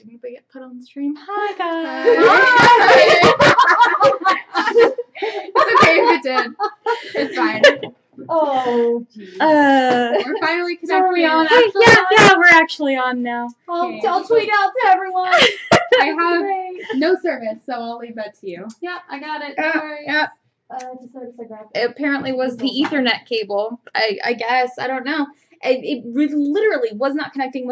Did anybody get put on the stream? Hi, guys. Hi. It's okay if it did. It's fine. Oh, geez. We're finally connected. So are we on? Yeah, we're actually on now. I'll tweet out to everyone. I have no service, so I'll leave that to you. Yep, I got it. No worries. Yep. Just noticed I grabbed It apparently was the Ethernet cable. I guess. I don't know. It literally was not connecting,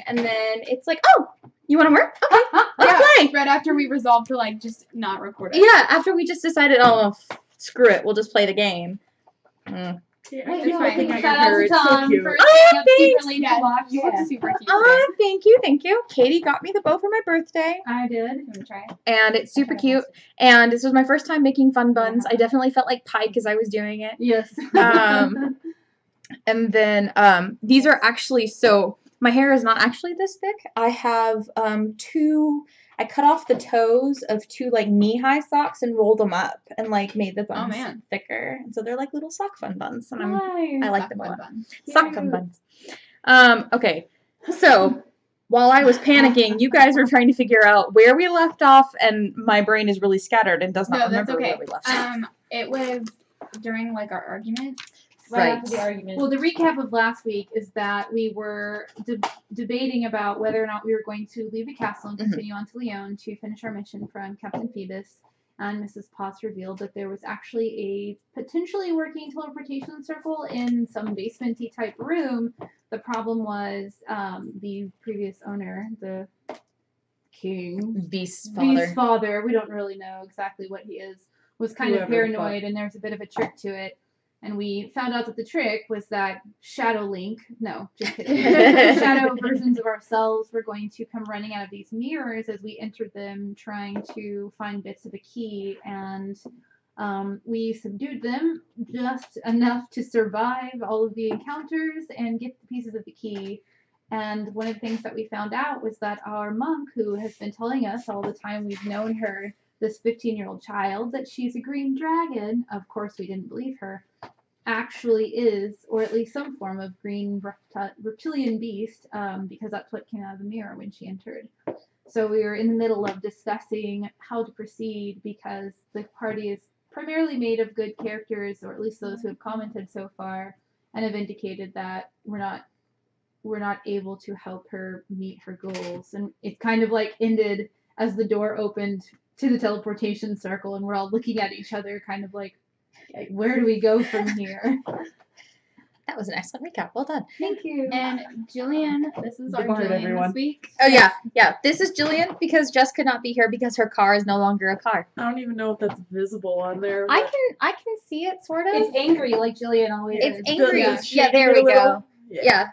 and then it's like, oh, you want to work? Okay, let's play. Right after we resolved to like just not record it. Yeah, after we just decided, screw it, we'll just play the game. Yeah, Wait, it's no, fine. shout out to Tom for Oh, staying up super late to watch. You look super cute. Oh, thank you. Katie got me the bow for my birthday. I did. You want to try it? And it's super cute. And this was my first time making fun buns. I definitely felt like Pike as I was doing it. Yes. And then these are actually, so my hair is not actually this thick. I have I cut off the toes of 2 like knee-high socks and rolled them up and like made the buns thicker. And so they're like little sock fun buns. And I like them a lot. Sock fun buns. Okay, so while I was panicking, you guys were trying to figure out where we left off, and my brain is really scattered and does not remember where we left off. It was during like our argument. Right after the argument. Well, the recap of last week is that we were debating about whether or not we were going to leave the castle and continue on to Lyon to finish our mission from Captain Phoebus. And Mrs. Potts revealed that there was actually a potentially working teleportation circle in some basement-y type room. The problem was the previous owner, the king, Beast's father, we don't really know exactly what he is, was kind of paranoid, and there's a bit of a trick to it. And we found out that the trick was that Shadow versions of ourselves were going to come running out of these mirrors as we entered them, trying to find bits of a key. And we subdued them just enough to survive all of the encounters and get the pieces of the key. And one of the things that we found out was that our monk, who has been telling us all the time we've known her, this 15-year-old child, that she's a green dragon, of course we didn't believe her, actually is, or at least some form of green reptilian beast, because that's what came out of the mirror when she entered. So we were in the middle of discussing how to proceed, because the party is primarily made of good characters, or at least those who have commented so far, and have indicated that we're not able to help her meet her goals. And it kind of like ended as the door opened to the teleportation circle, and we're all looking at each other kind of like, where do we go from here? That was an excellent recap. Well done. Thank you. And Jillian, this is our Jillian this week. Oh yeah. This is Jillian because Jess could not be here because her car is no longer a car. I don't even know if that's visible on there. I can see it sort of. It's angry like Jillian always is. It's angry. Yeah, there we go. Yeah.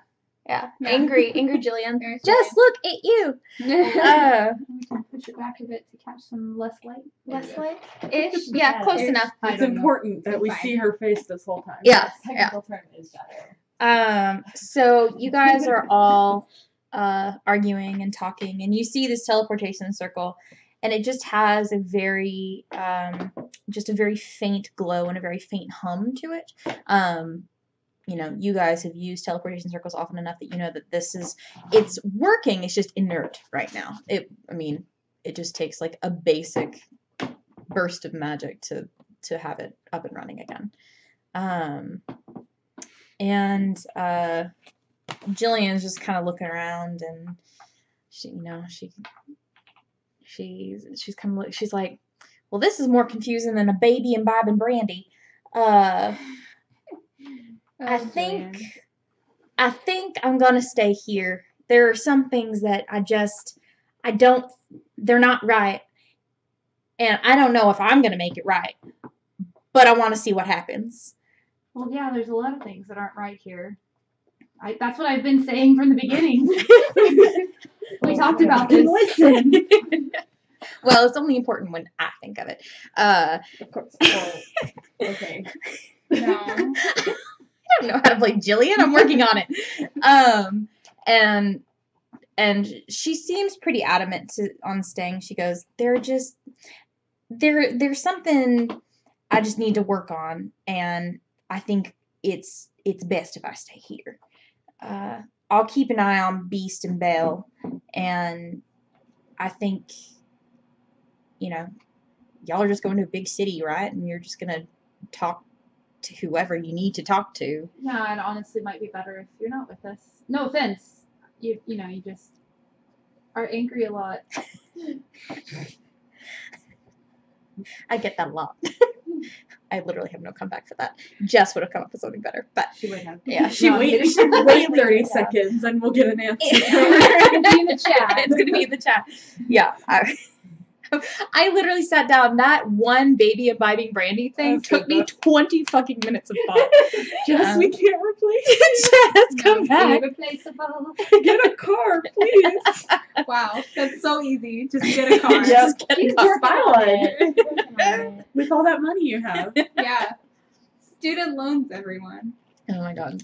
Yeah. Angry Jillian. Jess, look at you. We can push it back a bit to catch some less light. Less light-ish. Yeah, close enough. It's important that we see her face this whole time. Yeah. Technical term is shadow. So you guys are all arguing and talking, and you see this teleportation circle, and it just has a very faint glow and a very faint hum to it. You guys have used teleportation circles often enough that you know that it's working. It's just inert right now. It just takes like a basic burst of magic to have it up and running again. And Jillian's just kind of looking around, and she's like, well, this is more confusing than a baby imbibing brandy. I think I'm gonna stay here. There are some things that they're not right. And I don't know if I'm gonna make it right. But I want to see what happens. Well, yeah, there's a lot of things that aren't right here. That's what I've been saying from the beginning. We talked about this. Listen. Well, it's only important when I think of it. Of course. Well, okay. No. I don't know how to play Jillian. I'm working on it. And she seems pretty adamant on staying. She goes, there's something I just need to work on, and I think it's best if I stay here. I'll keep an eye on Beast and Bale, and I think, y'all are just going to a big city, right? And you're just gonna talk to whoever you need to talk to. Yeah, it honestly might be better if you're not with us. No offense. You just are angry a lot. I get that a lot. I literally have no comeback for that. Jess would have come up with something better, but She would have. yeah, She wait 30 seconds and we'll get an answer. It'll be in the chat. It's gonna be in the chat. Yeah. I literally sat down. That one baby imbibing brandy thing That's took me good. 20 fucking minutes of thought. Jess, we can't replace Jess, come back. Irreplaceable. Get a car, please. Wow, that's so easy. Just get a car. Just get a She's car. working on it. Working on it. With all that money you have. Yeah. Student loans, everyone. Oh my god.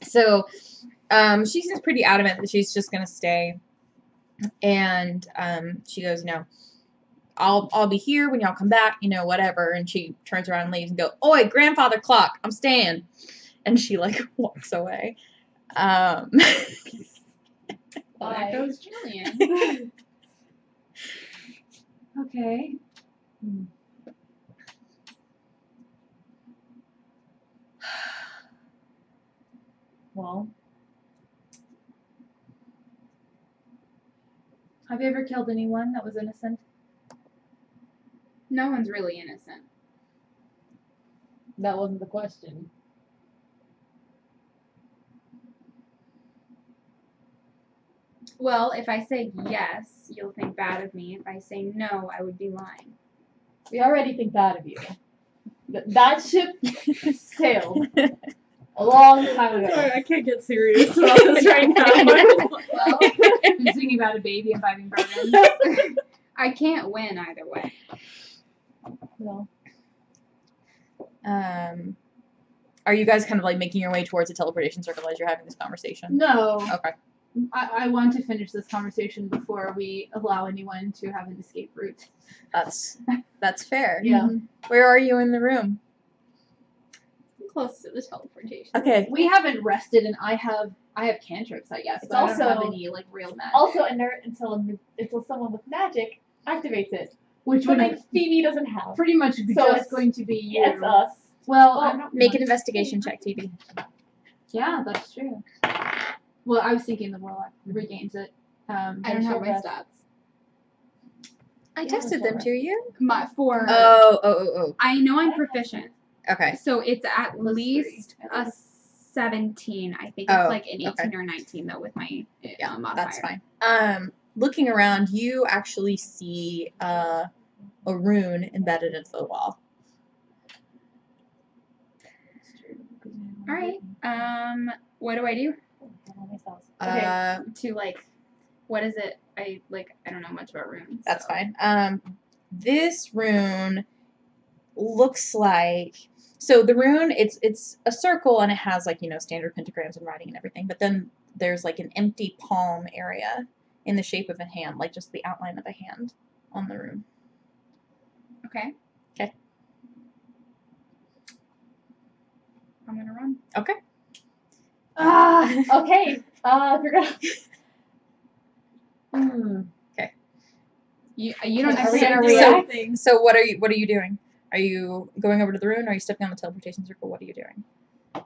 So, she seems pretty adamant that she's just gonna stay, and she goes, "No, I'll be here when y'all come back, whatever." And she turns around and leaves and go, "Oi, grandfather clock, I'm staying," and she like walks away. Well, Bye. there goes Jillian. Okay. Well, have you ever killed anyone that was innocent? No one's really innocent. That wasn't the question. Well, if I say yes, you'll think bad of me. If I say no, I would be lying. We already think bad of you. That ship sailed a long time ago. Sorry, I can't get serious about this right now. Well, I'm thinking about a baby imbibing bourbon. I can't win either way. No. Are you guys kind of like making your way towards the teleportation circle as you're having this conversation? No. Okay. I want to finish this conversation before we allow anyone to have an escape route. That's fair. Yeah. Where are you in the room? Close to the teleportation. Okay. We haven't rested, and I have cantrips, I guess. It's But I don't have also- any like real magic. Also inert until someone with magic activates it, which but would like Phoebe doesn't have. pretty much So just it's- going to be you. Yeah, it's us. Well, Well, I don't Make want- an investigation check, TV. Yeah, that's true. Well, I was thinking the warlock regains it. I don't have my Rest. stats. I Yeah, tested them sure. to you. For Oh. I know I'm proficient, Okay. so it's at Plus least 3. a 17. I think Oh, it's like an 18 okay. or 19 though with my Yeah, modifier. that's fine. Looking around, you actually see a rune embedded into the wall. All right. What do I do to like? What is it? I don't know much about runes. That's so. fine. This rune looks like, so the rune, it's a circle and it has like, standard pentagrams and writing and everything, but then there's like an empty palm area in the shape of a hand, like just the outline of a hand on the rune. Okay. Okay. I'm gonna run. Okay. Okay. We're gonna. You don't Are we necessarily gonna do react? anything. So what are you doing? Are you going over to the rune? Or are you stepping on the teleportation circle? What are you doing?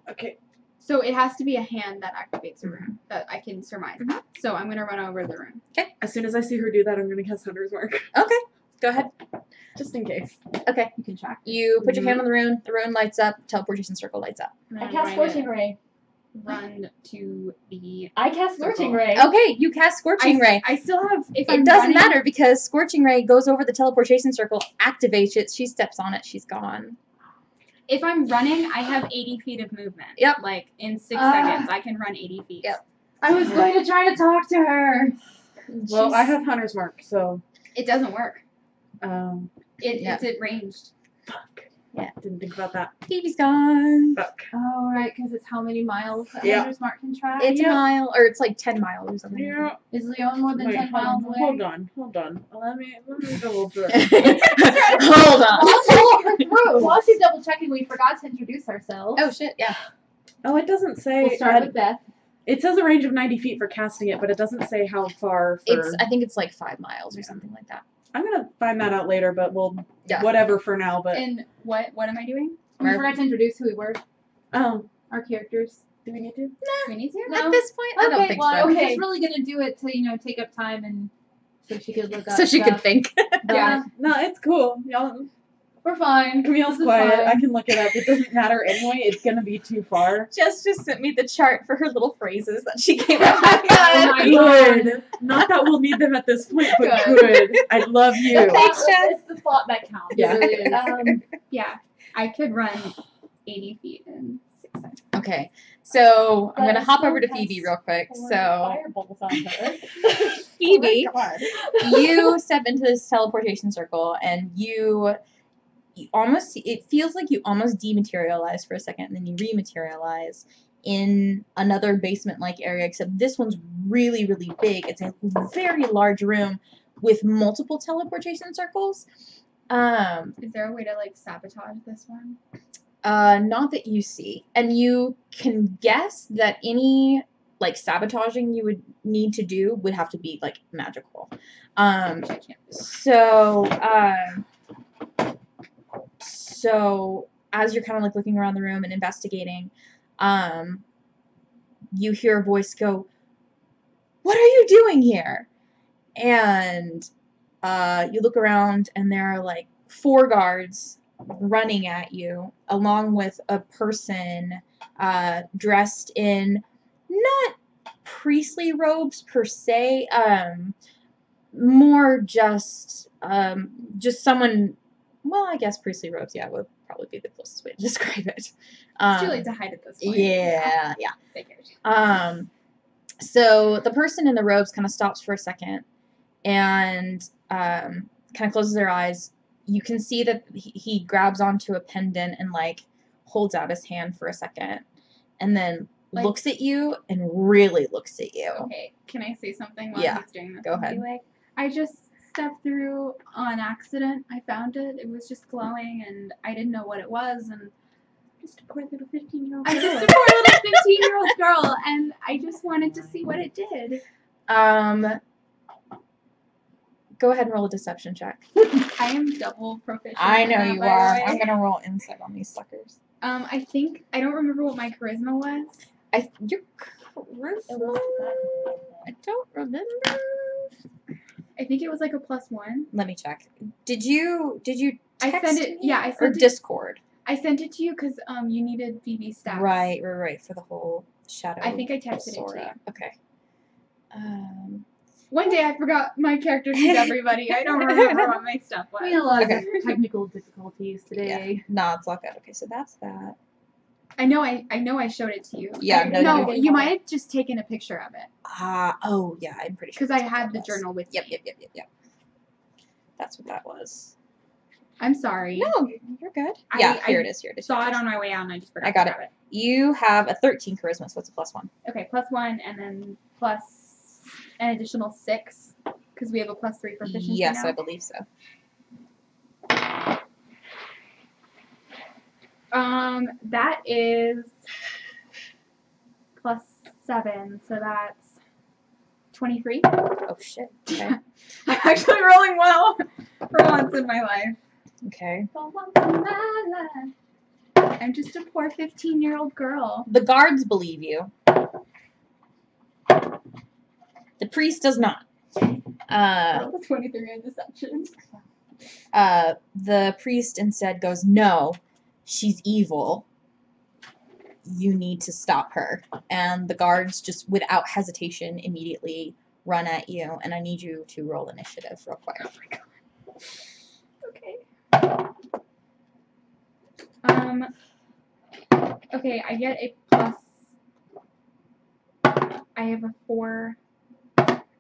Okay. So it has to be a hand that activates a rune that I can surmise. Mhm. So I'm gonna run over the rune. As soon as I see her do that, I'm going to cast Hunter's Mark. Okay. Go ahead. Just in case. Okay. You can track. You put your hand on the rune lights up, teleportation circle lights up. And I I'm cast going Scorching to Ray. Run to the. I cast Scorching Circle. Ray. Okay, you cast Scorching Ray. I still have. If It I'm doesn't running- matter because Scorching Ray goes over the teleportation circle, activates it, she steps on it, she's gone. If I'm running, I have 80 feet of movement. Yep. Like in 6 seconds, I can run 80 feet. Yep. I was going to try to talk to her. Well, I have Hunter's Mark, so. It doesn't work. Um, Yeah. It's at ranged. fuck. Yeah. Didn't think about that. Phoebe's gone. Fuck. Oh, right, because it's how many miles that Yeah. Hunter's Mark can track. It's a mile, or it's like 10 miles or something. Yeah. Is Leon more than Wait, 10 miles away? hold on. Let me double check. Hold on. While she's double checking, we forgot to introduce ourselves. Oh shit, yeah. Oh, it doesn't say. We'll start with Beth. It says a range of 90 feet for casting it, but it doesn't say how far for... I think it's like 5 miles or something like that. I'm going to find that out later, but we'll... Yeah. Whatever for now, but... And what am I doing? We forgot to introduce who we were. Oh. Our characters. Do we need to? Do we need to? No. At this point, I don't think well, so. I was Okay. just really gonna do it to take up time and so she could look up. So she could stuff. think. But Yeah. No, it's cool. Y'all... we're fine. Camille's This is quiet. fine. I can look it up. It doesn't matter anyway. It's going to be too far. Jess just sent me the chart for her little phrases that she came up with. Oh my Good. Not that we'll need them at this point, but good. I love you. Thanks, Jess. It's the thought that counts. Yeah. It really is. Yeah, I could run 80 feet in 6 seconds. Okay, so I'm But gonna I hop still over to have Phoebe real quick. Four So fireballs on her. Phoebe, Oh my God. you step into this teleportation circle, and you almost, it feels like you almost dematerialize for a second, and then you rematerialize in another basement-like area, except this one's really, really big. It's a very large room with multiple teleportation circles. Is there a way to like sabotage this one? Not that you see. And you can guess that any like sabotaging you would need to do would have to be like magical. Which I can't do. So as you're kind of like looking around the room and investigating, you hear a voice go, "What are you doing here?" And you look around and there are like 4 guards running at you, along with a person dressed in not priestly robes per se, more just someone. Well, I guess priestly robes, yeah, would probably be the closest way to describe it. It's too late to hide at this point. Yeah. Figured. So the person in the robes kind of stops for a second and kind of closes their eyes. You can see that he grabs onto a pendant and like holds out his hand for a second, and then Like- looks at you and really looks at you. Okay, can I say something while Yeah, he's doing this? go I'll be ahead. like, I just stepped through on accident. I found it. It was just glowing, and I didn't know what it was. And Just a poor little 15-year-old I'm girl. just a poor little 15-year-old girl, and I just wanted to see what it did. Go ahead and roll a deception check. I am double proficient. I in know that, you by the are. way. I'm gonna roll insight on these suckers. I think I don't remember what my charisma was. Your charisma. I don't remember. I think it was like a +1. Let me check. Did you I text sent it. me? Yeah, I Or sent it. Discord. I sent it to you because you needed Phoebe's stats. Right, for the whole shadow. I think I texted it to Sora. you. Okay. One day I forgot my character sheet, everybody. I don't remember what my stuff was. We had a lot Okay. of technical difficulties today. No, it's all good. Okay, so that's that. I know I showed it to you. Yeah, No, you you might have just taken a picture of it Oh yeah, I'm pretty sure. because I that's what had that the was. journal with Yep. me. Yep. That's what that was. I'm sorry. No, you're good. I- Yeah, I here it is. Saw it on my way out and I just forgot I got to it. grab You have a 13 charisma, so it's a +1. Okay, +1 and then plus an additional 6 because we have a +3 proficiency Yes, now. I believe so. That is +7, so that's 23. Oh shit. Okay. I'm actually rolling well for once in my life. Okay. For once in my life. I'm just a poor 15-year-old girl. The guards believe you. The priest does not. Rolled a 23 in deception. The priest instead goes, "No, she's evil. You need to stop her." And the guards just, without hesitation, immediately run at you. And I need you to roll initiative real quick. Okay. Okay, I get a plus. I have a 4.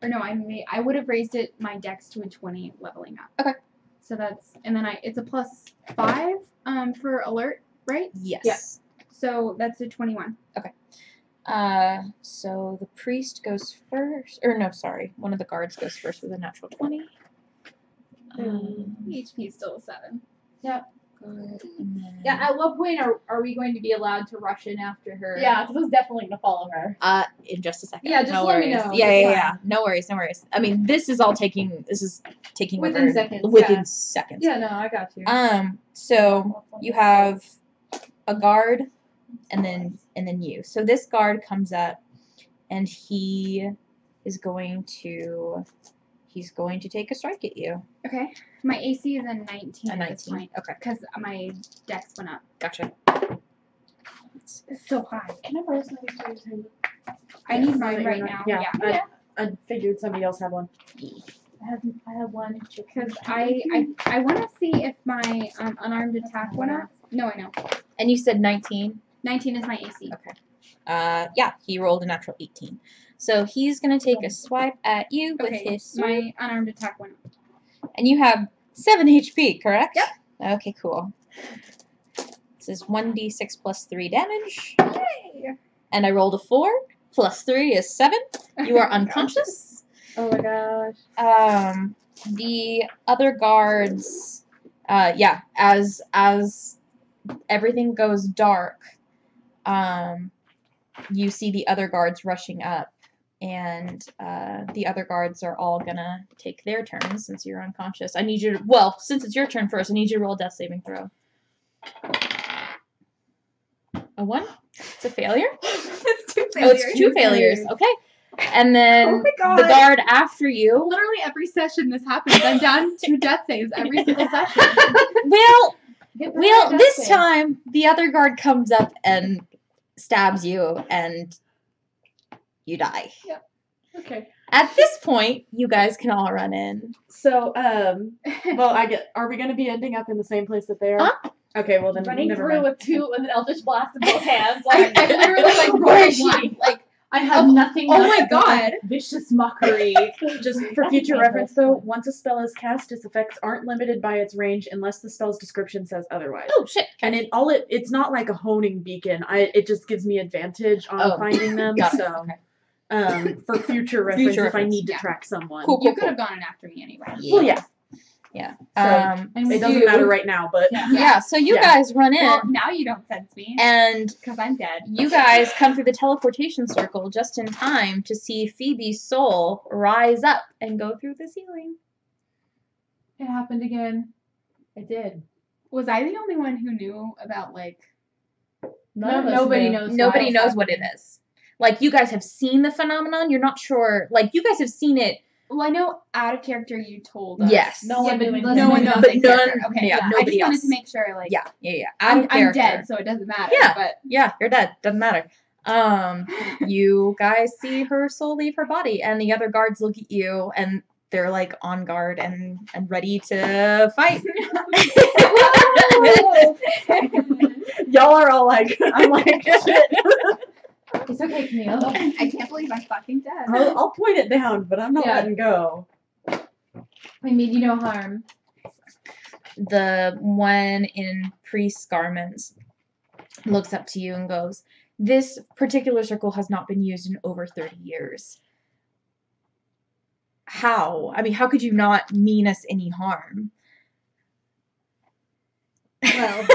Or no, I would have raised it my dex to a 20 leveling up. Okay. So that's, and then it's a +5 for alert, right? Yes. Yeah. So that's a 21. So the priest goes first. Or no, sorry. One of the guards goes first with a natural 20. HP is still a 7. Go And then, Yeah, at what point are we going to be allowed to rush in after her? Yeah, because I was definitely gonna follow her. in just a second. Yeah, just no let me worries. know. Yeah, It's yeah, fine. yeah. No worries, no worries. I mean, this is taking Within over seconds, Within yeah. seconds. Yeah, no, I got you. So you have a guard, and then you. So this guard comes up, and he is going to take a strike at you. Okay. My AC is a 19 A at this 19. point Okay, because my dex went up. gotcha. It's so high. Can I borrow somebody's table? I need Now that mine you're right not- now. Yeah, Yeah. I figured somebody else had one. I have one. Because I want to see if my unarmed attack went up. No, I know. And you said 19. 19 is my AC. Yeah, he rolled a natural 18. So he's gonna take a swipe at you with Okay, his sword. my unarmed attack went up. And you have 7 HP, correct? Yep. Okay, cool. This is 1d6 plus 3 damage. Yay! And I rolled a 4. Plus 3 is 7. You are unconscious. Oh my gosh. The other guards, as everything goes dark, you see the other guards rushing up, and the other guards are all gonna take their turns since you're unconscious. I need you to, well, since it's your turn first, I need you to roll a death saving throw. A 1? It's a failure? It's 2 Oh, failures. it's 2 failures. Okay. And then Oh my God. the guard after you. Literally every session this happens. I'm down 2 death saves every single session. Well, Get rid of that this thing. time the other guard comes up and stabs you, and you die. Okay. At this point, you guys can all run in. So, well, are we gonna be ending up in the same place that they are? Huh? Okay, well then Running never through mind. with an eldritch blast in both hands. I Like, literally like Where rolled is she? one. Like I have nothing. oh left my but, like, God. Vicious mockery. Just for That's future painful. reference though, once a spell is cast, its effects aren't limited by its range unless the spell's description says otherwise. Oh shit! And it's not like a honing beacon. It just gives me advantage on Oh, finding them. got it, So okay. for future reference, if I reference, need to yeah. track someone. Cool. You could have gone after me anyway. Well, yeah. Yeah. So, And It doesn't matter right now, but Yeah. So you Yeah. guys run in, Well, now you don't sense me and because I'm dead. you guys come through the teleportation circle just in time to see Phoebe's soul rise up and go through the ceiling. It happened again. it did. Was I the only one who knew about like? None of us Nobody knew. knows. Nobody why it's knows what it happening. is. Like, you guys have seen the phenomenon. You're not sure. Like, you guys have seen it. Well, I know out of character you told us. Yes. No one but knew. no No one knows But in none- character. Okay, yeah, I nobody just wanted else. to make sure, like, Yeah. Out of I'm character. dead, so it doesn't matter. Yeah. But Yeah, you're dead. Doesn't matter. You guys see her soul leave her body, and the other guards look at you, and they're like on guard and ready to fight. y'all are all like, I'm like, shit. It's okay, Camille. I can't believe I'm fucking dead. I'll point it down, but I'm not Yeah. letting go. We mean you no harm. The one in priest's garments looks up to you and goes, "This particular circle has not been used in over 30 years. How? I mean, how could you not mean us any harm?" Well,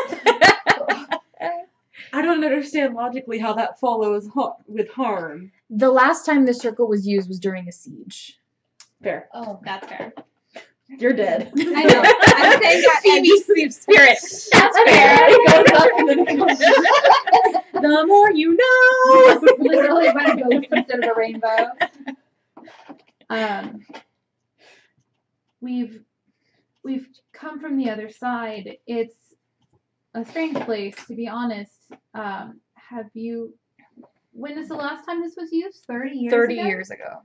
I don't understand logically how that follows with harm. The last time the circle was used was during a siege. Fair. Oh, That's fair. You're dead. I know. I'm saying that Phoebe's spirit. That's fair. It goes up and then it comes The more you know. literally by a ghost instead of a rainbow. We've come from the other side. It's a strange place, to be honest. Have you? When is the last time this was used? 30 years. 30 ago? years ago.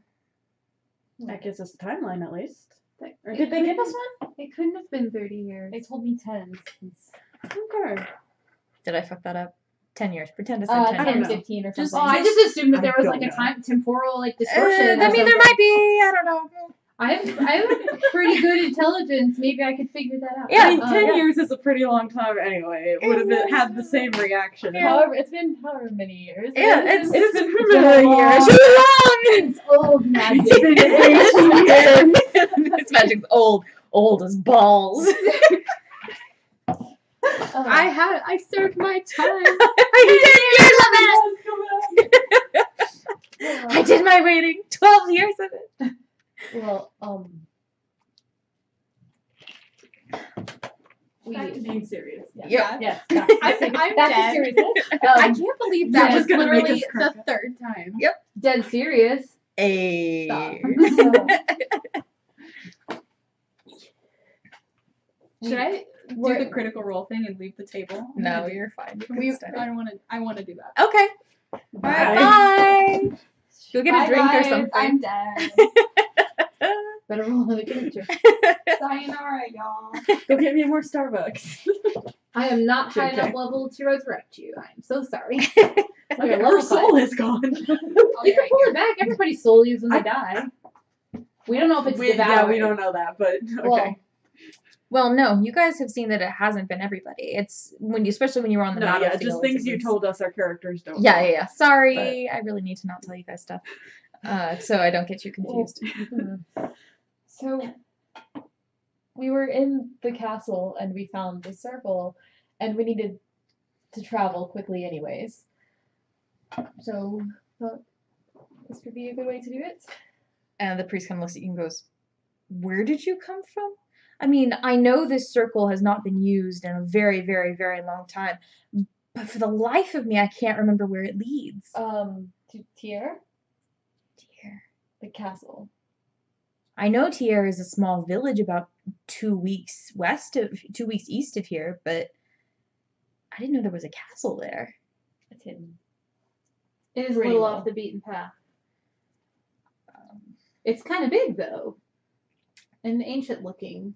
That gives us a timeline at least. Or It did they give couldn't- us one? It couldn't have been 30 years. they told me 10. Okay. Did I fuck that up? 10 years. Pretend it's 10 I don't 10, know. 15 or something. Just- Oh, I just assumed that I there was don't like a know. time temporal like distortion. I or mean, there something. might be. I don't know. I have pretty good intelligence. Maybe I could figure that out. Yeah, I mean, 10 yeah. years is a pretty long time anyway. It would have had the same reaction. However, it's been however many years. Yeah, it's It has been been many a years. too long. It's old magic. This magic's old as balls. I served my time. I did my waiting. 12 years of it. Well, Back to being serious. Yeah. Yes. I'm Back to dead. seriousness. I can't believe that Yeah, was just gonna make literally us crack the up. third time. Dead serious. Hey. Stop. Should I do We're- the critical role thing and leave the table? No, you're fine. You can We, stay. I want to do that. Okay. Bye. Bye. Go get a Bye, drink or guys, something. I'm dead. Better roll another character. Sayonara, y'all. Go get me more Starbucks. I am not high JK. enough level to resurrect you. I'm so sorry. Okay, level her 5. soul is gone. I'll You be can right pull here. it back. Everybody's soul leaves when they die. We don't know if it's devoured. Yeah, we don't know that, but okay. Well, Well, no, you guys have seen that it hasn't been everybody. It's when you, especially when you were on the No, yeah, battlefield. just things it you was- told us our characters don't Yeah, know. yeah, yeah. Sorry, I really need to not tell you guys stuff, so I don't get you confused. So we were in the castle and we found the circle, and we needed to travel quickly, anyways. So thought this would be a good way to do it. And the priest kind of looks at you and goes, "Where did you come from? I mean, I know this circle has not been used in a very, very, very long time, but for the life of me, I can't remember where it leads." To Tier, Dear. the castle. I know Tier is a small village about 2 weeks east of here, but I didn't know there was a castle there. It's hidden. it is a Pretty little well. off the beaten path. Um, It's kind of big though, and ancient looking.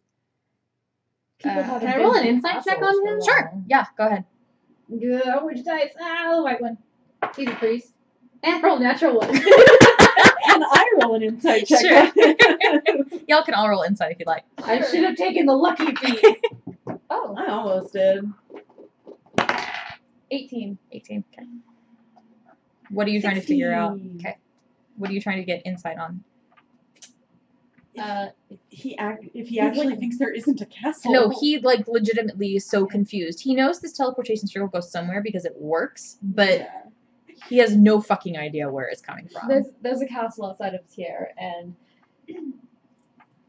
People Uh, haven't can I been roll an to insight check castles on for a him? Sure. while. Yeah, go ahead. Good. Which dice? Ah, the white one. He's a priest. And roll natural one. Can I roll an insight check? Sure. Y'all can all roll insight if you'd like. I should have taken the lucky feat. Oh, I almost did. 18. 18. Okay. What are you trying to figure out? 16. Okay. What are you trying to get insight on? If he actually thinks there isn't a castle. No, he legitimately is so confused. He knows this teleportation circle goes somewhere because it works, but Yeah. he has no fucking idea where it's coming from. There's a castle outside of Tier, and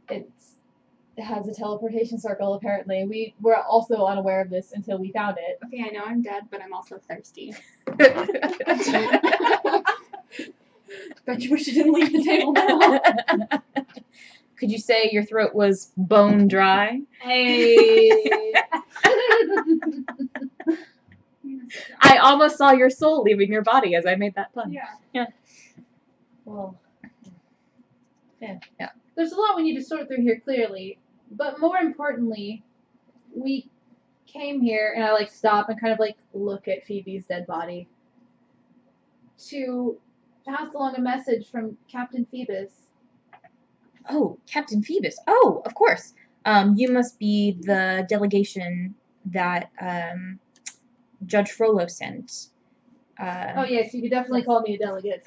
it has a teleportation circle, apparently. We were also unaware of this until we found it. Okay, I know I'm dead, but I'm also thirsty. Bet you wish you didn't leave the table now. Could you say your throat was bone dry? Hey. I almost saw your soul leaving your body as I made that pun. Yeah. Well, There's a lot we need to sort through here clearly, but more importantly, we came here and I stop and kind of look at Phoebe's dead body to pass along a message from Captain Phoebus. Oh, Captain Phoebus. Oh, of course. You must be the delegation that Judge Frollo sent. Oh yes, you could definitely call me a delegate.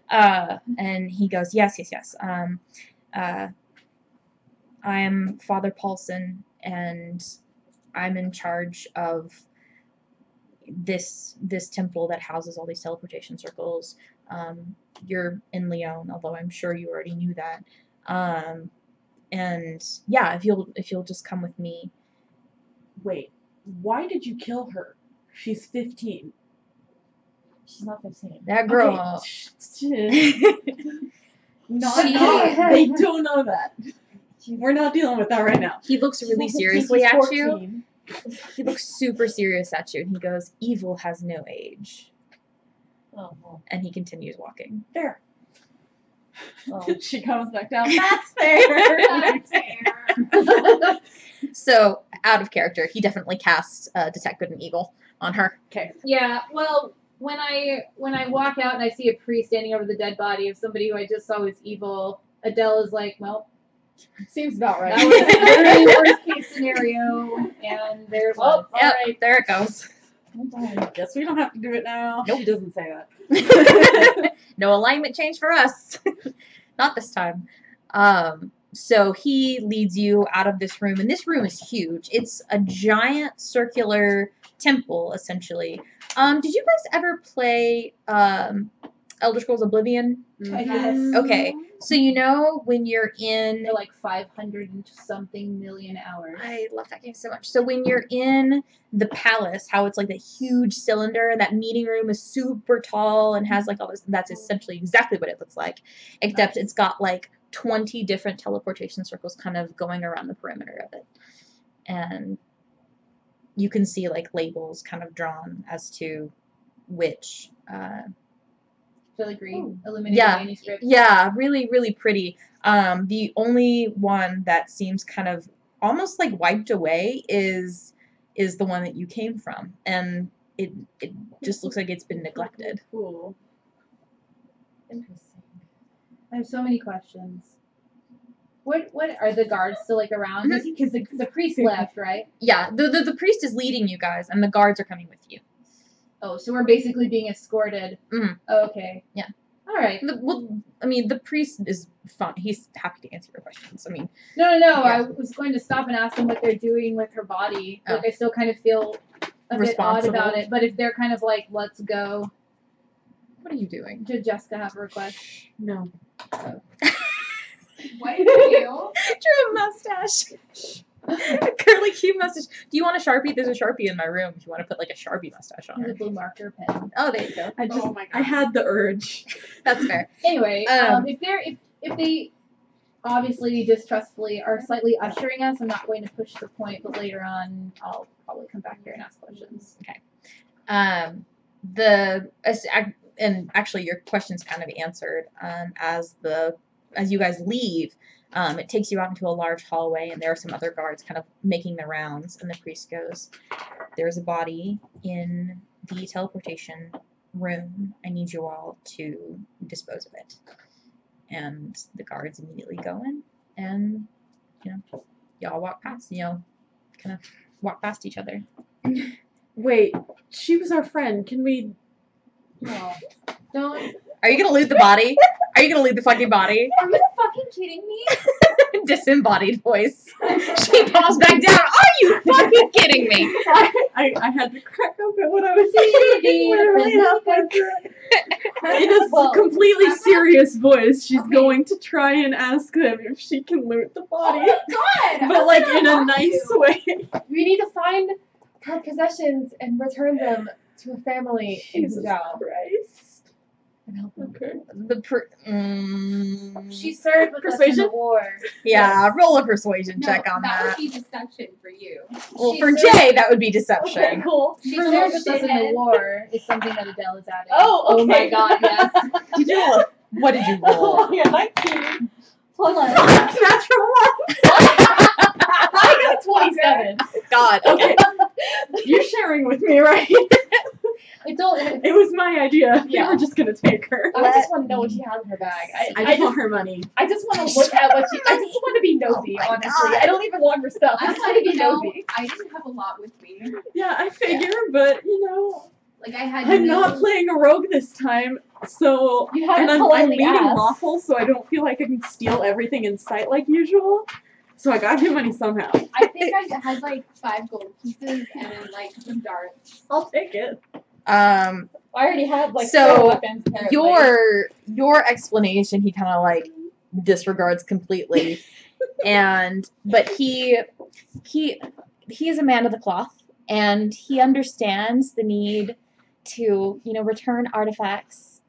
And he goes, yes. I'm Father Paulson, and I'm in charge of this temple that houses all these teleportation circles. You're in Lyon, although I'm sure you already knew that. And yeah, if you'll just come with me. Wait, why did you kill her? She's 15. she's not 15. That girl. Okay. Shit. Not She- yet. They don't know that. We're not dealing with that right now. He looks She's really not 15, seriously she's at 14. you. He looks super serious at you, and he goes, "Evil has no age." Oh, well. And he continues walking. There. Well, She comes back down. That's fair. That's fair. So, out of character, he definitely casts Detect Good and Evil on her. Yeah, well, when I walk out and I see a priest standing over the dead body of somebody who I just saw was evil, Adele is like, well, seems about right. that was a very worst case scenario, and there's Well, Yep, alright. there it goes. Guess we don't have to do it now. Nope. She doesn't say that. No alignment change for us. Not this time. So he leads you out of this room, and this room is huge. It's a giant circular temple, essentially. Did you guys ever play Elder Scrolls Oblivion? Yes. Okay, so you know when you're in... For like 500 and something million hours. I love that game so much. So when you're in the palace, how it's like that huge cylinder, and that meeting room is super tall and has like all this, that's essentially exactly what it looks like, except it's got like 20 different teleportation circles kind of going around the perimeter of it. And you can see like labels kind of drawn as to which Filigree, illuminated yeah, manuscript. yeah, really, really pretty. The only one that seems kind of almost like wiped away is the one that you came from, and it just looks like it's been neglected. Cool. Interesting. I have so many questions. What are the guards still like around? Because the priest left, right? Yeah, the priest is leading you guys, and the guards are coming with you. Oh, so we're basically being escorted. Mhm. Okay. Yeah. All right. The priest is fun. He's happy to answer your questions. I mean, No. Yeah. I was going to stop and ask them what they're doing with her body. Oh. Like, I still kind of feel a bit odd Responsible. about it. But if they're kind of like, let's go, what are you doing? did Jessica have a request? No. What did you do? Drew a mustache. A curly cute mustache. Do you want a Sharpie? There's a Sharpie in my room if you want to put like a Sharpie mustache on There's a her. blue marker pen. Oh, there you go. I had the urge. That's fair. Anyway, Um, if they obviously distrustfully are slightly ushering us, I'm not going to push the point, but later on I'll probably come back here and ask questions. And actually your question's kind of answered as you guys leave. It takes you out into a large hallway, and there are some other guards kind of making the rounds, and the priest goes, "There's a body in the teleportation room. I need you all to dispose of it." And the guards immediately go in, and y'all walk past, kind of walk past each other. Wait, she was our friend. Can we? No, don't. Are you gonna loot the body? Are you gonna loot the fucking body? Are you fucking kidding me? Disembodied voice. She falls back down. Are you fucking kidding me? I had to crack up at what I was saying. Literally halfway. In a completely serious voice, she's going to try and ask them if she can loot the body. Oh my god! But like in a nice way. We need to find her possessions and return them to a family in Jesus Huzhou Christ. and help them. Okay. She served with us in Persuasion? the war. Yeah, roll a persuasion No, check on that that. would be deception for you. Well, She for served- Jay, that would be deception. Okay, cool. She For served no with us in the shithead. war is something that Adele is adding. Oh, my okay. god, yes. Did you roll? What did you roll? Oh, yeah, 19 plus Natural one. I got 27. God. Okay. You're sharing with me, right? It's all. It was my idea. Yeah. We were just gonna take her. I just want to know what she has in her bag. I just want her money. I just want to look at what she. I just want to be nosy, Oh my honestly. God. I don't even want her stuff. I I just want want to to be know. nosy. I didn't have a lot with me. Yeah, I figure, but Like I had. I'm no, not playing a rogue this time, so You have and to I'm politely leading ask. lawful, so I don't feel like I can steal everything in sight like usual. So I gotta get money somehow. I think I had like 5 gold pieces and then like some darts. I'll take it. I already have like So, 4 weapons. Apparently. Your explanation he kind of like disregards completely, but he is a man of the cloth, and he understands the need to return artifacts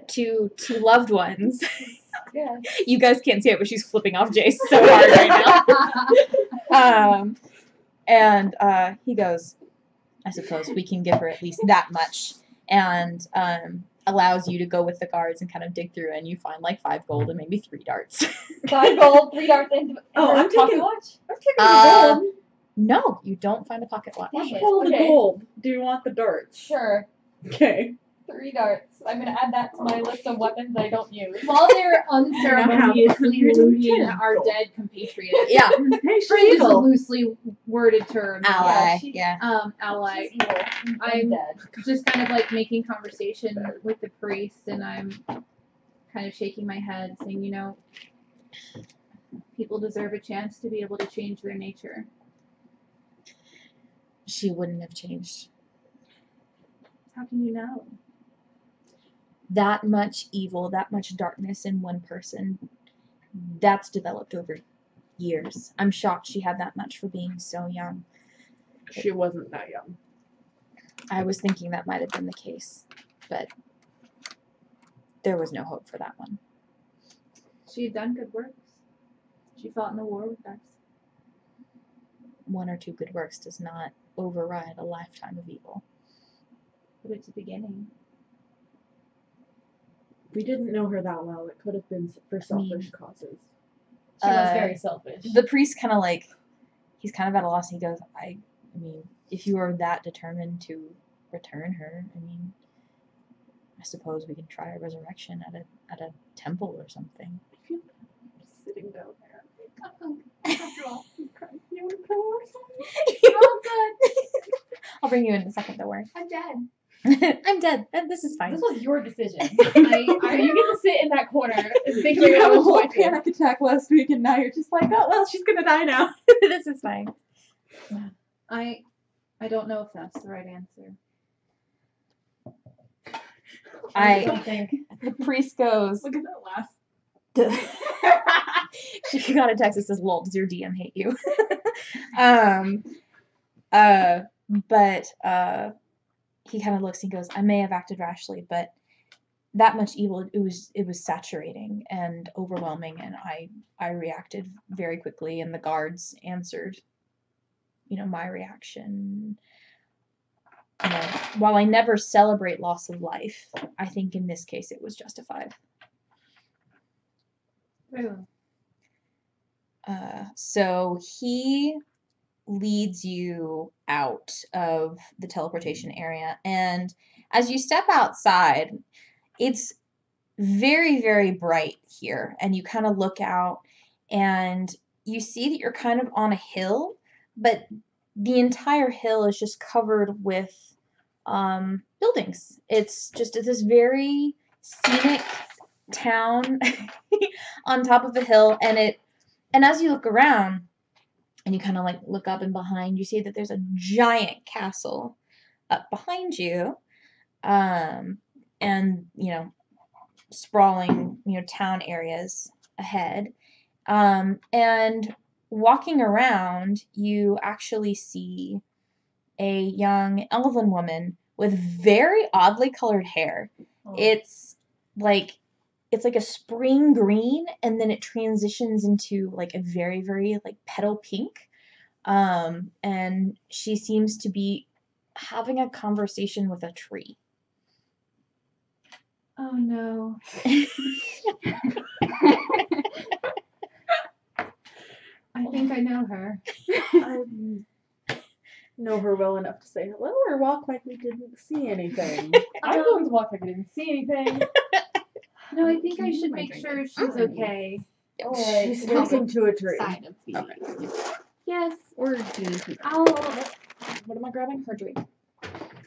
to loved ones. Yeah. You guys can't see it, but she's flipping off Jace so hard right now. And he goes, "I suppose we can give her at least that much," and allows you to go with the guards and kind of dig through, and you find like 5 gold and maybe 3 darts. 5 gold, 3 darts, and Oh, her I'm pocket taking- watch. I'm taking Uh, the gold. No, you don't find a pocket watch. Dang it. Pull the Okay. gold. Do you want the darts? Sure. Okay. 3 darts. I'm gonna add that to my list of weapons I don't use. While they're unceremoniously looting 110 our gold. dead compatriot. Yeah, Hey, Friend is a evil. loosely worded term. ally. she's- Yeah. Ally. She's evil. I'm dead. just kind of like making conversation with the priest, and I'm kind of shaking my head, saying, people deserve a chance to be able to change their nature. She wouldn't have changed. How can you know? That much evil, that much darkness in one person, that's developed over years. I'm shocked she had that much for being so young. She wasn't that young. I was thinking that might have been the case, but there was no hope for that one. She had done good works. She fought in the war with us. One or two good works does not override a lifetime of evil. But it's a beginning. We didn't know her that well. It could have been for selfish causes. She was very selfish. The priest kind of like, he's kind of at a loss. He goes, I mean, if you are that determined to return her, I mean, I suppose we can try a resurrection at a temple or something. I feel bad just sitting down there. After all, I'm crying. You want to cry or something? Oh, good. I'll bring you in a second, don't worry. I'm dead. I'm dead. This is fine. This was your decision. You get to sit in that corner and think You you're had a going whole to panic attack last week, and now you're just like, oh well, she's gonna die now. This is fine. I don't know if that's the right answer. I think. The priest goes. Look at that laugh. She got a text that says, "Lol, does your DM hate you?" But he kind of looks and goes, "I may have acted rashly, but that much evil, it was saturating and overwhelming, and I reacted very quickly, and the guards answered, my reaction. While I never celebrate loss of life, I think in this case it was justified." Very well. So he leads you out of the teleportation area, and as you step outside, it's very, very bright here, and you kind of look out and you see that you're kind of on a hill, but the entire hill is just covered with buildings. It's this very scenic town on top of a hill, and as you look around and you kind of like look up and behind, you see that there's a giant castle up behind you, and sprawling town areas ahead, and walking around you actually see a young elven woman with very oddly colored hair. Oh. It's like a spring green, and then it transitions into like a very, very like petal pink. And she seems to be having a conversation with a tree. Oh no. I think I know her. I know her well enough to say hello or walk like we didn't see anything. I'm going to walk like I didn't see anything. No, I think I should my make drink sure is she's okay. Alright. She's talking to a tree. Side of the. Okay. Yes, Or do you need to- I'll. What am I grabbing? Her drink.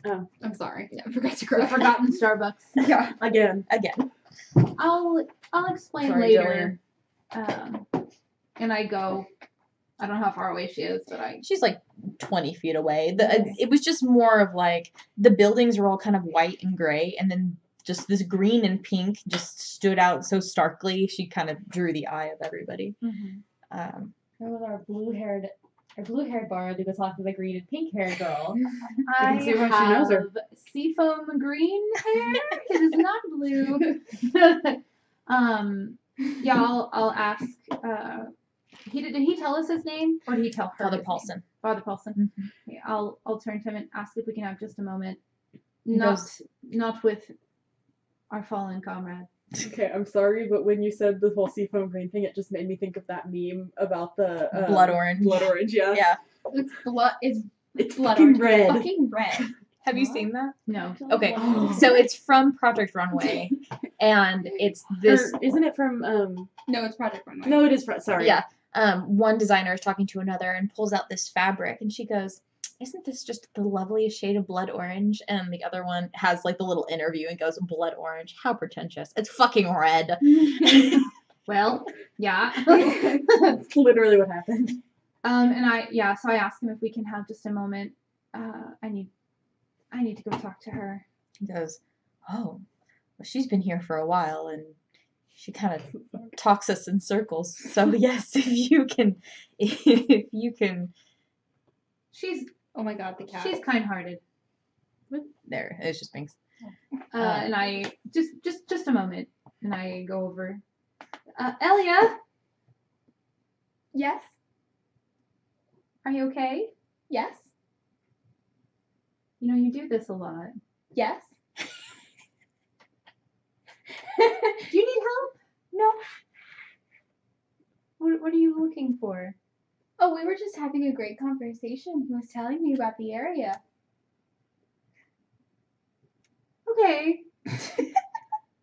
I'm sorry. I forgot to The grab. forgotten Starbucks. Yeah. Again. I'll explain Sorry, later. And I go. I don't know how far away she is, but She's like 20 feet away. It was just more of like the buildings are all kind of white and gray, and then just this green and pink just stood out so starkly. She kind of drew the eye of everybody. Her with our blue-haired bar to go talk to the green and pink-haired girl. I see why she knows her. have seafoam green hair. It is not blue. Yeah, I'll ask. Did he tell us his name, or did he tell her? Father his Paulson. name? Father Paulson. Mm-hmm. Yeah, I'll turn to him and ask if we can have just a moment. He Not goes- not with our fallen comrade. Okay, I'm sorry, but when you said the whole seafoam green thing, it just made me think of that meme about the Blood orange. Blood orange, yeah. Yeah. It's blood. It's blood fucking orange. red. Fucking red. Have you seen that? No. Okay. Oh. So it's from Project Runway, and it's this. Or isn't it from No, it's Project Runway. No, it is from sorry. Yeah. One designer is talking to another and pulls out this fabric, and she goes, "Isn't this just the loveliest shade of blood orange?" And the other one has like the little interview and goes, "Blood orange? How pretentious. It's fucking red." Well, yeah. That's literally what happened. So I asked him if we can have just a moment. I need to go talk to her. He goes, oh, well, she's been here for a while, and she kind of talks us in circles. So yes, if you can. She's Oh my god, the cat. she's kind-hearted. There, it's just Binks. And I just a moment, and I go over. Elia, Yes. are you okay? Yes. You know you do this a lot. Yes. Do you need help? No. What are you looking for? Oh, we were just having a great conversation. He was telling me about the area. Okay.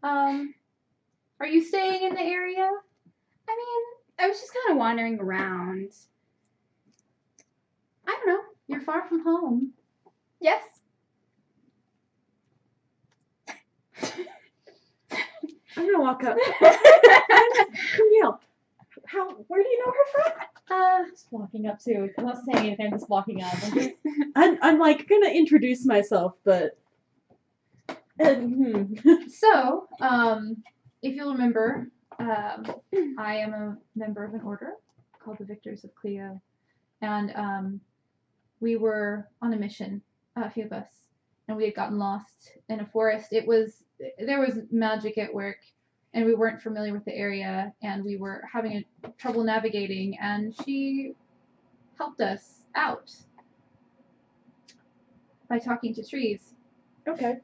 Are you staying in the area? I mean, I was just kind of wandering around. I don't know. You're far from home. Yes. I'm gonna walk up. Camille, where do you know her from? Just walking up too. I'm not saying anything. I'm just walking up. I'm like gonna introduce myself, but So, if you'll remember, I am a member of an order called the Victors of Cleo, and we were on a mission, a few of us, and we had gotten lost in a forest. There was magic at work, and we weren't familiar with the area, and we were having trouble navigating, and she helped us out by talking to trees, okay.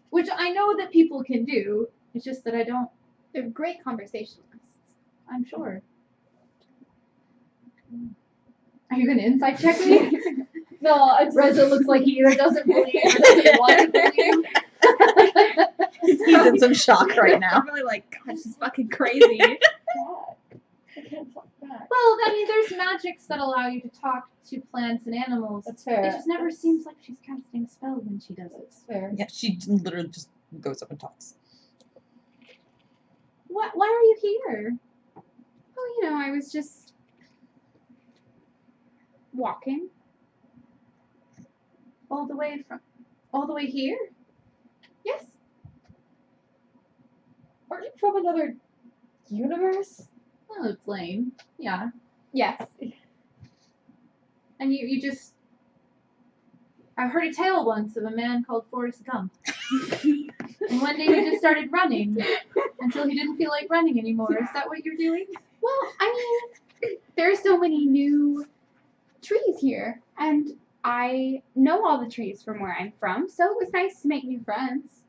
which I know that people can do. It's just that I don't. They're great conversationalists. I'm sure. Are you gonna insight check me? No, it's Reza looks like he either doesn't believe or doesn't want to believe. He's in some shock right now. I'm really like, God, she's fucking crazy. I can't talk back. Well, I mean, there's magics that allow you to talk to plants and animals. That's fair. It just never seems like she's casting a spell when she does it. That's fair. Yeah, she literally just goes up and talks. Why are you here? Well, I was just walking. All the way here? Yes. Aren't you from another universe? Well, it's lame. Yeah. Yes. And you just... I heard a tale once of a man called Forrest Gump. And one day he just started running until he didn't feel like running anymore. Is that what you're doing? Well, I mean, there's so many new trees here, and I know all the trees from where I'm from, so it was nice to make new friends.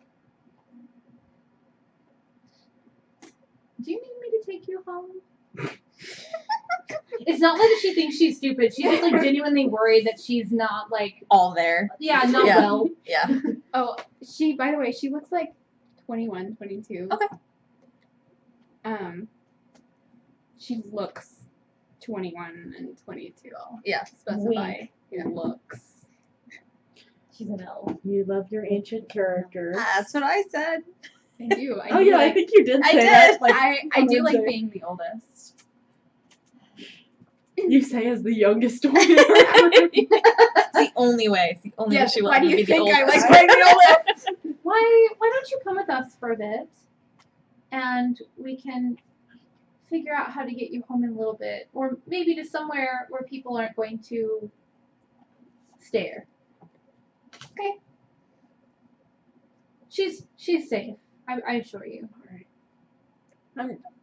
Do you need me to take you home? It's not like she thinks she's stupid. She's just like genuinely worried that she's not like All there. not Yeah. well. Yeah. Oh, by the way, she looks like 21, 22. Okay. She looks 21 and 22. I'll Yeah. specify looks. She's an elf. You love your ancient characters. That's what I said. I do. Oh yeah, I like, think you did I say did. that. Like, I on do like Wednesday. being the oldest. You say as the youngest one. It's the only way. It's the only way she will why do ever you be the think I oldest. like being the oldest? Why don't you come with us for a bit, and we can figure out how to get you home in a little bit, or maybe to somewhere where people aren't going to stare. Okay. She's safe. I assure you.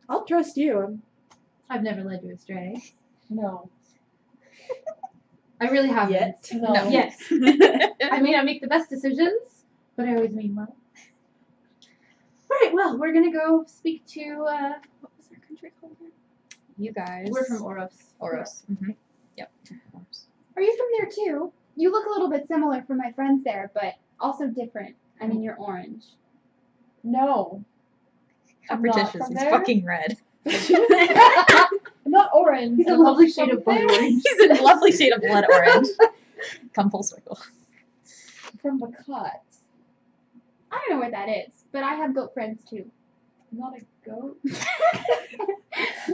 I'll trust you. I've never led you astray. No. I really haven't. Yet. No. Yes. I may not make the best decisions, but I always mean well. All right. Well, we're gonna go speak to. What was our country called again? You guys. We're from Oros. Oros. Mm-hmm. Yep. Oros. Are you from there too? You look a little bit similar from my friends there, but also different. I mean, you're orange. No. How I'm not pretentious. from He's there. fucking red. I'm not orange. He's a I'm not lovely from shade of blood there. orange. He's a lovely shade of blood orange. Come full circle. From Bacat. I don't know where that is, but I have goat friends too. Not a goat.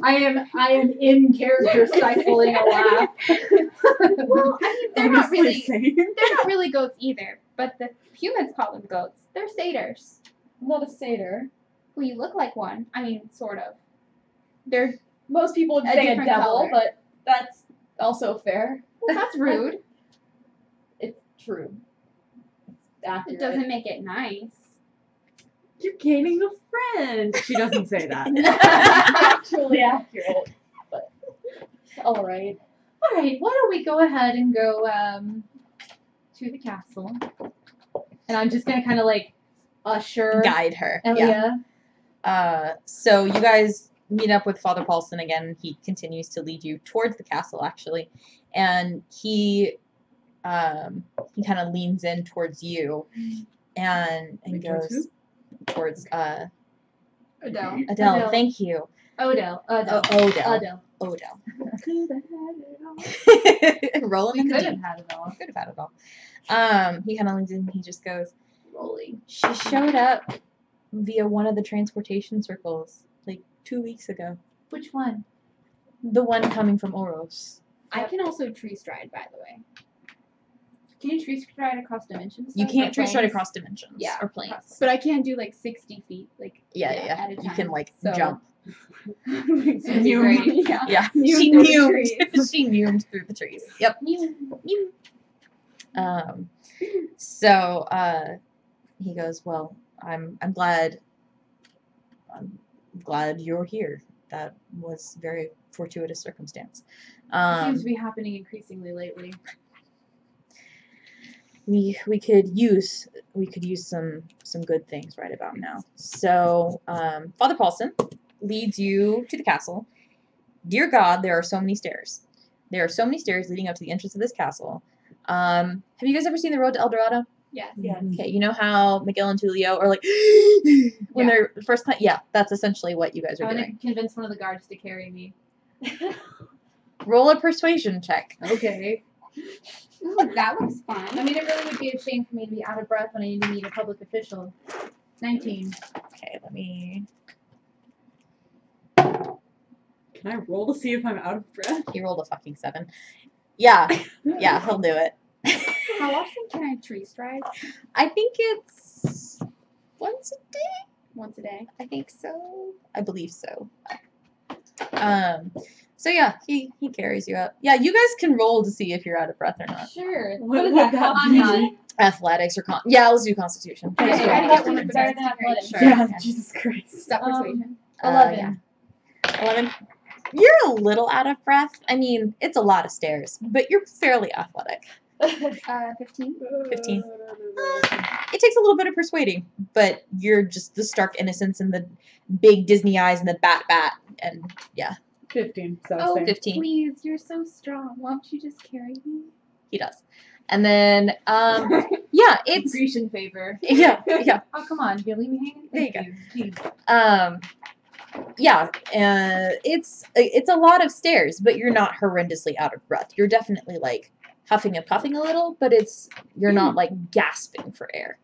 I am in character stifling a laugh. Well, I mean, they're not Honestly, really same. they're not really goats either, but the humans call them goats. They're satyrs. Not a satyr. Well, you look like one. I mean, sort of. They're Most people would A say a different devil, color. but that's also fair. well, that's rude. It's true. It's It accurate. doesn't make it nice. You're gaining a friend. She doesn't say that. Actually accurate. But alright. All right, why don't we go ahead and go to the castle, and I'm just gonna kind of like usher Guide her. Yeah. Elia. So you guys meet up with Father Paulson again. He continues to lead you towards the castle, actually, and he kind of leans in towards you, and Wait, towards goes towards Adele. Adele. Adele. Thank you. Odell. Odell. Odell. Odell. Could have had it all. Rolling We in the could deep. have had it all. Could have had it all. He kind of leans in. And he just goes, Rolling. "She showed up via one of the transportation circles like 2 weeks ago. Which one? The one coming from Oros. I can also tree stride, by the way. Can you tree stride across dimensions? You though? can't Like tree stride planes? across dimensions Yeah, or planes. But I can do like 60 feet, like Yeah. at a You time. can like So- jump. It's gonna be New. great. Yeah. Yeah. New She through the knew. trees. She knew through the trees. Yep. So he goes, "Well, I'm glad you're here. That was very fortuitous circumstance. Seems to be happening increasingly lately. We could use some good things right about now. So Father Paulson leads you to the castle. Dear God, there are so many stairs. There are so many stairs leading up to the entrance of this castle. Have you guys ever seen the road to El Dorado? Yes. Yeah. Okay, you know how Miguel and Tulio are like when they're first time. Yeah, that's essentially what you guys I'm are gonna doing. convince one of the guards to carry me. Roll a persuasion check. Okay. Ooh, that looks fun. I mean, it really would be a shame for me to be out of breath when I need to meet a public official. 19. Okay, let me. Can I roll to see if I'm out of breath? He rolled a fucking 7. Yeah, he'll do it. How often can I tree stride? I think it's once a day. Once a day. I think so. I believe so. So yeah, he carries you up. Yeah, you guys can roll to see if you're out of breath or not. Sure. What is would that? that Constitution? Athletics or yeah, let's do Constitution. Okay, Okay, I I get get one one of the better best. than athletics. Sure. Yeah, Jesus Christ. Stop persuasion. 11. Yeah. 11. You're a little out of breath. I mean, it's a lot of stairs, but you're fairly athletic. 15. 15. It takes a little bit of persuading, but you're just the stark innocence and the big Disney eyes and the bat, and yeah, 15. So Oh, same. 15. please, you're so strong. Won't you just carry me? He does. And then, yeah, it's Grecian favor. yeah. Oh, come on. You leave me hanging? There you Thank Jeez. Yeah, it's a lot of stairs, but you're not horrendously out of breath. You're definitely like huffing and puffing a little, but you're not like gasping for air.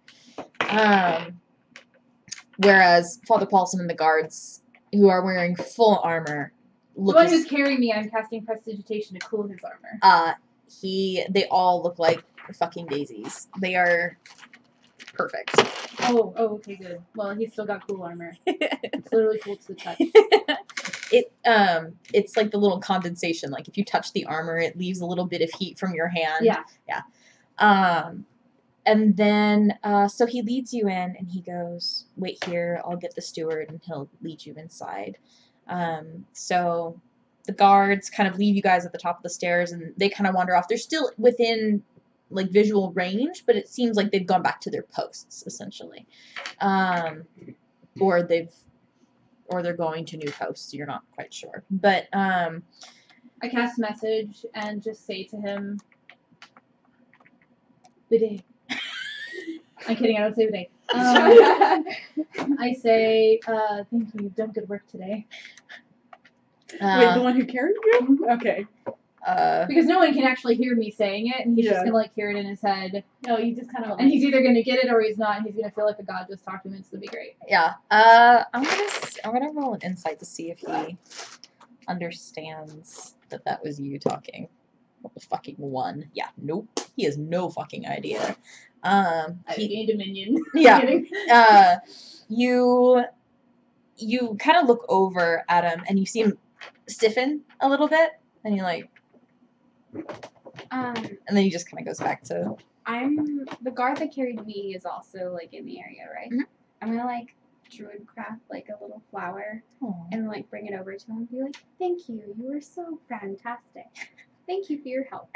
Whereas Father Paulson and the guards, who are wearing full armor, The look one as, who's carrying me, I'm casting prestidigitation to cool his armor. they all look like fucking daisies. They are perfect. Oh, okay, good. Well, he's still got cool armor. It's literally cool to the touch. It's like the little condensation. Like if you touch the armor, it leaves a little bit of heat from your hand. Yeah. And then so he leads you in, and he goes, "Wait here. I'll get the steward, and he'll lead you inside." So the guards kind of leave you guys at the top of the stairs, and they kind of wander off. They're still within like visual range, but it seems like they've gone back to their posts essentially, or they're going to new posts. You're not quite sure, but I cast message and just say to him, "Bidet." I'm kidding. I don't say bidet. I say, "Thank you. You've done good work today." Wait, the one who carried you? Okay. Because no one can actually hear me saying it, and he's just Yeah. gonna like hear it in his head, No, you just kind of. and he's either gonna get it or he's not, and he's gonna feel like a god just talked to him. It's gonna be great. Yeah. I'm gonna roll an insight to see if he understands that was you talking. Fucking 1. Yeah. Nope. He has no fucking idea. I gained a minion. Yeah. You kind of look over at him and you see him stiffen a little bit, and you're like, and then he just kind of goes back to. The guard that carried me is also like in the area, right? Mhm. I'm gonna like druid craft like a little flower Aw. and like bring it over to him and be like, "Thank you. You were so fantastic. Thank you for your help."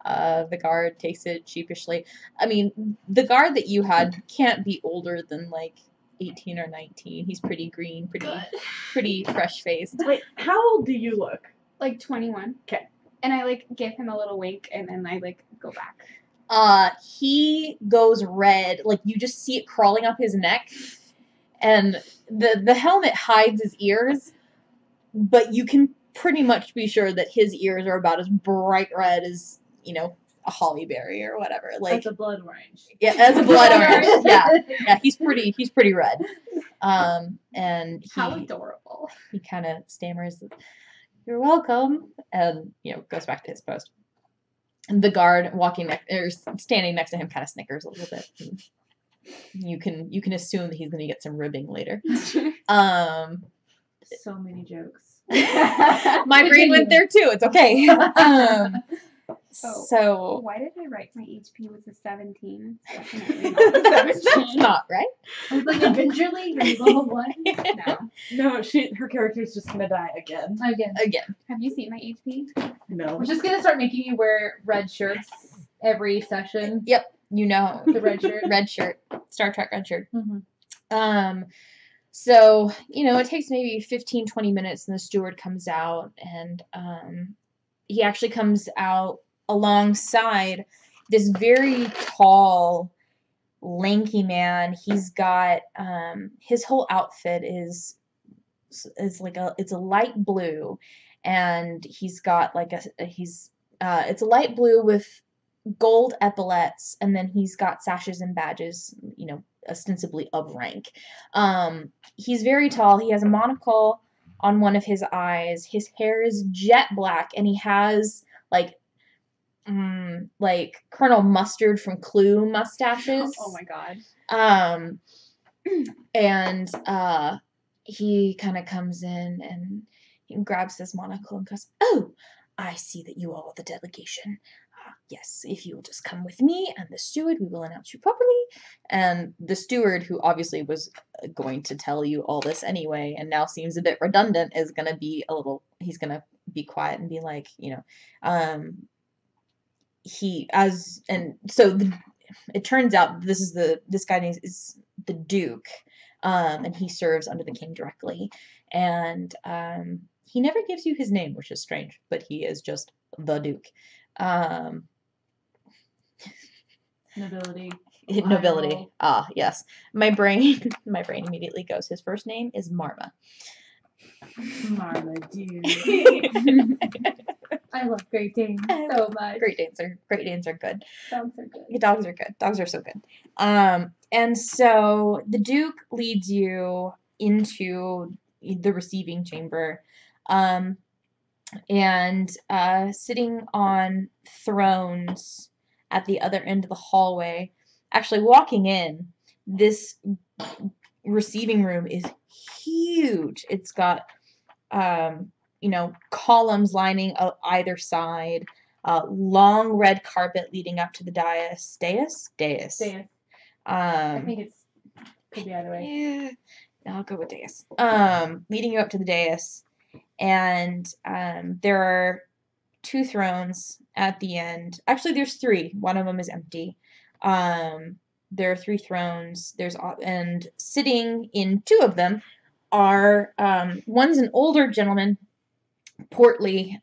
The guard takes it sheepishly. I mean, the guard that you had can't be older than like 18 or 19. He's pretty green, pretty fresh faced. Wait, how old do you look? Like 21. 'Kay. And I like give him a little wink and then I like go back. He goes red, like you just see it crawling up his neck, and the helmet hides his ears, but you can pretty much be sure that his ears are about as bright red as, a holly berry or whatever. Like, That's a blood orange. yeah, as a blood orange. Yeah, he's pretty red. And How adorable. he kind of stammers, "You're welcome," and goes back to his post. And the guard standing next to him kind of snickers a little bit. And you can assume that he's going to get some ribbing later. So many jokes. My brain went there too. It's okay. So Why did I write my HP was a 17? It's definitely not a 17. it's not right. I was like, Avenger League, are you level 1? No. No, her character's just gonna die again. Again. Have you seen my HP? No. We're just gonna start making you wear red shirts every session. Yep, The red shirt. red shirt, Star Trek red shirt. Mm-hmm. So, it takes maybe 15, 20 minutes and the steward comes out, and he actually comes out alongside this very tall, lanky man. He's got, his whole outfit is it's a light blue, and he's got like it's a light blue with gold epaulets, and then he's got sashes and badges, ostensibly of rank. He's very tall. He has a monocle on one of his eyes. His hair is jet black, and he has like Colonel Mustard from Clue mustaches. Oh my god. And he kind of comes in and he grabs his monocle and goes, "Oh, I see that you are the delegation. Yes, if you will just come with me and the steward, we will announce you properly." And the steward, who obviously was going to tell you all this anyway, and now seems a bit redundant, is going to be he's going to be quiet and be like, it turns out this guy is the Duke, and he serves under the king directly, and he never gives you his name, which is strange, but he is just the Duke. Nobility. Nobility. Ah, yes. My brain immediately goes, his first name is Marma. Marmaduke. I love Great Danes so much. Great Danes are good. Dogs are good. Dogs are good. Dogs are so good. And so the Duke leads you into the receiving chamber, and sitting on thrones at the other end of the hallway. Actually, walking in, this receiving room is huge. It's got columns lining either side, long red carpet leading up to the dais. Dais. I think it's could be either way. Yeah, I'll go with dais. Leading you up to the dais, and there are 2 thrones at the end. Actually, there's 3. One of them is empty. There are 3 thrones. And sitting in 2 of them are one's an older gentleman, portly,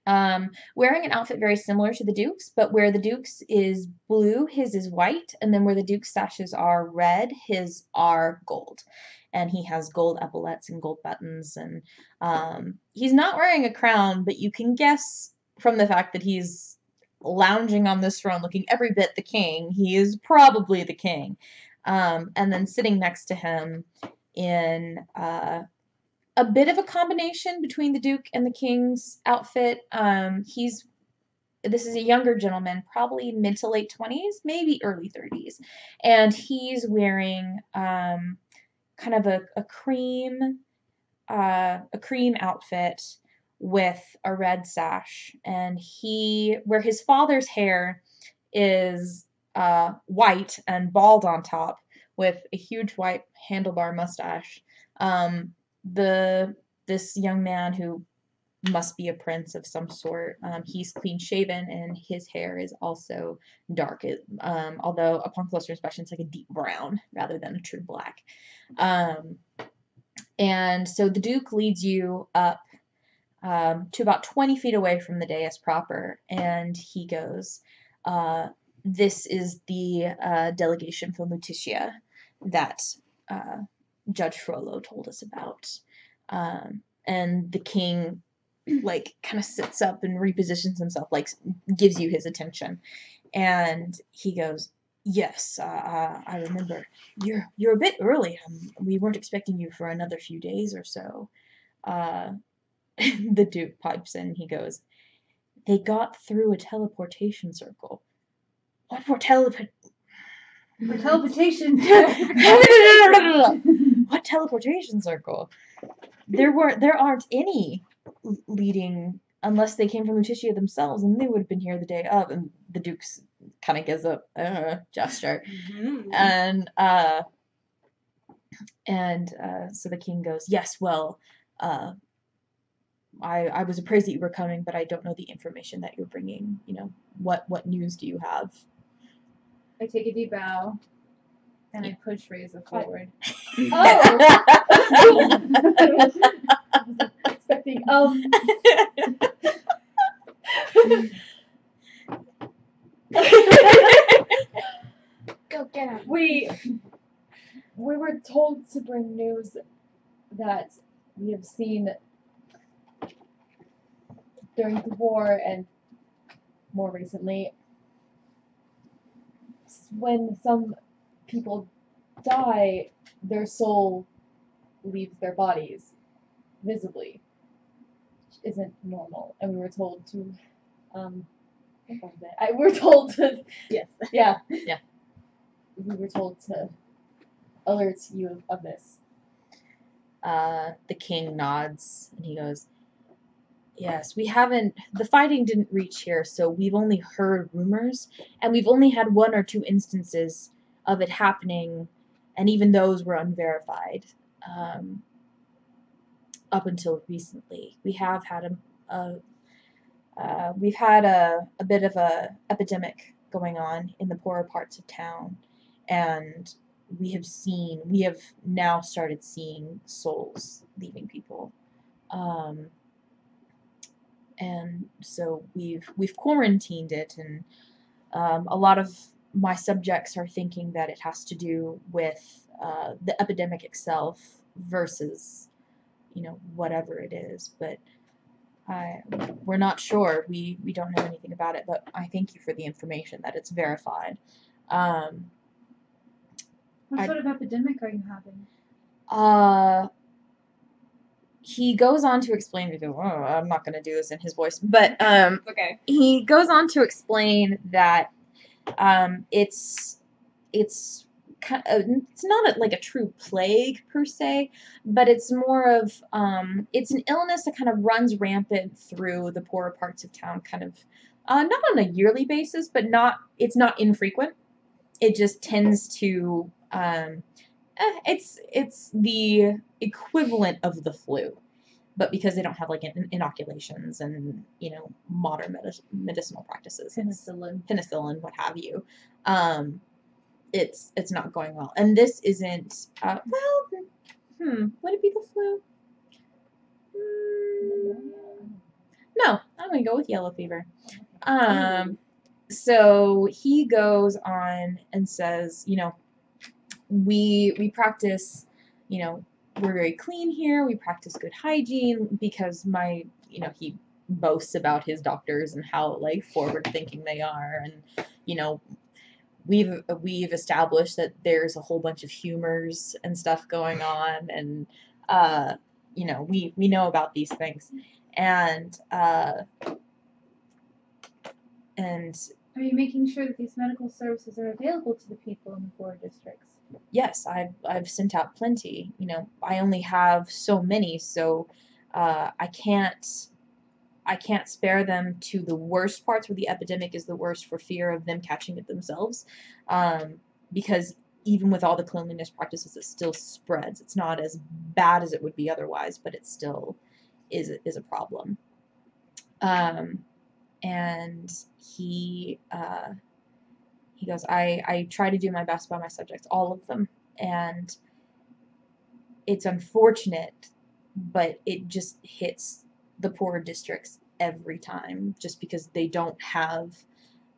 wearing an outfit very similar to the Duke's, but where the Duke's is blue, his is white, and then where the Duke's sashes are red, his are gold. And he has gold epaulets and gold buttons, and he's not wearing a crown, but you can guess from the fact that he's lounging on this throne looking every bit the king, he is probably the king. And then sitting next to him in a bit of a combination between the Duke and the King's outfit. This is a younger gentleman, probably mid to late 20s, maybe early 30s. And he's wearing kind of a cream outfit with a red sash. And where his father's hair is white and bald on top with a huge white handlebar mustache. This young man who must be a prince of some sort. He's clean shaven and his hair is also dark. Although upon closer inspection, it's like a deep brown rather than a true black. And so the Duke leads you up to about 20 feet away from the dais proper, and he goes, "This is the delegation from Lutetia that Judge Frollo told us about." And the king like kind of sits up and repositions himself, like gives you his attention, and he goes, "Yes, I remember. You're a bit early. We weren't expecting you for another few days or so." The Duke pipes in. He goes, "They got through a teleportation circle." What for Teleportation. What teleportation circle? There aren't any leading unless they came from Lutetia themselves, and they would have been here the day of. And the Duke's kind of gives a gesture, and so the king goes, "Yes, well, I was appraised that you were coming, but I don't know the information that you're bringing. What news do you have?" I take a deep bow and I push Reza forward. Expecting. Go get him. We were told to bring news that we have seen during the war and more recently, when some people die, their soul leaves their bodies visibly, which isn't normal. And we were told to, we were told to, Yes. yeah. Yeah. We were told to alert you of this. The king nods and he goes, "Yes, the fighting didn't reach here, so we've only heard rumors, and we've only had one or two instances of it happening, and even those were unverified. Up until recently, we have had a bit of a epidemic going on in the poorer parts of town, and we have now started seeing souls leaving people. And so we've quarantined it, and a lot of my subjects are thinking that it has to do with the epidemic itself versus whatever it is, but we're not sure. We don't know anything about it, but I thank you for the information that it's verified." What sort of epidemic are you having? He goes on to explain, I'm not going to do this in his voice, but Okay. he goes on to explain that it's not like a true plague per se, but it's more of it's an illness that kind of runs rampant through the poorer parts of town, kind of not on a yearly basis, but it's not infrequent. It just tends to it's the equivalent of the flu, but because they don't have like inoculations and modern medicinal practices, penicillin, what have you, it's not going well. And this isn't would it be the flu? No, I'm gonna go with yellow fever. So he goes on and says, we practice, we're very clean here. We practice good hygiene because he boasts about his doctors and how like forward thinking they are, and you know, we've established that there's a whole bunch of humors and stuff going on, and you know, we know about these things, and Are you making sure that these medical services are available to the people in the 4 districts? yes, I've sent out plenty. You know, I only have so many, so I can't spare them to the worst parts where the epidemic is the worst for fear of them catching it themselves, because even with all the cleanliness practices, it still spreads. It's not as bad as it would be otherwise, but it still is a problem. And he goes, I try to do my best by my subjects, all of them, and it's unfortunate, but it just hits the poorer districts every time, just because they don't have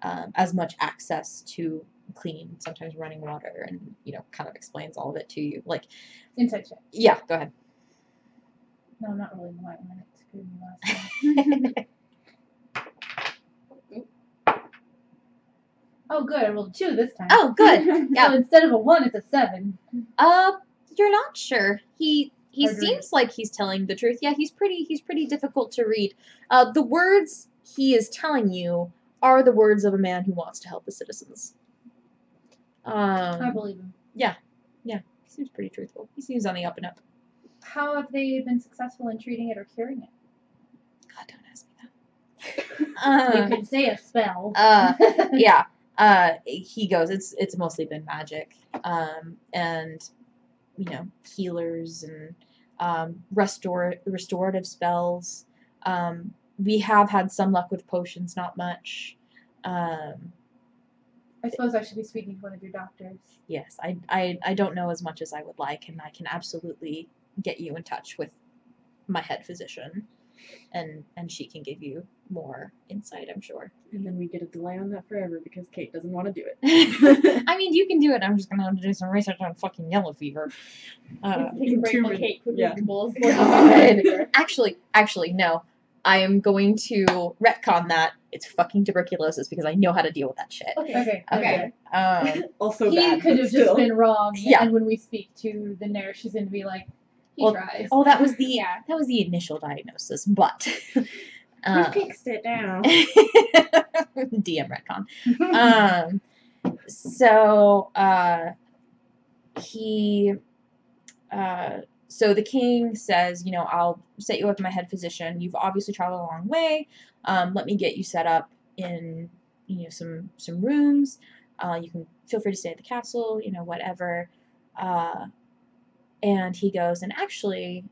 as much access to clean, sometimes running water, and you know, kind of explains all of it to you. Like, Insight check. yeah, go ahead. No, not really. My one. It screwed me last time. Oh, good. I rolled 2 this time. Oh, good. Yeah. So instead of a 1, it's a 7. You're not sure. He Hard to seems like he's telling the truth. Yeah, he's pretty difficult to read. The words he is telling you are the words of a man who wants to help the citizens. I believe him. Yeah, he seems pretty truthful. He seems on the up and up. How have they been successful in treating it or curing it? God, don't ask me that. You could say a spell. Yeah. He goes, it's mostly been magic, and you know, healers and restorative spells. We have had some luck with potions, not much. I suppose I should be speaking to one of your doctors. Yes, I don't know as much as I would like, and I can absolutely get you in touch with my head physician, and she can give you more insight, I'm sure. And then we get a delay on that forever because Kate doesn't want to do it. I mean, you can do it. I'm just gonna have to do some research on fucking yellow fever. Take a break Two from minutes. Kate quickly Yeah. Googles. God. Actually, no. I am going to retcon that. It's fucking tuberculosis because I know how to deal with that shit. Okay. Okay. Also He bad, could but have still. just been wrong. Yeah. And when we speak to the nurse, she's going to be like, he Well, tries. Oh, that was the initial diagnosis, but We fixed it now. DM retcon. So the king says, you know, I'll set you up with my head physician. You've obviously traveled a long way. Let me get you set up in, you know, some rooms. You can feel free to stay at the castle, you know, whatever. And he goes, and actually,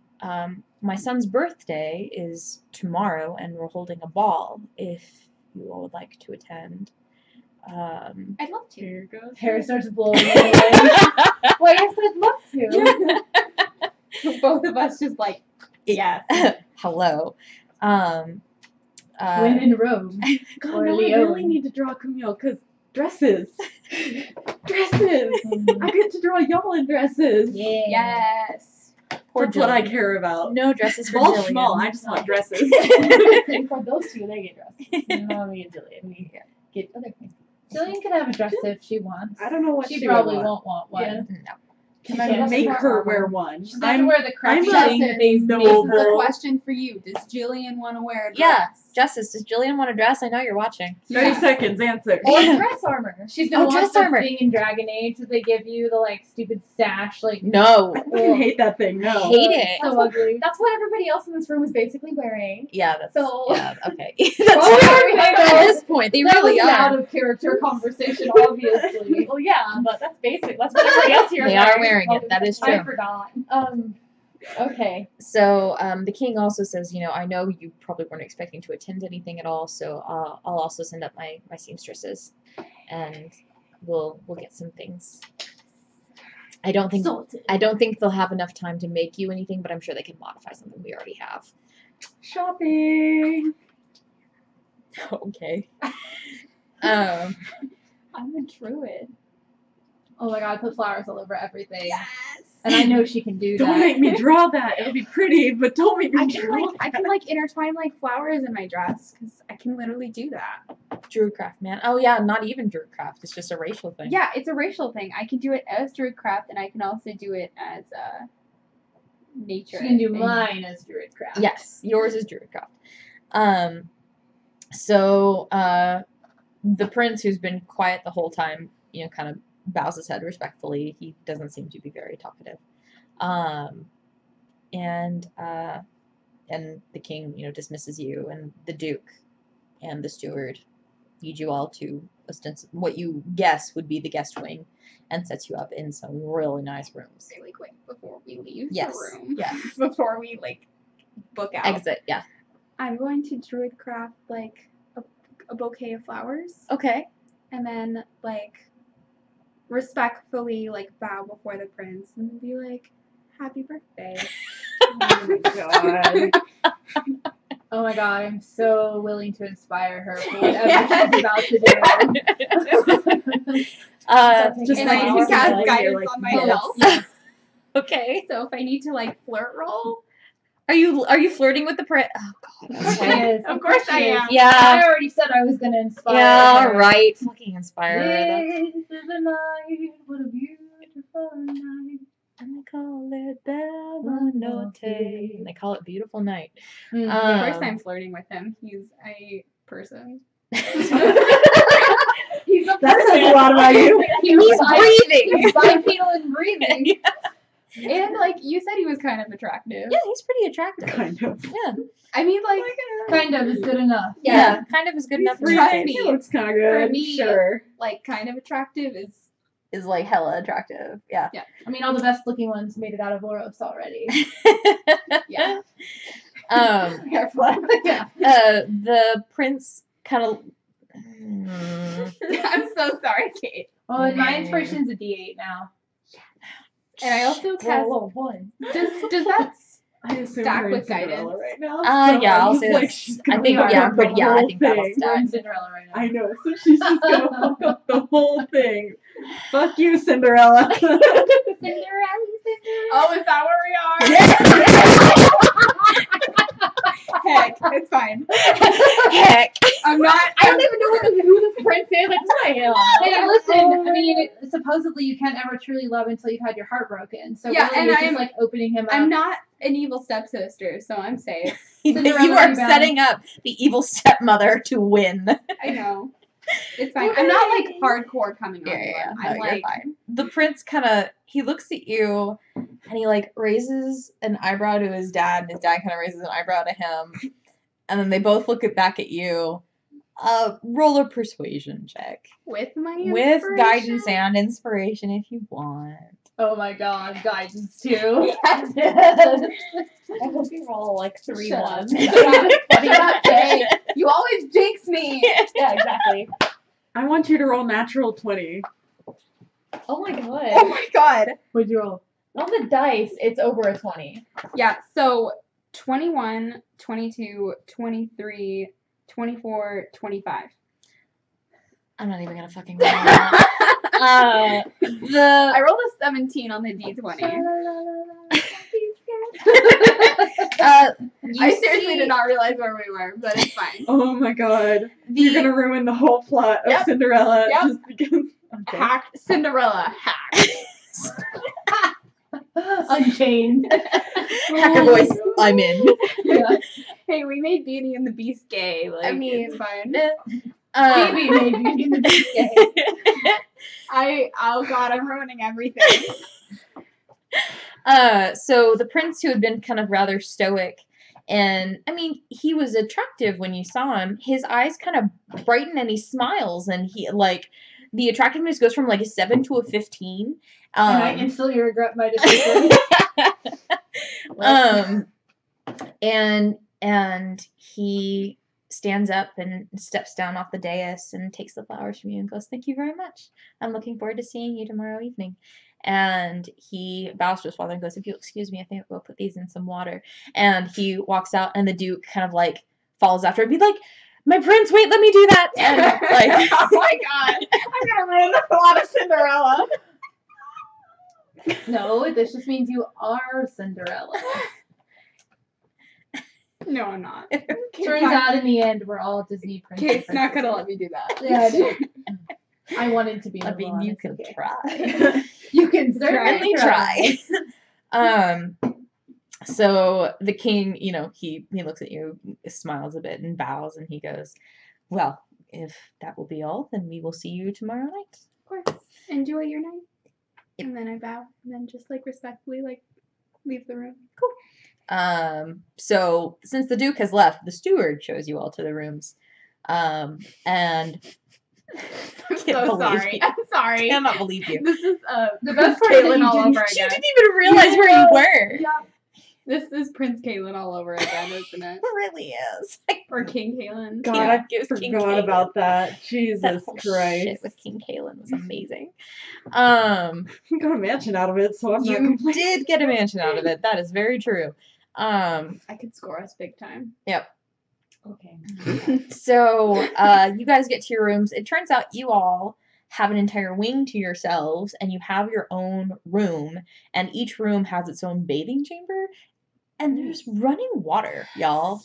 my son's birthday is tomorrow, and we're holding a ball if you all would like to attend. I'd love to. Here goes. Hair starts blowing away. Well, yes, I'd love to. Both of us just like, yes. Hello. When in Rome. God, Or no, I Leon. really need to draw Camille because dresses. Dresses. I get to draw y'all in dresses. Yeah. Yes. Poor That's what I Jillian. care about. No dresses for Small, Jillian. small. I just want dresses. And for those two, they get dressed. No, me and Jillian. We get other things. Jillian can have a dress if she wants. I don't know what She she probably would want. won't want one. Yeah. No. She Can I can't make wear her armor. wear one? She doesn't wear the I'm crappy a dresses. This is a noble. question for you. Does Jillian want to wear a dress? Yeah. Justice, does Jillian want a dress? I know you're watching. 30 seconds, answer. Or dress armor. She's gonna Oh, want dress the armor. thing in Dragon Age that they give you, the like stupid sash, like No. I fucking hate that thing. No. I hate it. so ugly. That's what everybody else in this room is basically wearing. Yeah, that's So- yeah, okay. Oh, At this point, they That really was an are. out of character conversation, obviously. Well, yeah, but that's basic. That's what everybody else here is They are wearing it. That is true. I forgot. Okay. So the king also says, you know, I know you probably weren't expecting to attend anything at all, so I'll also send up my seamstresses, and we'll get some things. I don't think they'll have enough time to make you anything, but I'm sure they can modify something we already have. Shopping. Okay. I'm a druid. Oh my god, I put flowers all over everything. Yes. And I know she can do that. Don't make me draw that. It'll be pretty, but don't make me I draw can intertwine like flowers in my dress because I can literally do that. Druidcraft, man. Oh yeah, not even Druidcraft. It's just a racial thing. Yeah, it's a racial thing. I can do it as Druidcraft, and I can also do it as nature. She can do thing. mine as Druidcraft. Yes, yours is Druidcraft. So the prince, who's been quiet the whole time, kind of bows his head respectfully. He doesn't seem to be very talkative. And the king, dismisses you, and the duke and the steward lead you all to what you guess would be the guest wing, and sets you up in some really nice rooms. Really quick before we leave Yes. the room. Yes. Before we book out. Exit. Yeah. I'm going to Druidcraft a bouquet of flowers, Okay. and then respectfully bow before the prince and be like, "Happy birthday." Oh my god. Oh my god, I'm so willing to inspire her for whatever she's about to do. Just and like I you can said, cast like, guidance you're like, on yes. myself. Okay. So if I need to flirt roll, Are you flirting with the prince? Oh god. Okay. of course I am. Yeah. I already said I was gonna inspire Yeah. her. Right. Fucking inspire her. This is a night, what a beautiful night. And they call it Bella Notte. And they call it Beautiful Night. Mm. First time flirting with him. He's a person. He's a That says a lot about you. He's breathing. He's bipedal and breathing. And you said he was kind of attractive. Yeah, he's pretty attractive. Kind of. Yeah. I mean, Kind of is good enough. Yeah. Kind of is good enough. Trust Trust me. He looks kind of good. For me, Sure. kind of attractive is hella attractive. Yeah. I mean, all the best looking ones made it out of Oros already. yeah. Careful. Yeah. The prince kind of. I'm so sorry, Kate. Well, and my inspiration's a D8 now. And I also cast. one. Does that? I assume Stack we're in with Cinderella guidance. right now. Yeah, so I'll I'm say like, that's- she's I gonna think- fuck yeah, up pretty- the yeah, I whole think that'll thing. stack. We're in Cinderella right now. I know, so she's just gonna fuck up the whole thing. Fuck you, Cinderella. Oh, is that where we are? Heck, it's fine. Heck. I'm not. I don't even know who this prince is. It's my hell. Hey, listen. I mean, supposedly you can't ever truly love until you've had your heart broken. So Yeah, really and you're I just am- opening him up. I'm not an evil stepsister, so I'm safe. Cinderella You are rebound. setting up the evil stepmother to win. I know. It's fine. I'm not hardcore coming on. Yeah. I'm No, you're fine. The prince he looks at you and he raises an eyebrow to his dad, and his dad kind of raises an eyebrow to him. And then they both look back at you. Roll a persuasion check. with my With inspiration? guidance and inspiration if you want. Oh my god, guidance too. I hope you roll 3 Shut ones. Hey, you always jinx me. Yeah, exactly. I want you to roll natural 20. Oh my god. Oh my god. What'd you roll? On the dice, it's over a 20. Yeah, so 21, 22, 23, 24, 25. I'm not even gonna fucking roll that. I rolled a 17 on the D20. I seriously did not realize where we were, but it's fine. Oh my god. You're gonna ruin the whole plot of Yep. Cinderella Yep. just because. Okay. Hacked Cinderella. Hack. Unchained. Hacker voice, I'm in. Yeah. Hey, we made Beauty and the Beast gay. I mean, it's fine. Baby, maybe in the BK. Oh god, I'm ruining everything. So the prince, who had been kind of rather stoic, and I mean, he was attractive when you saw him. His eyes kind of brighten and he smiles, and he the attractiveness goes from a 7 to a 15. And I instantly regret my decision. And he stands up and steps down off the dais and takes the flowers from you and goes, "Thank you very much. I'm looking forward to seeing you tomorrow evening." And he bows to his father and goes, "If you'll excuse me, I think we'll put these in some water." And he walks out, and the Duke kind of follows after and be like, "My prince, wait, let me do that." And oh my god, I'm gonna ruin the plot of Cinderella. No, this just means you are Cinderella. No, I'm not. Turns out in the end, we're all Disney princesses. Kate's not gonna let me do that. Yeah, I know. I wanted to be. I mean, Mulan, you it's can okay. try. You can certainly try. So the king, you know, he looks at you, smiles a bit, and bows, and he goes, "Well, if that will be all, then we will see you tomorrow night." Of course. Enjoy your night. Yep. And then I bow, and then just like respectfully like leave the room. So since the Duke has left, the steward shows you all to the rooms, and I'm can't so believe sorry. you. I'm sorry. Cannot believe you. This is The best part is that Caitlin you all didn't- over She again. didn't even realize where you were. Yeah. This is Prince Caitlin all over again, isn't it? It really is. Or King Caitlin. God, Yeah, I it was King forgot Caleb. about that. That Jesus whole Christ. shit with King Caleb was amazing. I got a mansion out of it, so I'm not You complaining. did get a mansion out of it. That is very true. I could score us big time. Okay. So you guys get to your rooms. It turns out you all have an entire wing to yourselves, and you have your own room, and each room has its own bathing chamber, and there's running water, y'all.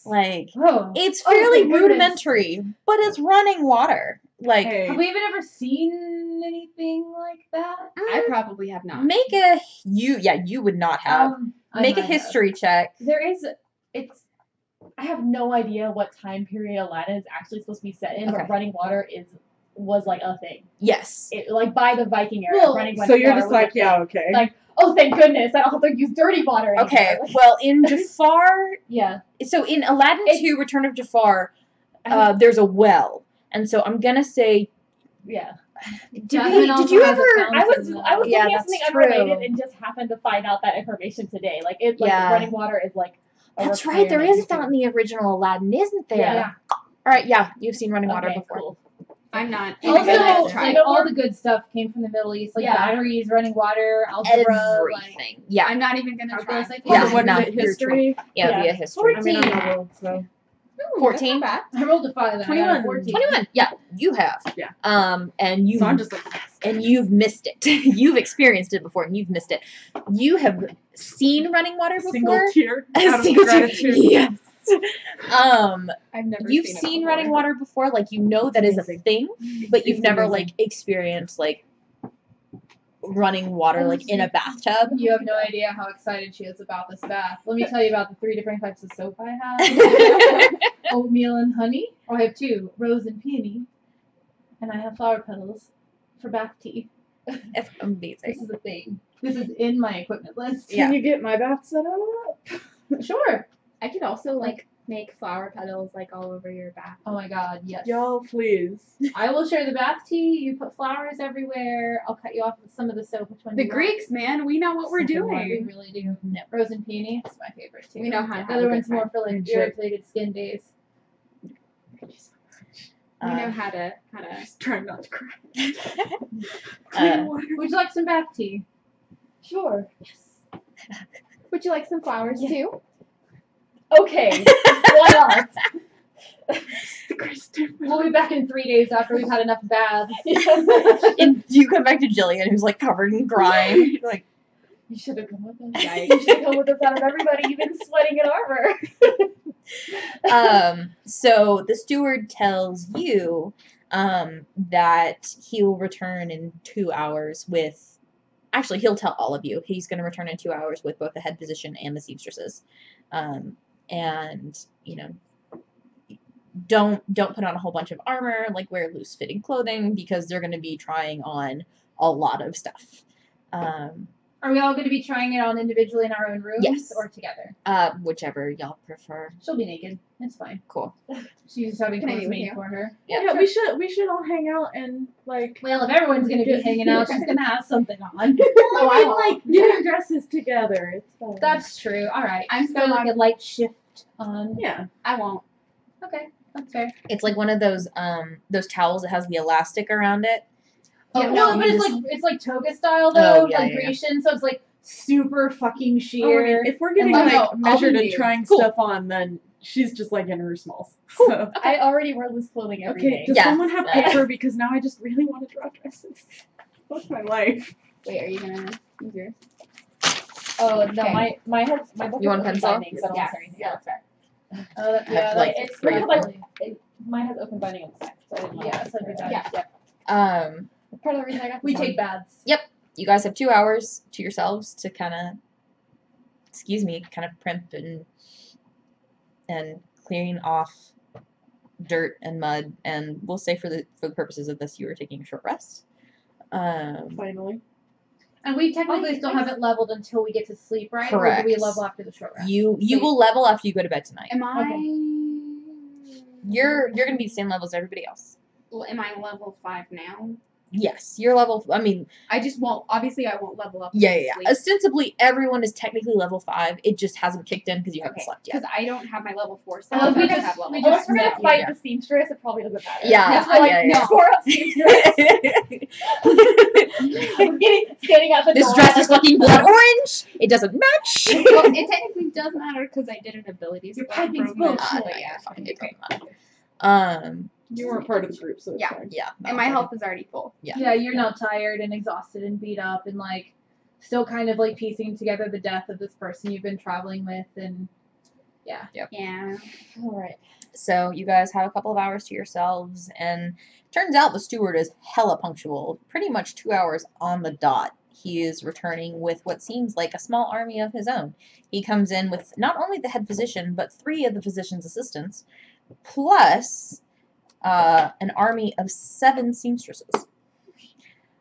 Like, Oh, it's Oh, fairly thank goodness. rudimentary, but it's running water. Like, Hey, have we even ever seen anything like that? I probably have not. you would not have. I Make a might have. history check. I have no idea what time period Aladdin is actually supposed to be set in, Okay. but running water was like a thing. Yes. It, like by the Viking era, Well, running so you're water just was a like, thing. yeah, okay. Like, oh, thank goodness, I don't have to use dirty water anymore. Okay, well, in Jafar, Yeah. so in Aladdin 2, Return of Jafar, I- there's a well. And so I'm gonna say, Yeah. Jasmine also did you has a ever, fountain, I was though. Yeah, looking at that's something true. unrelated and just happened to find out that information today. Like Yeah. running water is like a that's right, there is a fountain in the original Aladdin, isn't there? Yeah. Alright, yeah, you've seen running water Okay, before. cool. I'm not. Also, even gonna so, try. like all the good stuff came from the Middle East, like Yeah. batteries, running water, algebra, like Everything. Yeah. I'm not even gonna try. calculus. Like, Yeah, So what is no, it, you're history? Yeah, Yeah. via history. I mean, I'm not old, so. Ooh, 14? that's not bad. I rolled a 5 and I got a 21. 14. 21. Yeah, you have. Yeah. And you So I'm just like, and you've missed it. You've experienced it before and you've missed it. You have seen running water before. single tear A out of single tear. gratitude. Yes. I've never You've seen it seen before. running water before, like you know that is a Amazing. thing, but you've It's never amazing. like experienced like running water like in a bathtub. You have no idea how excited she is about this bath. Let me tell you about the 3 different types of soap I have. Oatmeal and honey. Or I have 2, rose and peony. And I have flower petals for bath tea. It's This amazing. is a thing. This is in my equipment list. Yeah. Can you get my bath set up? Sure. I could also like make flower petals like all over your bath. Oh my god, yes. Y'all, please. I will share the bath tea. You put flowers everywhere. I'll cut you off with some of the soap. Which one The do you Greeks, man, we know what we're want? We doing. really do. Rose and peony. It's my favorite too. We know how to The have a other good one's more time. for like Friendship. irritated skin days. We know Uh, how to Just trying not to cry. uh, Would you like some bath tea? Sure. Would you like some flowers too? Okay. Why not? The greatest day of my We'll be back in 3 days after we've had enough baths. and you come back to Jillian, who's like covered in grime. You're like, You should have come with us. You should have come with us out of everybody. You've been sweating in armor. So the steward tells you that he will return in 2 hours with. Actually, he'll tell all of you. He's going to return in 2 hours with both the head physician and the seamstresses. And you know, don't put on a whole bunch of armor. Like wear loose fitting clothing because they're going to be trying on a lot of stuff. Are we all going to be trying it on individually in our own rooms Yes. or together? Whichever y'all prefer. She'll be naked. It's fine. Cool. She's just having Can I clothes be with made you? for her. Yeah, we should all hang out and like. Well, if everyone's going to be hanging out, she's going to have something on. Oh, I won't. like getting dresses together. It's fun. That's true. All right. I'm So still like on. a light shift on. yeah. I won't. Okay, that's fair. It's like one of those towels that has the elastic around it. Oh, Yeah, well, no, but you it's like toga style though, Oh, yeah, like yeah, yeah. Grecian, so it's like super fucking Oh, I mean, sheer. if we're getting like, like no, I'll measured be and nude. trying Cool. stuff on, then she's just like in her smalls. So. I already wear loose clothing every day. Okay, does Yeah. someone have paper? Because now I just really want to draw dresses. What's my life? Wait, are you gonna use yours? Oh no, Okay. my book You is want a open pencil? binding, so I don't Yeah. have to say anything Yeah, else. that's fair. Oh, that, I yeah, have, like, it's three kind or of like four. Mine has open binding on the side, so I didn't know. yeah, so do that. Yeah. Yep. Part of the reason I got We this one. take baths. You guys have 2 hours to yourselves to kind of primp and clearing off dirt and mud, and we'll say for the purposes of this, you are taking a short rest. Finally. And we technically still haven't leveled until we get to sleep, right? Or do we Correct. level after the short rest? You will level after you go to bed tonight. Am I? You're gonna be the same level as everybody else. Well, am I level 5 now? Yes, you're level. I mean, I just won't. Obviously, I won't level up. yeah. Ostensibly, everyone is technically level 5. It just hasn't kicked in because you haven't Okay. slept yet. Because I don't have my level 4 stuff. Unless I we just just- have level we 5. just- Unless we're gonna fight Yeah. the seamstress, it probably doesn't matter. Yeah, Just like, yeah. score up seamstress. Standing out the This door. dress is fucking blood orange. It doesn't match. Well, it technically does matter because I did an ability. Your skill piping's improvement. bullshit. But yeah. Fine, it doesn't matter. You weren't part of the group, so it's Yeah. fine. Yeah. no, And my it's health is already full. Yeah, you're now tired and exhausted and beat up and like still kind of like piecing together the death of this person you've been traveling with and Yeah. All right. So you guys have a couple of hours to yourselves, and turns out the steward is hella punctual. Pretty much 2 hours on the dot. He is returning with what seems like a small army of his own. He comes in with not only the head physician, but 3 of the physician's assistants, plus an army of 7 seamstresses.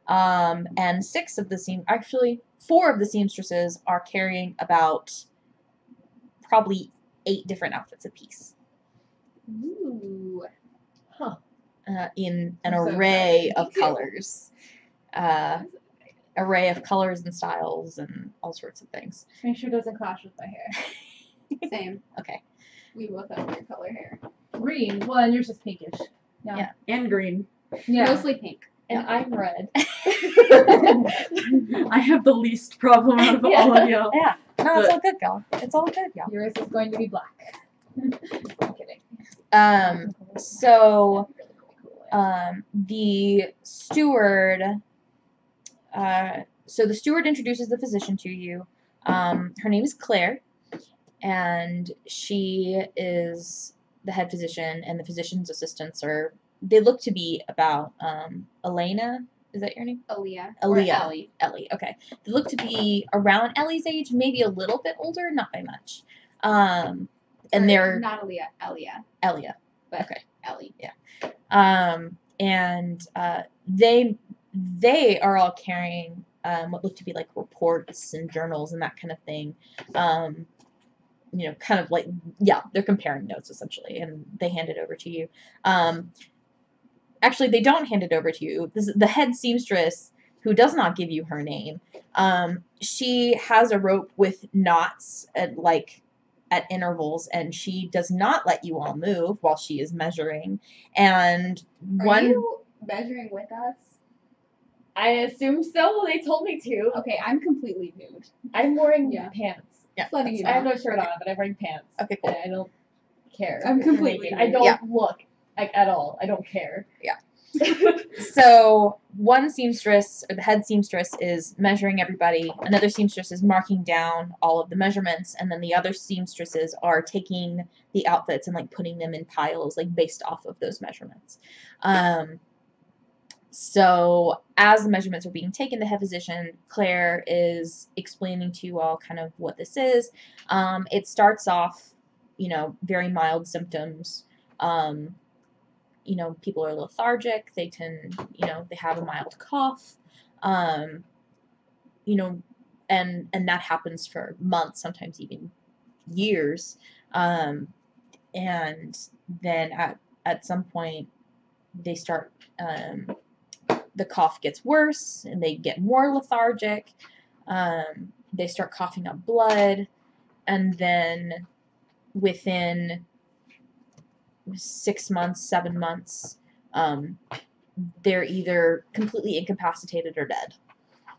And 4 of the seamstresses are carrying about probably 8 different outfits apiece. Ooh. In an I'm so array excited. of colors. Array of colors and styles and all sorts of things. make sure it doesn't clash with my hair. Same. Okay. We both have weird color hair. Green. Well, and yours is pinkish. Yeah. And green. Yeah. Mostly pink. And I'm red. I have the least problem out of all of y'all. Yeah. No, it's all good, y'all. It's all good, y'all. Yours is going to be black. I'm kidding. So the steward the steward introduces the physician to you. Her name is Claire, and she is the head physician, and the physician's assistants they look to be about Elena. Is that your name? Aaliyah. Aaliyah. Or Ellie. Ellie. Okay. They look to be around Ellie's age, maybe a little bit older, not by much. And Or they're not Aaliyah. Elia. Elia. But Okay. Ellie. They are all carrying what look to be like reports and journals and that kind of thing. Kind of like, yeah, they're comparing notes essentially, and they hand it over to you. Actually, they don't hand it over to you. This is the head seamstress, who does not give you her name. She has a rope with knots at intervals, and she does not let you all move while she is measuring. And Are you measuring with us? I assume so. They told me to. Okay, I'm completely nude. I'm wearing Yeah. pants. Yeah, Letting you I have know. no shirt on, but I'm wearing pants. Okay, cool. And I don't care. I'm if you're completely naked. I nude. don't look like at all. I don't care. So one seamstress, or the head seamstress, is measuring everybody. Another seamstress is marking down all of the measurements, and then the other seamstresses are taking the outfits and like putting them in piles, like based off of those measurements. So as the measurements are being taken, the head physician, Claire, is explaining to you all kind of what this is. It starts off, very mild symptoms. People are lethargic. They they have a mild cough. And that happens for months, sometimes even years. And then at some point they start, the cough gets worse and they get more lethargic. They start coughing up blood, and then within 6 months, 7 months, they're either completely incapacitated or dead. Oh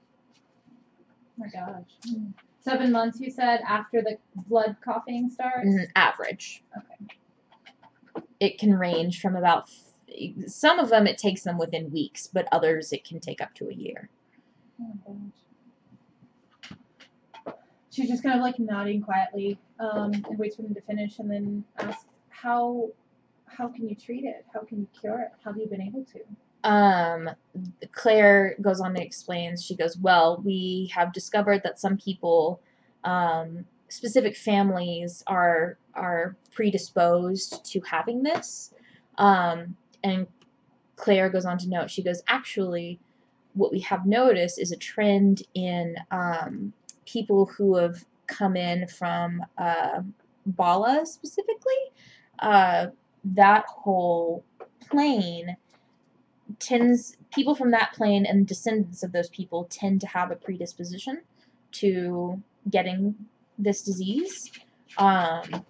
my gosh. 7 months, you said, after the blood coughing starts? Average. Okay. It can range from about, some of them it takes them within weeks, but others it can take up to a year. She's just kind of like nodding quietly and waits for them to finish, and then asks, "How can you treat it? How can you cure it? How have you been able to?" Claire goes on to explain. She goes, well, we have discovered that some people, specific families, are predisposed to having this. And Claire goes on to note, she goes, actually, what we have noticed is a trend in people who have come in from Bala specifically. That whole plane people from that plane and descendants of those people tend to have a predisposition to getting this disease, and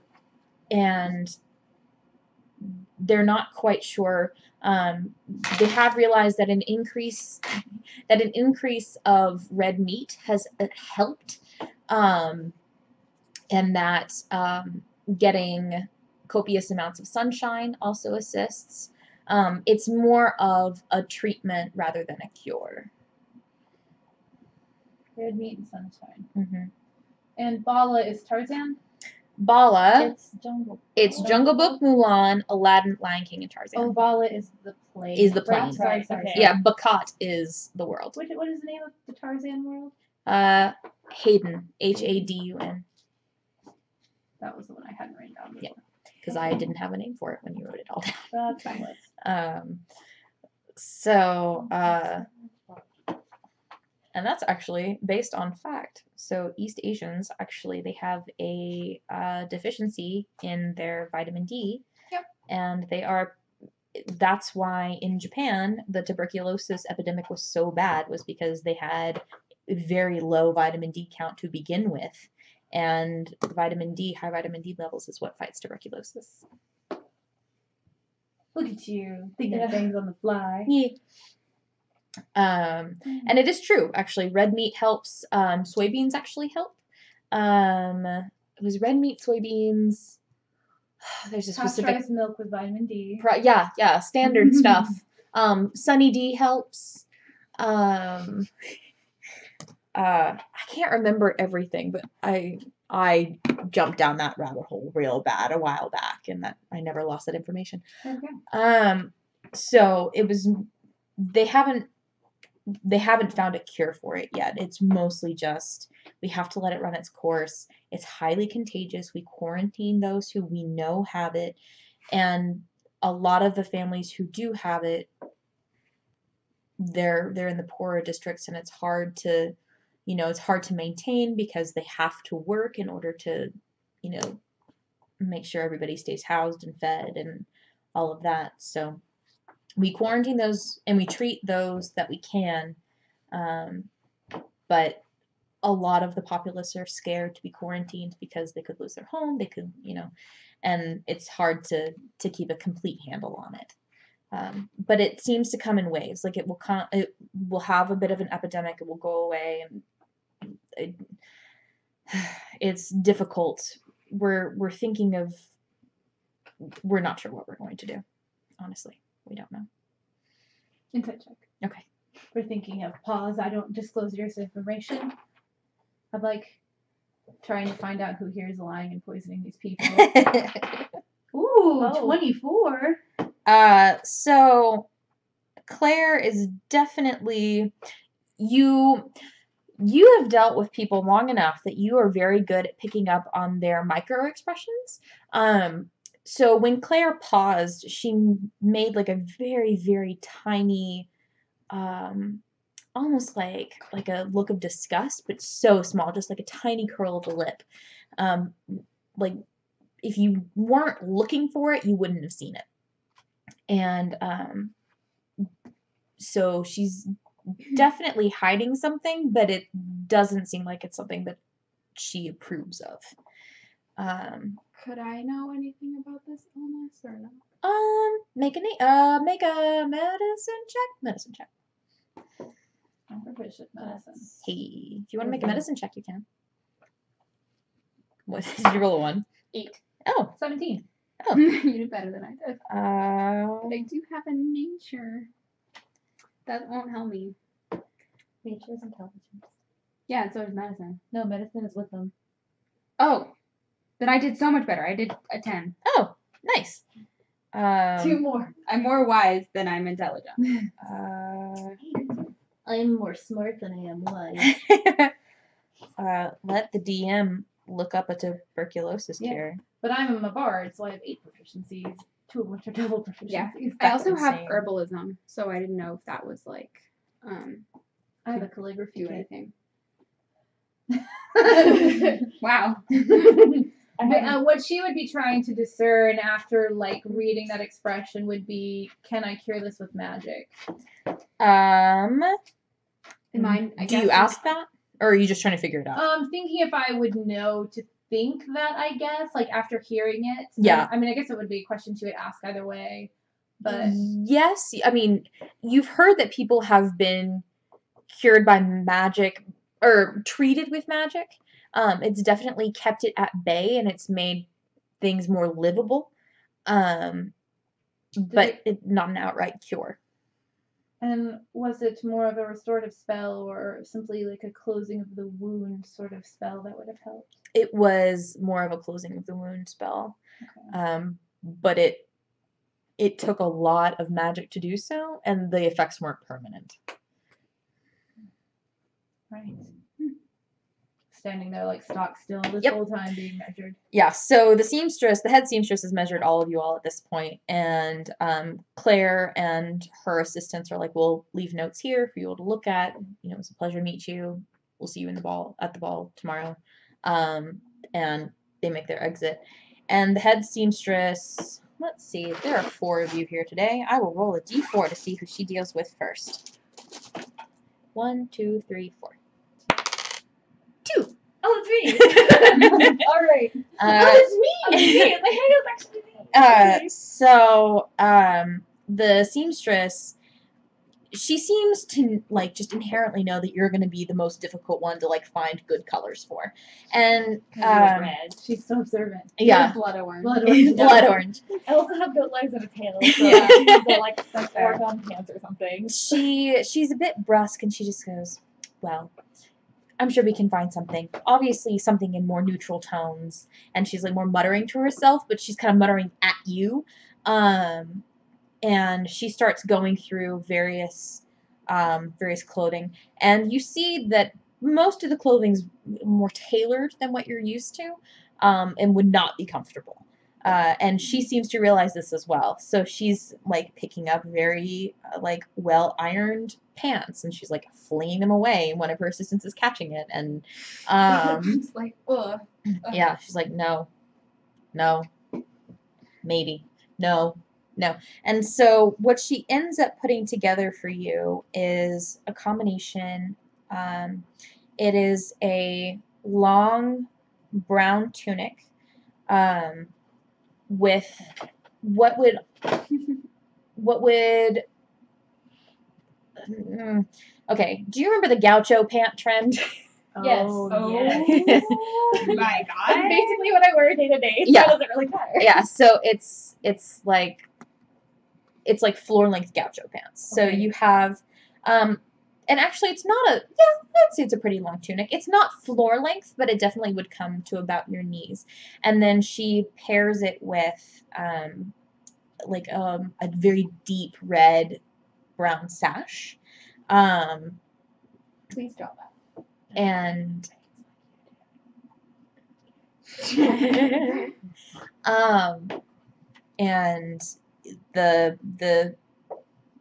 they're not quite sure. They have realized that an increase of red meat has helped, and that getting copious amounts of sunshine also assists. It's more of a treatment rather than a cure. Red meat and sunshine. Mm-hmm. And Bala is Tarzan? Bala, It's Jungle Book, Mulan, Aladdin, Lion King, and Tarzan. Oh, Bala is the plane. Is the plane. Sorry. Yeah, Bakat is the world. What is the name of the Tarzan world? Hayden, Hadun. That was the one I hadn't written down before. Yeah. Because I didn't have a name for it when you wrote it all down. That's fine. And that's actually based on fact. So East Asians, actually, they have a deficiency in their vitamin D. Yep. And that's why in Japan, the tuberculosis epidemic was so bad, was because they had a very low vitamin D count to begin with. And high vitamin D levels is what fights tuberculosis. Look at you, thinking of things on the fly. Yeah. And it is true, actually. Red meat helps. Soybeans actually help. It was red meat, soybeans. There's a specific Pasteurized milk with vitamin D. Yeah, standard stuff. Sunny D helps. I can't remember everything, but I jumped down that rabbit hole real bad a while back, and that I never lost that information. Okay. So it was they haven't found a cure for it yet. It's mostly just we have to let it run its course. It's highly contagious. We quarantine those who we know have it, and a lot of the families who do have it, they're in the poorer districts, and it's hard to maintain because they have to work in order to, make sure everybody stays housed and fed and all of that. So we quarantine those and we treat those that we can. But a lot of the populace are scared to be quarantined because they could lose their home. They could, and it's hard to keep a complete handle on it. But it seems to come in waves. Like it will have a bit of an epidemic. It will go away, and it's difficult. We're thinking of. We're not sure what we're going to do. Honestly, we don't know. Insight check. Okay. We're thinking of pause. I don't disclose your information. Of trying to find out who here is lying and poisoning these people. Ooh, 24. So Claire is definitely you have dealt with people long enough that you are very good at picking up on their micro expressions. So when Claire paused, she made a very, very tiny, almost like a look of disgust, but so small, just like a tiny curl of the lip. If you weren't looking for it, you wouldn't have seen it. And so she's definitely hiding something, but it doesn't seem like it's something that she approves of. Could I know anything about this illness or not? Make a medicine check. I'm proficient in medicine. Hey, if you want to make a medicine check, you can. What did you roll a 1? 8. Oh, 17. Oh. You did better than I did. But I Uh, do have a nature. That won't help me. Nature's intelligence. Yeah, and so is medicine. No, medicine is with them. Oh, then I did so much better. I did a 10. Oh, nice. 2 more. I'm more wise than I'm intelligent. I'm more smart than I am wise. Let the DM look up a tuberculosis Yeah. cure. But I'm a bard, so I have 8 proficiencies, 2 of which are double proficiencies. Yeah. I That's also have insane. herbalism, so I didn't know if that was like I have a calligraphy do kit. anything. Wow. But, what she would be trying to discern after like reading that expression would be, can I cure this with magic? Mine, I Do guess you ask that? Or are you just trying to figure it out? Thinking if I would know to think that, I guess, like after hearing it. Yeah. I mean, I guess it would be a question she would ask either way. But Yes, I mean, you've heard that people have been cured by magic or treated with magic. It's definitely kept it at bay and it's made things more livable. But not an outright cure. and was it more of a restorative spell or simply like a closing of the wound sort of spell that would have helped? It was more of a closing of the wound spell. Okay. But it took a lot of magic to do so, and the effects weren't permanent. Right. Standing there like stock still this Yep. whole time being measured. Yeah, so the head seamstress has measured all of you all at this point, and Claire and her assistants are like, we'll leave notes here for you all to look at. You know, it was a pleasure to meet you. We'll see you at the ball tomorrow. And they make their exit. And the head seamstress, let's see, there are 4 of you here today. I will roll a d4 to see who she deals with first. 1, 2, 3, 4. 2. Oh, it's me! Alright. It's me! Oh, it's me! My hand is actually me! So, the seamstress, she seems to, like, just inherently know that you're going to be the most difficult one to, like, find good colors for. And, red. She's so observant. yeah. Blood orange. Blood orange. Blood orange. I also have goat legs and a tail, so Yeah. they're like some fair. Oregon pants or something. She's a bit brusque, and she just goes, well, I'm sure we can find something. Obviously, something in more neutral tones. And she's, like, more muttering to herself, but she's kind of muttering at you. And she starts going through various clothing, and you see that most of the clothing's more tailored than what you're used to, and would not be comfortable. And she seems to realize this as well. So she's like picking up very like well ironed pants, and she's like flinging them away. One of her assistants is catching it, and It's like, ugh. yeah, she's like, no, maybe, no. And so what she ends up putting together for you is a combination. It is a long brown tunic with what would okay, do you remember the gaucho pant trend? Yes. Oh, yes. My That's God. basically what I wear day to day, so Yeah. it doesn't really matter. Yeah, so it's like floor length gaucho pants. So Okay. you have and actually it's not I'd say it's a pretty long tunic. It's not floor length, but it definitely would come to about your knees. And then she pairs it with like a very deep red brown sash. Please draw that. And and the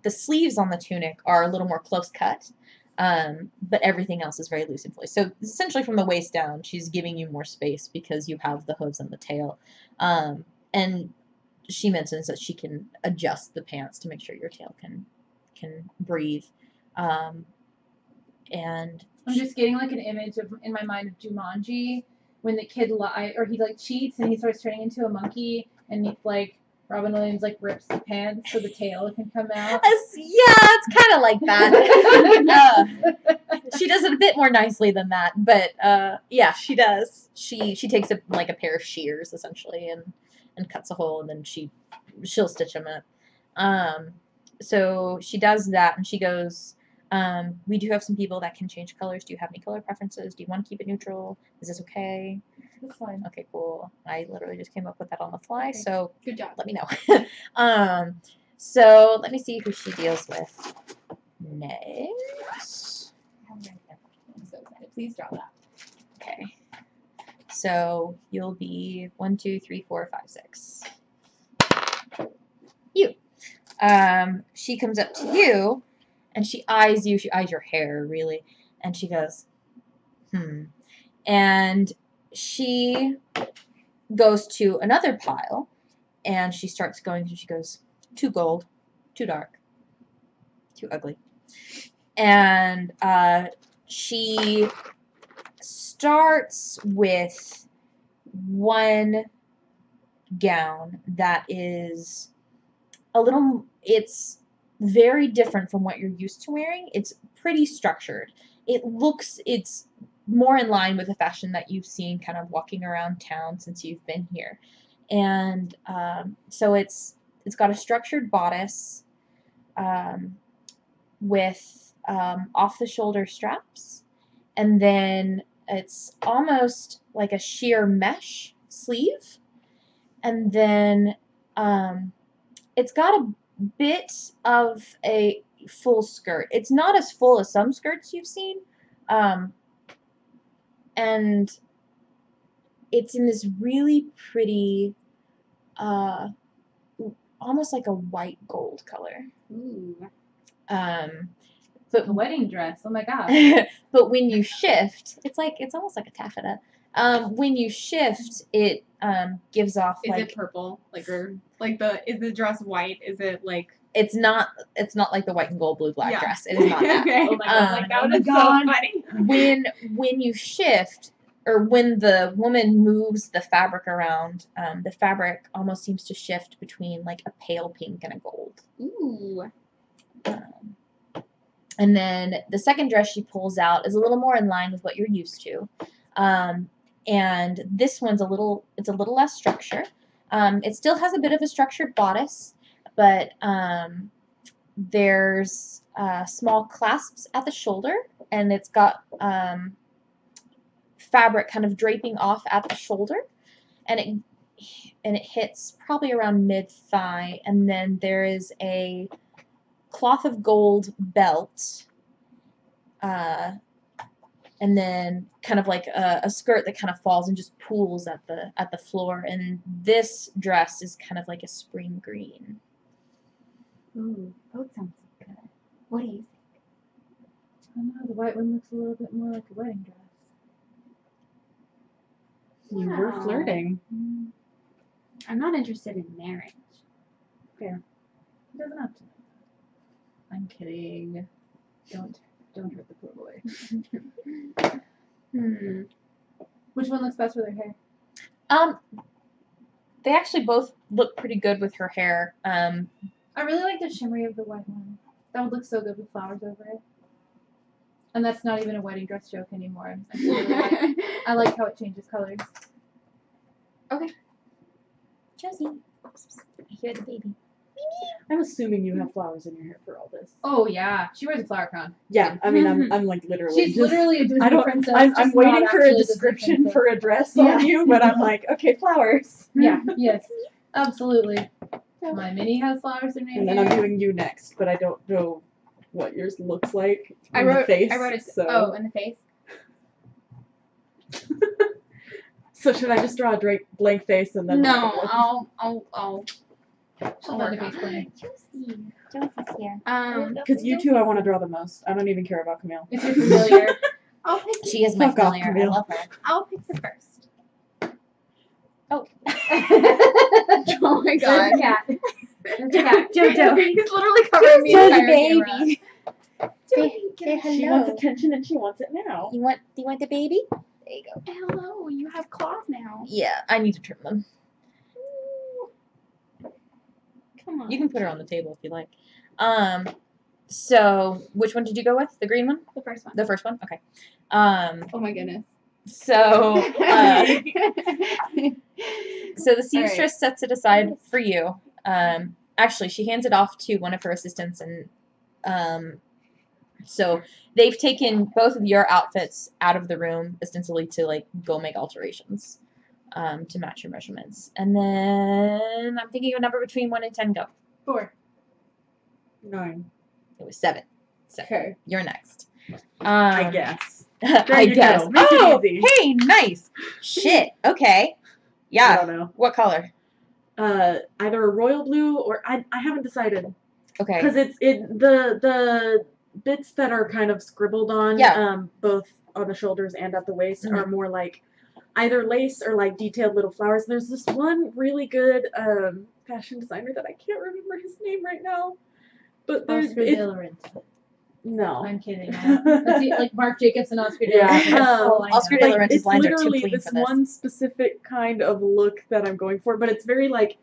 sleeves on the tunic are a little more close cut, but everything else is very loose and flowy. So essentially from the waist down, she's giving you more space because you have the hooves and the tail. And she mentions that she can adjust the pants to make sure your tail can breathe. And I'm just getting like an image of in my mind of Jumanji when the kid he like cheats and he starts turning into a monkey and he's like Robin Williams like rips the pants so the tail can come out. it's kind of like that. She does it a bit more nicely than that, but yeah, she does. She takes a pair of shears essentially and cuts a hole, and then she'll stitch them up. So she does that, and she goes, We do have some people that can change colors. Do you have any color preferences? Do you want to keep it neutral? Is this okay? That's fine. Okay, cool. I literally just came up with that on the fly, Okay. so Good job. let me know. So let me see who she deals with next. I'm so excited. Please draw that. Okay. So you'll be 1, 2, 3, 4, 5, 6. You. She comes up to you, and she eyes you. She eyes your hair, really, and she goes, And she goes to another pile, and she starts going through. She goes, too gold, too dark, too ugly. And she starts with one gown that is it's very different from what you're used to wearing. It's pretty structured. It's more in line with the fashion that you've seen kind of walking around town since you've been here. And so it's got a structured bodice with off-the-shoulder straps, and then it's almost like a sheer mesh sleeve, and then it's got a bit of a full skirt. It's not as full as some skirts you've seen, and it's in this really pretty, almost like a white gold color. Ooh. But A wedding dress. Oh my god. but when you shift, it's almost like a taffeta. When you shift, it gives off Is like it purple? Is the dress white? Is it like it's not like the white and gold blue black Yeah. dress. It is not that. Okay. Oh my god. Like Oh that my was god. so funny. When you shift, or when the woman moves the fabric around, the fabric almost seems to shift between like a pale pink and a gold. Ooh. And then the second dress she pulls out is a little more in line with what you're used to. And this one's a little less structure. It still has a bit of a structured bodice, but there's small clasps at the shoulder, and it's got fabric kind of draping off at the shoulder, and it hits probably around mid-thigh, and then there is a cloth of gold belt, and then kind of like a skirt that kind of falls and just pools at the floor, and this dress is kind of like a spring green. Ooh. Both sounds good. What do you think? I don't know, the white one looks a little bit more like a wedding dress. You were Wow. flirting. I'm not interested in marriage. It doesn't have to. I'm kidding. Don't hurt the poor boy. Which one looks best with her hair? They actually both look pretty good with her hair. I really like the shimmery of the white one. That would look so good with flowers over it. And that's not even a wedding dress joke anymore. I like how it changes colors. Josie, I hear the baby. I'm assuming you have flowers in your hair for all this. Oh yeah, she wears a flower crown. Yeah, I mean, I'm like literally. She's just, literally a Disney I don't. princess. I'm just waiting not for a actually Disney description princess. for a dress Yeah. on you, but I'm like, okay, flowers. Yeah. Yes. Absolutely. My mini has flowers in her And then I'm hair. doing you next, but I don't know what yours looks like. I in the wrote face, it. So. Oh, in the face. So should I just draw a blank face and then? No, look at I'll She'll learn to face blank. Josie's here. Because you two, I want to draw the most. I don't even care about Camille. If you're familiar. I'll pick. She is my Fuck off, familiar. I Camille. love her. I'll pick the first. Oh. Oh my god. There's a cat. There's a cat. Jojo. He's literally covering the Josie, entire baby. camera. Say She wants attention and she wants it now. Do you want the baby? There you go. Hello, you have claws now. Yeah, I need to trim them. Come on. You can put her on the table if you like. So which one did you go with? The green one? The first one. The first one? Okay. Oh my goodness. So so the seamstress Alright. sets it aside for you. Actually, she hands it off to one of her assistants, and So they've taken both of your outfits out of the room, ostensibly to like go make alterations to match your measurements. And then I'm thinking of a number between 1 and 10. Go. 4. 9. It was 7. So Okay. you're next. I guess. I you guess. go. Make it Oh, easy. hey, nice. Shit. Okay. I Yeah. don't know. What color? Either a royal blue or I haven't decided Okay. because the bits that are kind of scribbled on both on the shoulders and at the waist are more like either lace or like detailed little flowers. There's this one really good fashion designer that I can't remember his name right now, but there's no. I'm kidding. That's like Marc Jacobs and Oscar De La Renta. Yeah. Oscar De La Renta's it's lines are too literally clean this for this. one specific kind of look that I'm going for, but it's very like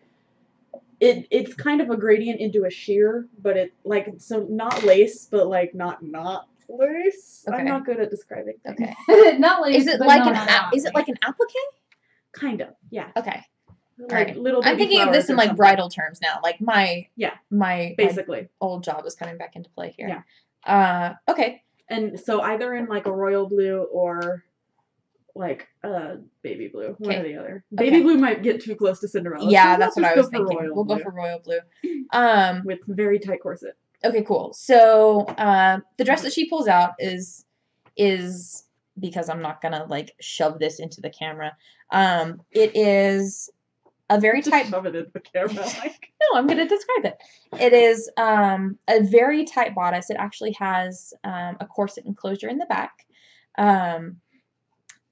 it's kind of a gradient into a sheer, but it like so not lace, but like not lace. Okay. I'm not good at describing things. Okay. Not lace. Is it but like not an hot. is it like an applique? Kind of, yeah. Okay. Like Alright. little I'm baby thinking of this flowers in or like something. bridal terms now. Like my Basically. my old job is coming back into play here. Yeah. Okay. And so either in like a royal blue or like baby blue, one or the other. Baby blue might get too close to Cinderella. Yeah, so that's what I was thinking. We'll go for royal blue. With very tight corset. Okay, cool. So the dress that she pulls out is because I'm not gonna like shove this into the camera. It is a very tight. Shove it into the camera. Like. No, I'm gonna describe it. It is a very tight bodice. It actually has a corset enclosure in the back.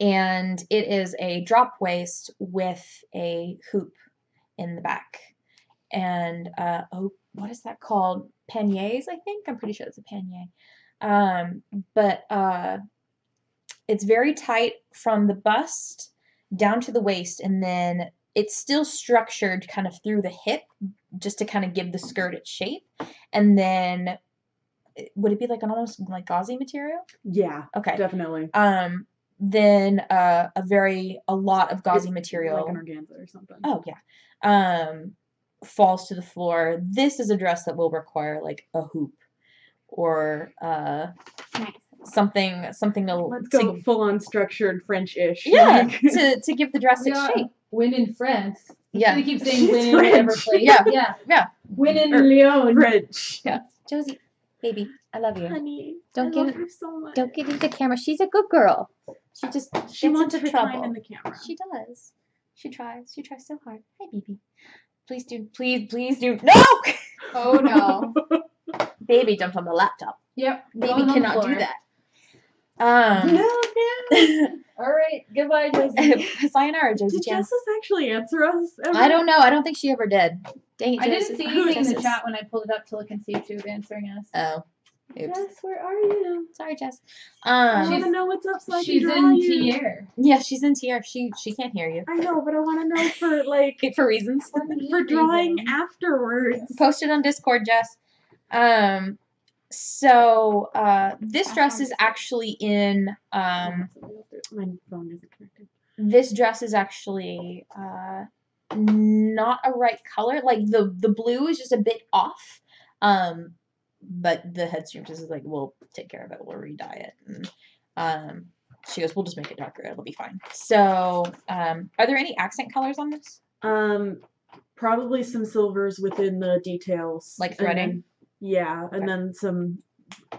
And it is a drop waist with a hoop in the back. And what is that called? Panniers, I think. I'm pretty sure it's a pannier. But it's very tight from the bust down to the waist, and then it's still structured kind of through the hip, just to kind of give the skirt its shape. And then, would it be like an almost like gauzy material? Yeah. Okay. Definitely. Then a lot of gauzy material, like an organza or something. Oh yeah, falls to the floor. This is a dress that will require like a hoop or something to let's go full on structured French-ish. Yeah, like. to give the dress its shape. Win in France. Yeah, we keep saying win in whatever place. Yeah. Win in Lyon. French. Yeah, Josie, baby, I love you. Honey, don't love her so much. Don't get into the camera. She's a good girl. She wants into her trouble. time in the camera. She does. She tries. She tries so hard. Hi, baby. Please do. No! Oh no. Baby jumped on the laptop. Yep. Baby cannot do that. No. All right. Goodbye, Josie. Sayonara, Josie Did Chan. Jessis actually answer us? Ever? I don't know. I don't think she ever did. Dang it, I didn't see anything in the Jessis. chat when I pulled it up to look and see if she was answering us. Oh. Oops. Jess, where are you? Sorry, Jess. I want to know what's up so I can She's draw in you. Tier. Yeah, she's in TR. She can't hear you. I know, but I want to know for like For reasons. for drawing afterwards. Post it on Discord, Jess. So this dress is actually in My phone isn't connected. this dress is actually not a right color. Like the blue is just a bit off. But the head seamstress is like, we'll take care of it. We'll re-dye it. And she goes, we'll just make it darker. It'll be fine. So are there any accent colors on this? Probably some silvers within the details. Like threading? And then some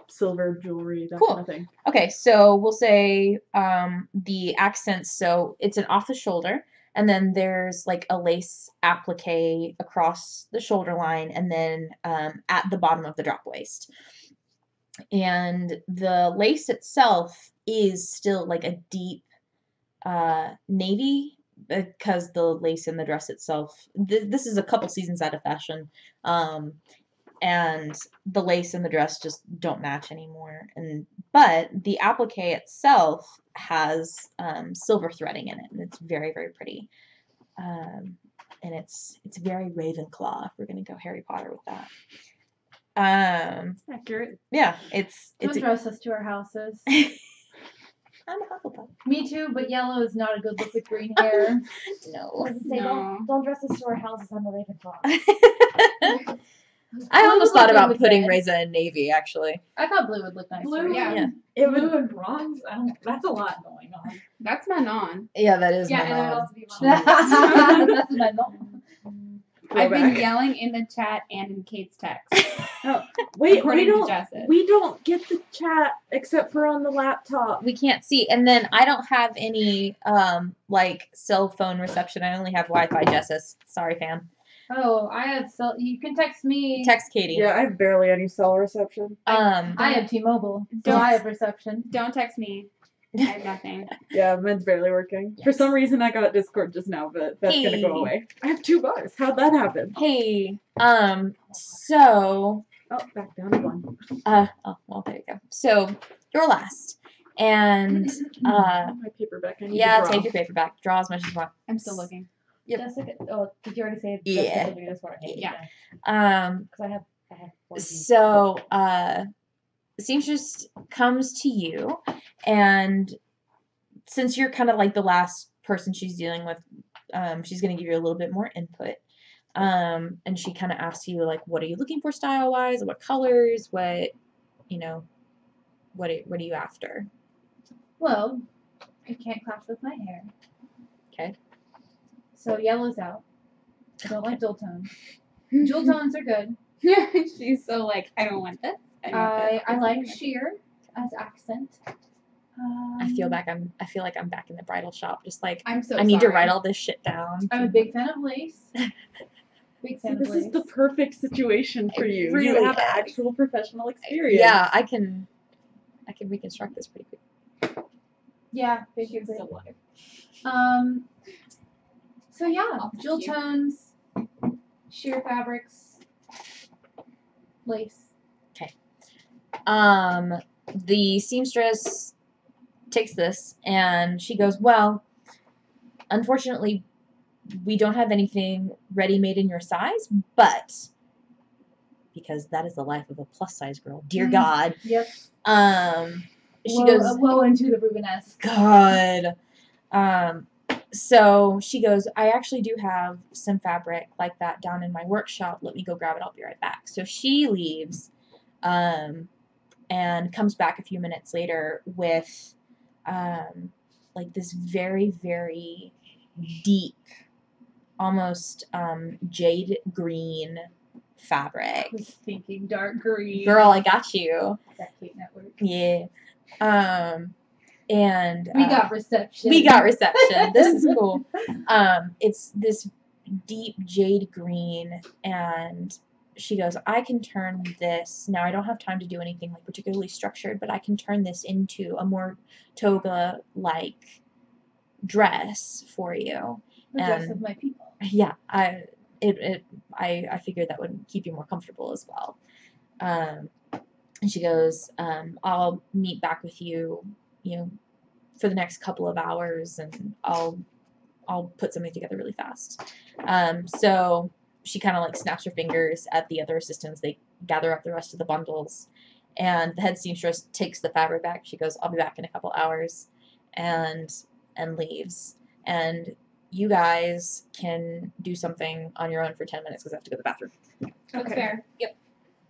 silver jewelry, that Cool. kind of thing. Okay, so we'll say the accents. So it's an off the shoulder, and then there's like a lace applique across the shoulder line, and then at the bottom of the drop waist. And the lace itself is still like a deep navy, because the lace in the dress itself, this is a couple seasons out of fashion, and the lace in the dress just don't match anymore. But the applique itself has silver threading in it, and it's very, very pretty. And it's very Ravenclaw, if we're gonna go Harry Potter with that. Accurate. Yeah, Don't dress us to our houses. I'm a Hufflepuff. Me too, but yellow is not a good look with green hair. No. Don't dress us to our houses. I'm a Ravenclaw. I Blue almost would thought go about with putting red. Reza in navy, actually. I thought blue would look nice. Blue, for her. Yeah. Yeah. Blue and bronze. That's a lot going on. That's Manon. Yeah, that is Yeah, and it would Manon. also be Manon. That's what I know. I've been Throwback. yelling in the chat and in Kate's text. Wait, According to Justice. we don't get the chat except for on the laptop. We can't see. And then I don't have any like cell phone reception. I only have Wi-Fi, Jessis. Sorry, fam. Oh, I have you can text me. Text Katie. Yeah, I have barely any cell reception. I have T-Mobile, so Don't- I have reception. Don't text me. I have nothing. Yeah, mine's barely working. For some reason, I got Discord just now, but that's gonna go Hey. away. I have $2. How'd that happen? Hey, so, Oh, back down to 1. oh, well, there you go. So, you're last. And, My paperback. I need yeah, to draw. take your paper back. Draw as much as you want. I'm still looking. Yep. Jessica. Oh, did you already say Yeah. Jessica will do this one? Yeah. Because I have 14. So, seamstress comes to you, and since you're kind of like the last person she's dealing with, she's going to give you a little bit more input. And she kind of asks you, like, what are you looking for style-wise? What colors? What, you know, what are you after? Well, it can't clash with my hair. Okay. So yellow's out. I don't like dual tones. Jewel tones are good. She's so like, I don't want this. I want this. I like sheer as accent. I feel like I'm back in the bridal shop, just like I'm so I need to sorry. write all this shit down. I'm a big fan of lace. Big See, fan of this lace. is the perfect situation for It you. really you have is. actual professional experience. Yeah, I can reconstruct this pretty quick. Yeah, She's basically. still alive. So yeah, Oh, thank jewel you. tones, sheer fabrics, lace. The seamstress takes this and she goes, well, unfortunately, we don't have anything ready made in your size, but because that is the life of a plus size girl, dear God. Yep. She goes, well into the Rubenesque. God. So she goes, I actually do have some fabric like that down in my workshop. Let me go grab it. I'll be right back. So she leaves, and comes back a few minutes later with, like this very, very deep, almost, jade green fabric. I was thinking dark green. Girl, I got you. That Kate Network. Yeah. And We got reception. we got reception. This is cool. It's this deep jade green, and she goes, I can turn this, now I don't have time to do anything like particularly structured, but I can turn this into a more toga-like dress for you. The dress and- of my people. Yeah, I figured that would keep you more comfortable as well. And she goes, I'll meet back with you, for the next couple of hours, and I'll put something together really fast. So she kind of like snaps her fingers at the other assistants. They gather up the rest of the bundles, and the head seamstress takes the fabric back. She goes, I'll be back in a couple hours, and leaves. And you guys can do something on your own for 10 minutes because I have to go to the bathroom. That's Okay. fair.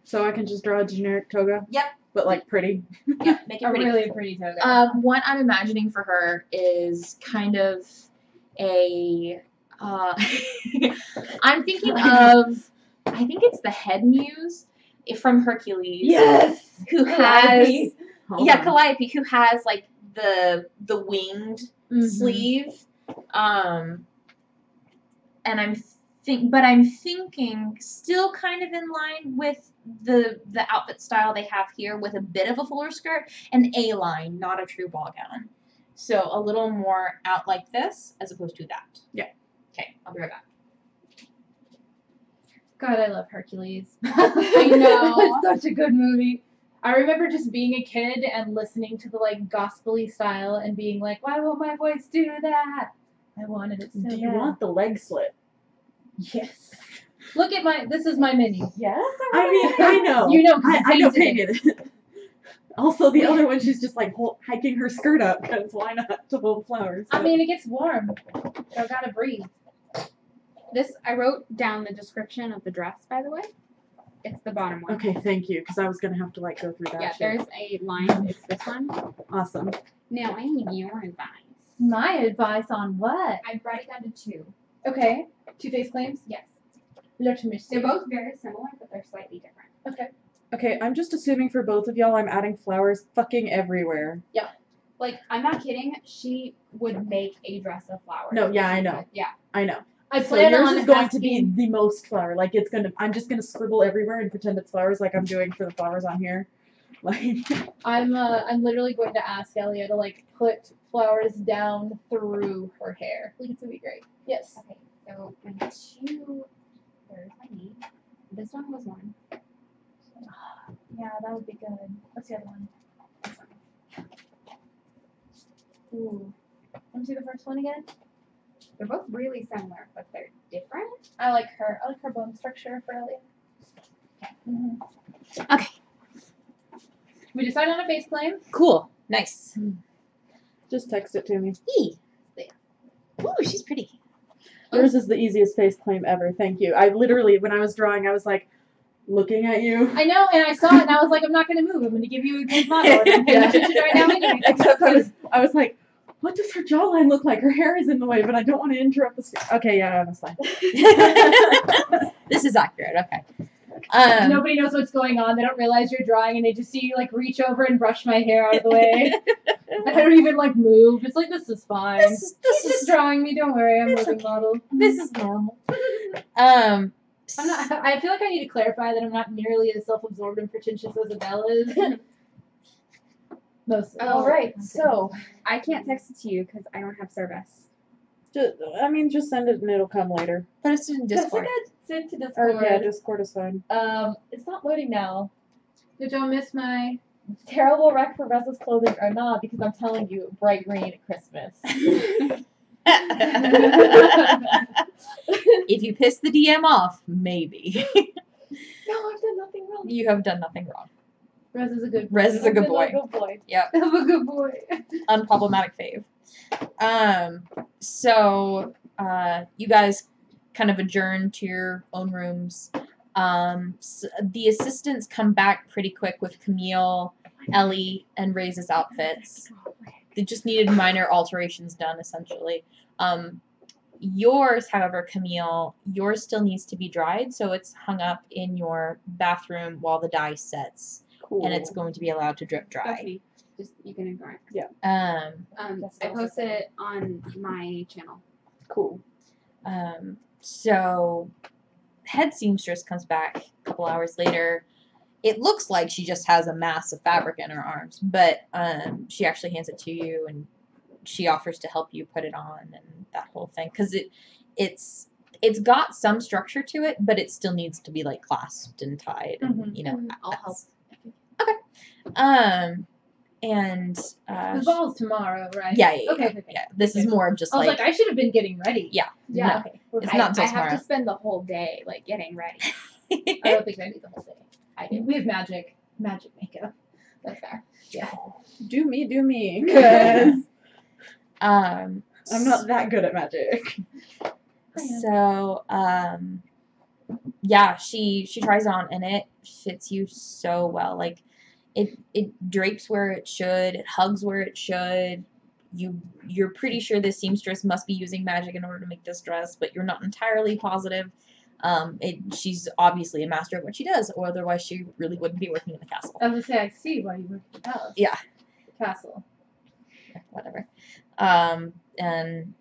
So I can just draw a generic toga? Yep. But like pretty? Yeah, make it A pretty. really pretty toga. What I'm imagining for her is kind of a. I'm thinking of. I think it's the head muse from Hercules. Yes! Who has. Calliope. Hold Yeah, on. Calliope, who has like the winged Mhm. sleeve. And I'm thinking still kind of in line with the outfit style they have here, with a bit of a fuller skirt, an A-line, not a true ball gown. So a little more out like this as opposed to that. Yeah. Okay, I'll be right back. God, I love Hercules. I know. It's such a good movie. I remember just being a kid and listening to the like gospel-y style and being like, why won't my voice do that? I wanted it so Do you bad. want the leg slit? Yes. Look at this is my mini. Yes. I mean, I know. You know, 'cause I know painted it. painted. Also, the other one, she's just like hiking her skirt up, because why not, to hold flowers? I mean, it gets warm. I gotta breathe. I wrote down the description of the dress, by the way. It's the bottom one. Okay, thank you, because I was gonna have to like go through that. Yeah, shit. there's a line. It's this one. Awesome. Now I need your advice. My advice on what? I brought it down to 2. Okay. 2 face claims? Yes. Let me see. They're both very similar, but they're slightly different. Okay, I'm just assuming for both of y'all, I'm adding flowers fucking everywhere. Like, I'm not kidding. She would make a dress of flowers. No, yeah, I know. Yeah. I know. I So plan yours on is going to asking- be the most flower. Like I'm just gonna scribble everywhere and pretend it's flowers, like I'm doing for the flowers on here. Like. I'm literally going to ask Elia to like put flowers down through her hair. Like it's gonna be great. Yes. Okay, so my 2. There's my knee. This one was 1. Yeah, that would be good. What's the other one? Ooh. Let me see the first one again. They're both really similar, but they're different. I like her. I like her bone structure for Elia. Mm-hmm. Okay. We decide on a face claim. Cool. Nice. Just text it to me. Ooh, she's pretty. Yours is the easiest face claim ever. Thank you. I literally, when I was drawing, I was like, looking at you. I know, and I saw it, and I was like, I'm not going to move. I'm going to give you a good model, and I'm paying attention right now anyway. Except I was like, what does her jawline look like? Her hair is in the way, but I don't want to interrupt the screen. Okay, yeah, that's fine. This is accurate. Okay. Nobody knows what's going on. They don't realize you're drawing, and they just see you like reach over and brush my hair out of the way. I don't even like move. It's like this is fine. This He's is just drawing me. Don't worry, I'm it's moving model. this is normal. I'm not. I feel like I need to clarify that I'm not nearly as self-absorbed and pretentious as Adele is. Most. Oh, Alright, okay. so I can't text it to you because I don't have service. Just send it and it'll come later. But it's in Discord. send to Or Discord. yeah, Discord is fine. It's not loading now. Did y'all miss my? Terrible wreck for Reza's clothing or not, because I'm telling you, bright green at Christmas. If you piss the DM off, maybe. No, I've done nothing wrong. You have done nothing wrong. Rez is a good. Rez is a good boy. Good boy. I'm a good boy. Unproblematic fave. So you guys kind of adjourn to your own rooms. The assistants come back pretty quick with Camille, Ellie, and Ray's outfits. They just needed minor alterations done, essentially. Yours, however, Camille, yours still needs to be dried, so it's hung up in your bathroom while the dye sets, Cool. and it's going to be allowed to drip That's dry. me. Just you can ignore it. That's I awesome. posted it on my channel. Cool. So head seamstress comes back a couple hours later. It looks like she just has a mass of fabric in her arms, but she actually hands it to you, and she offers to help you put it on and that whole thing, because it's got some structure to it, but it still needs to be like clasped and tied, and you know. I'll help. And The ball's tomorrow, right? yeah. Okay. Yeah. This is more of just I was like, I should have been getting ready. Yeah. Yeah. No. Okay. It's not until I have tomorrow. to spend the whole day like getting ready. I don't think I need the whole day. I do. We have magic makeup. That's fair. Do me. Cause I'm I'm not that good at magic. So, yeah, she tries on and it fits you so well. Like, it drapes where it should, it hugs where it should. You're pretty sure this seamstress must be using magic in order to make this dress, but you're not entirely positive. She's obviously a master at what she does, or otherwise she really wouldn't be working in the castle. I was gonna say, I see why you work at the palace. Yeah. Castle. Whatever. And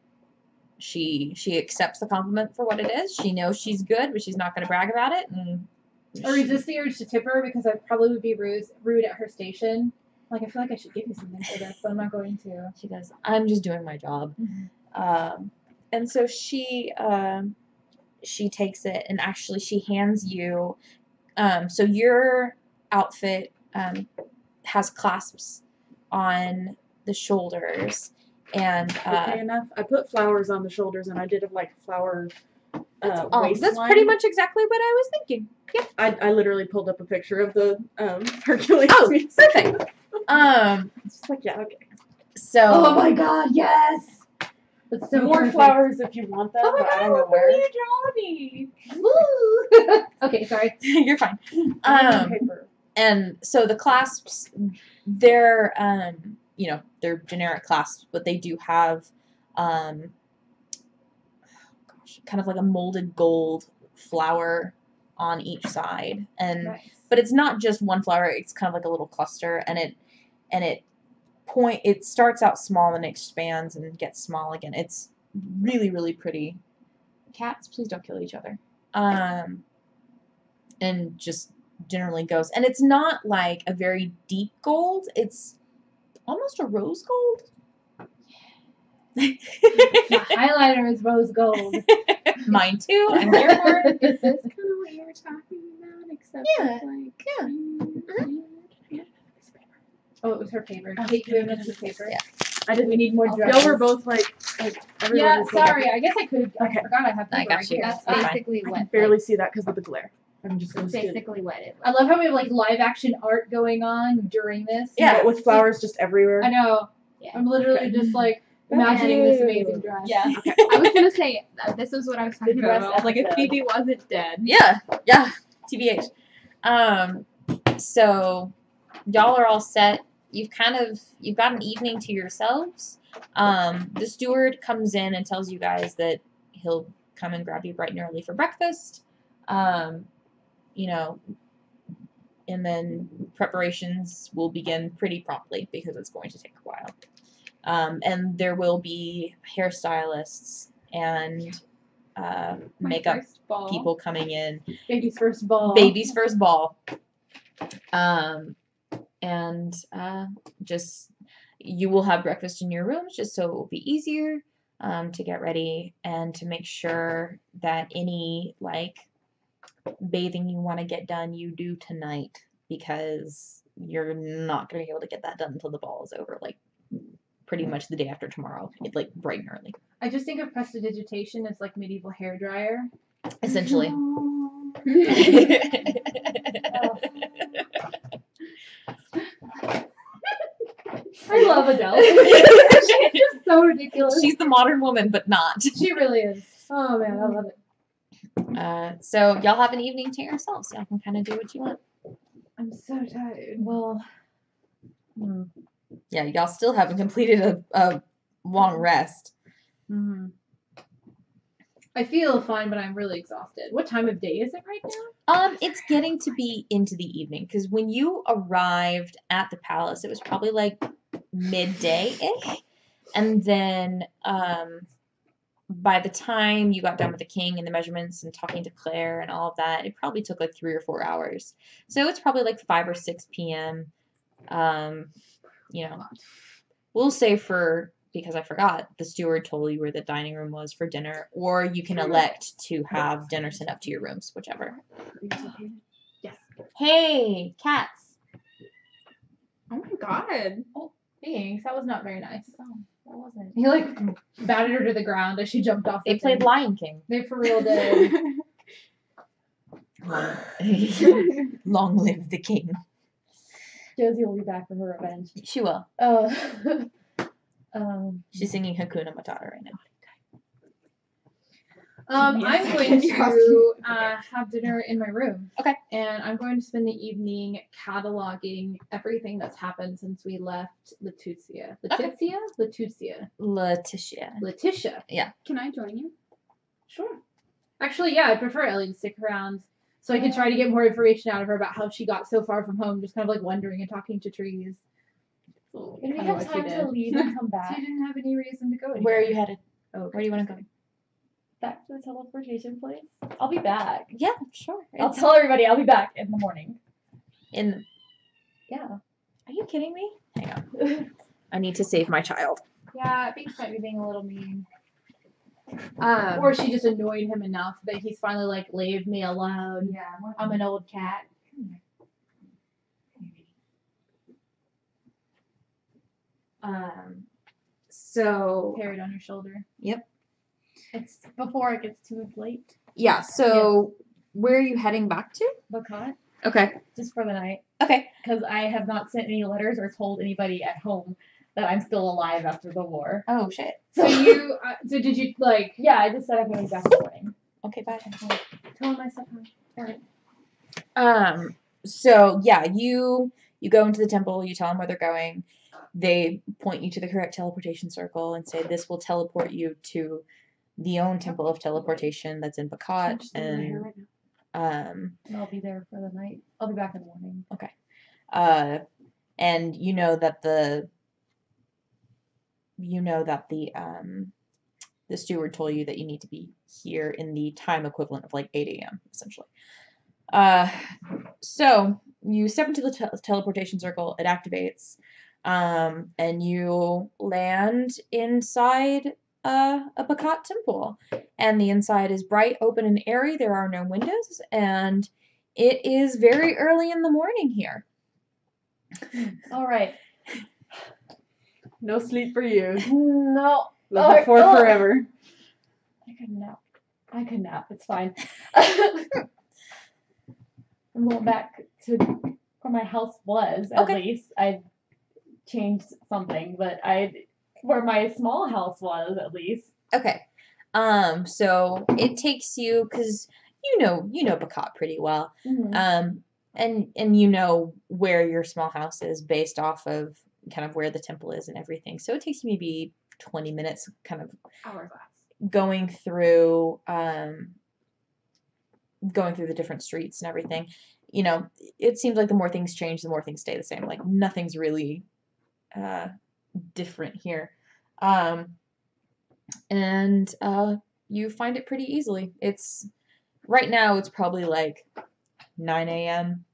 she accepts the compliment for what it is. She knows she's good, but she's not going to brag about it. And I resist the urge to tip her because I probably would be rude at her station. Like, I feel like I should give you something for this, but I'm not going to. she goes, I'm just doing my job. And so she takes it, and actually she hands you, so your outfit has clasps on the shoulders, and Okay, enough. I put flowers on the shoulders, and I did a like flower waistline. that's pretty much exactly what I was thinking. Yeah. I literally pulled up a picture of the Hercules. Oh, piece. perfect. It's just like, yeah, okay. So Oh my god, yes! It's so More perfect. flowers if you want them, but I don't know where. draw me? Woo! Okay, sorry. You're fine. Paper. And so the clasps, they're they're generic clasps, but they do have kind of like a molded gold flower on each side, and Nice. but it's not just one flower, it's kind of like a little cluster, and it starts out small and expands and gets small again. It's really, really pretty. Cats, please don't kill each other. And just generally goes, and it's not like a very deep gold, it's almost a rose gold. My highlighter is rose gold. Mine too. I'm here for it. Is this kind of what you were talking about? Except Yeah, with, like, yeah. Oh, it was her paper. Kate, do we have another paper? Yeah. We need more drawers. Y'all were both like everyone Yeah, was looking. sorry. I guess I could. I Okay. forgot I have paper I got right you. here. That's Fine. basically I what. can barely see that because of the glare. I'm just gonna That's see it. basically what it. I love how we have like live action art going on during this. Yeah. But with flowers just everywhere. I know. Yeah. I'm literally Okay. just like imagining this amazing dress. Yeah. Okay. I was gonna say this is what I was talking The about. dress I was like, if episode. Phoebe wasn't dead. Yeah, TBH. So y'all are all set. You've got an evening to yourselves. The steward comes in and tells you guys that he'll come and grab you bright and early for breakfast. And then preparations will begin pretty promptly because it's going to take a while. And there will be hairstylists and My makeup first ball. people coming in. Baby's first ball. Baby's first ball. Just you will have breakfast in your rooms just so it will be easier to get ready and to make sure that any like bathing you want to get done you do tonight, because you're not going to be able to get that done until the ball is over, like pretty much the day after tomorrow, like bright and early. I just think of prestidigitation as like medieval hair dryer. Essentially. I love Adele. She's just so ridiculous. She's the modern woman, but not. She really is. Oh man, I love it. So y'all have an evening to yourselves. Y'all can kind of do what you want. I'm so tired. Well, yeah, y'all still haven't completed a long rest. Mm-hmm. I feel fine, but I'm really exhausted. What time of day is it right now? It's getting to be into the evening, because when you arrived at the palace, it was probably like midday-ish, and then by the time you got done with the king and the measurements and talking to Claire and all of that, it probably took like 3 or 4 hours. So it's probably like 5 or 6 p.m. We'll say because I forgot, the steward told you where the dining room was for dinner, or you can elect to have dinner sent up to your rooms, whichever. Yes. Hey, cats. Oh my god. Thanks. That was not very nice. Oh, that wasn't. He like batted her to the ground as she jumped off. They the played thing. Lion King. They for real did. Long live the king. Josie will be back for her revenge. She will. She's singing Hakuna Matata right now. I'm going to have dinner in my room. Okay. And I'm going to spend the evening cataloging everything that's happened since we left Letitia. Letitia. Can I join you? Sure. Actually, yeah, I prefer Ellie to stick around so I can try to get more information out of her about how she got so far from home, just kind of like wondering and talking to trees. And we Kinda have what she time did. to leave and come She back. didn't have any reason to go anywhere. Where are you headed? Oh, Where do you want to go? Back to the teleportation place. I'll be back. Yeah, sure. I'll tell everybody I'll be back in the morning. Yeah. Are you kidding me? Hang on. I need to save my child. Yeah, Beach might be being a little mean. Or Or she just annoyed him enough that he's finally like, leave me alone. Yeah. I'm an old cat. so Carried on your shoulder. It's before it gets too late. yeah, so where are you heading back to? Bacot, Okay. just for the night. Okay. Because I have not sent any letters or told anybody at home that I'm still alive after the war. Oh shit. So you, so did you like? Yeah, I just said I'm going back in the morning. Okay, bye. Tell myself. So yeah, you go into the temple, you tell them where they're going. They point you to the correct teleportation circle and say this will teleport you to the own temple of teleportation that's in Bakat, and And I'll be there for the night. I'll be back in the morning. and you know that the steward told you that you need to be here in the time equivalent of like 8 a.m. essentially. So you step into the teleportation circle, it activates, and you land inside a Bakat temple. And the inside is bright, open, and airy. There are no windows, and it is very early in the morning here. All right. No sleep for you. No. Level 4 forever. I could nap. It's fine. I'm going back to where my house was, at least. I changed something, but where my small house was, at least. Okay. So it takes you, because you know Bakat pretty well. Mm-hmm. And you know where your small house is based off of kind of where the temple is and everything. So it takes you maybe 20 minutes kind of Hourglass. going through the different streets and everything. You know, it seems like the more things change, the more things stay the same. Like nothing's really different here. And you find it pretty easily. Right now it's probably like 9 a.m.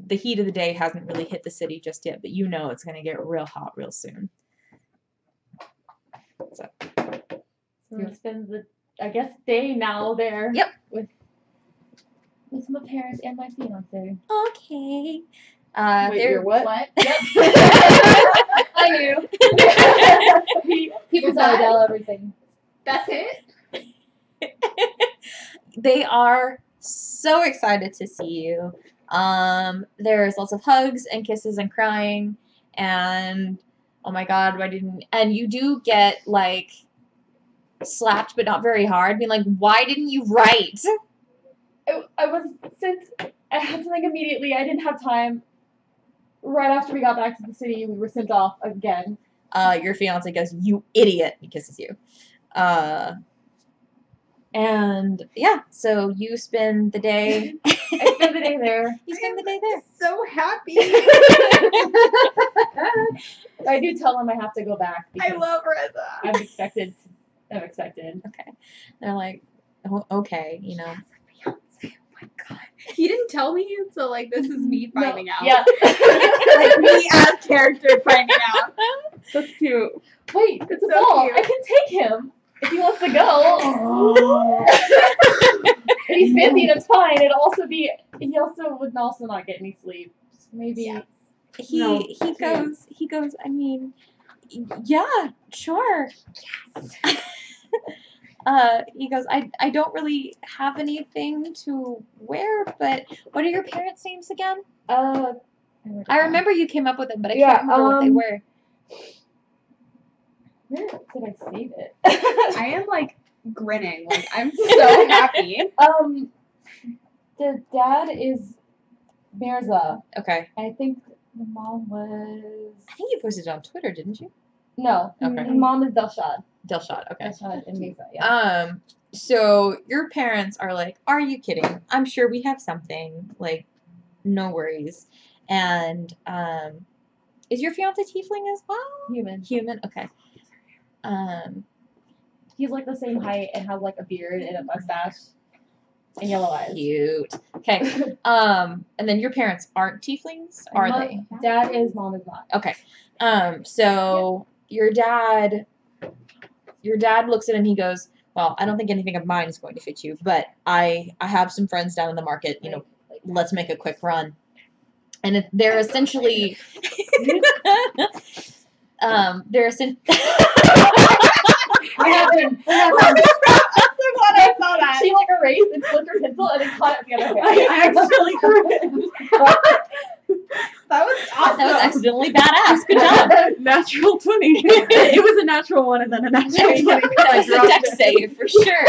The heat of the day hasn't really hit the city just yet, but you know it's going to get real hot real soon. So we spend the, I guess, day now there. Yep. With my parents and my fiance. Okay. Wait, you're what? Yep. I knew. People tell everything. That's it? They are so excited to see you. There's lots of hugs and kisses and crying, and oh my god, and you do get like slapped, but not very hard, being like, why didn't you write? Since I had something immediately, I didn't have time. Right after we got back to the city, we were sent off again. Your fiance goes, you idiot, and kisses you. And yeah, so you spend the day. I spend the day there. You spend the day there. So happy. I do tell them I have to go back. I love Reza. I'm expected. Okay. They're like, oh, okay, you know. Oh my god. He didn't tell me, so like this is me finding out. Yeah. Like me as character finding out. That's cute. Wait, it's a So ball. cute. I can take him if he wants to go. If he's busy, that's fine. He also would also not get any sleep. So maybe He goes, I mean, yeah, sure. He goes, I don't really have anything to wear, but what are your parents' names again? I remember you came up with them, but I can't remember what they were. Where did I save it? I am like grinning. Like I'm so happy. The dad is Mirza. Okay. I think the mom was. I think you posted it on Twitter, didn't you? No. Okay. The mom is Delshad. Delshad, okay. Delshad and Mirza, yeah. So your parents are like, are you kidding? I'm sure we have something. Like, no worries. And, is your fiance tiefling as well? Human, okay. He's like the same height and has like a beard and a mustache and yellow eyes. Cute. Okay. And then your parents aren't tieflings, are they? Dad is, mom is not. Okay. So your dad looks at it and he goes, well, I don't think anything of mine is going to fit you, but I have some friends down in the market, you know, let's make a quick run. And they're essentially What happened? I'm so glad I saw that. She like erased and flipped her pencil and then caught it with the other hand. I actually cringed. That was awesome. That was accidentally badass. Good job. Natural 20. It was a natural 1 and then a natural 20. That was a dex save for sure.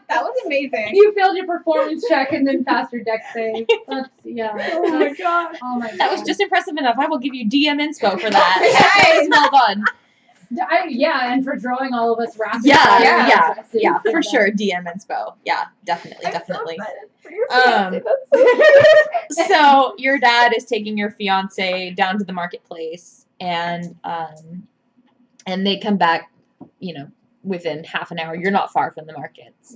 That was amazing. You failed your performance check and then passed your deck save. That's, yeah. Oh my god. Oh my god. That was just impressive enough. I will give you DM inspo for that. Nice. Well done. Yeah, and for drawing all of us rapid Yeah, fire. yeah, for sure. DM inspo. Yeah, definitely. Um, So your dad is taking your fiance down to the marketplace, and they come back, within half an hour. You're not far from the markets,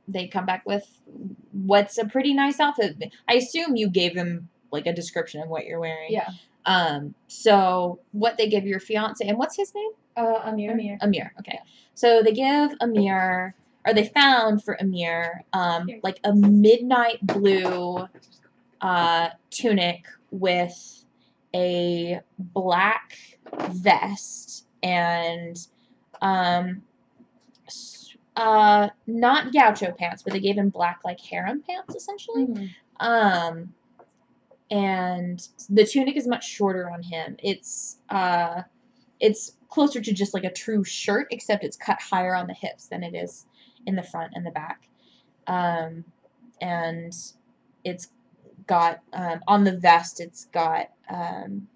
they come back with what's a pretty nice outfit. I assume you gave them like a description of what you're wearing. Yeah. So what they give your fiance, and what's his name? Amir. Amir. Okay. So they give Amir, or they found for Amir, like a midnight blue tunic with a black vest and not gaucho pants, but they gave him black like harem pants essentially. Mm-hmm. And the tunic is much shorter on him. It's closer to just like a true shirt, except it's cut higher on the hips than it is in the front and the back. And it's got on the vest, it's got kind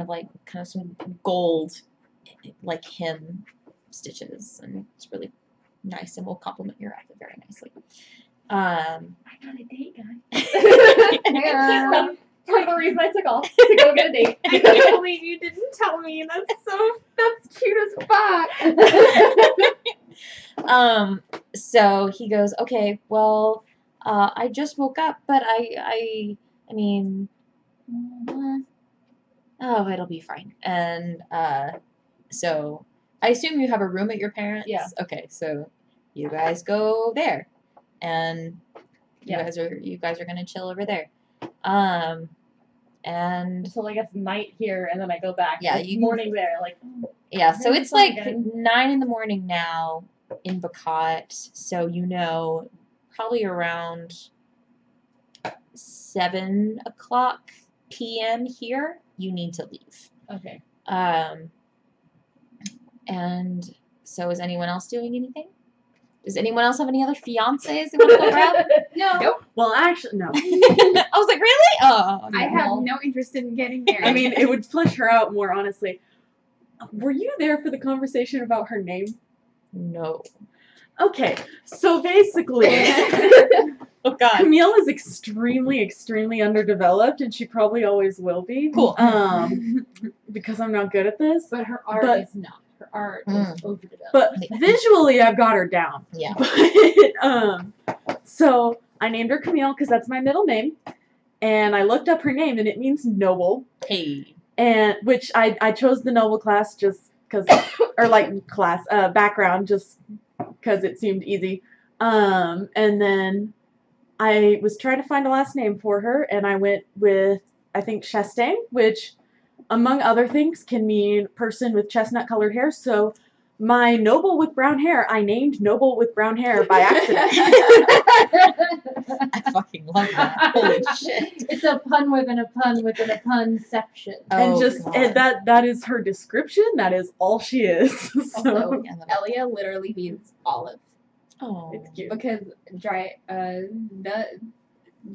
of some gold like hem stitches, and it's really nice and will complement your outfit very nicely. I got a date, guys. That's part of the reason I took off to go get a date. I can't believe you didn't tell me. That's cute as fuck. So he goes, okay, well, I just woke up, but I mean, oh, it'll be fine. And so I assume you have a room at your parents'? Yeah. Okay, so you guys go there, and Yeah. you guys are gonna chill over there. And So I guess night here, and then I go back. Yeah, It's you- morning there. Like, yeah, so Very it's like fun. 9 in the morning now in Bacot, so probably around 7 o'clock p.m. here, you need to leave. okay. And so is anyone else doing anything? Does anyone else have any other fiancés they want to go grab? No. Nope. Well, actually, no. I was like, really? Oh, I no. have no interest in getting married. I mean, it would flesh her out more, honestly. Were you there for the conversation about her name? No. Okay, so basically, Oh, God. Camille is extremely, extremely underdeveloped, and she probably always will be. Cool. Because I'm not good at this. But her art But- is not. Her art is overdeveloped. But visually, I've got her down. Yeah. But, so I named her Camille because that's my middle name, and I looked up her name, and it means noble. Hey. And which I chose the noble class just because, or like class background just because it seemed easy. And then I was trying to find a last name for her, and I went with I think Chastain, which among other things can mean person with chestnut colored hair. So my noble with brown hair, I named noble with brown hair by accident. I fucking love that. Holy shit. It's a pun within a pun within a punception. And Oh, just God. and that is her description. That is all she is. So Also, Yeah, that- Elia literally means olive Oh. it's cute. because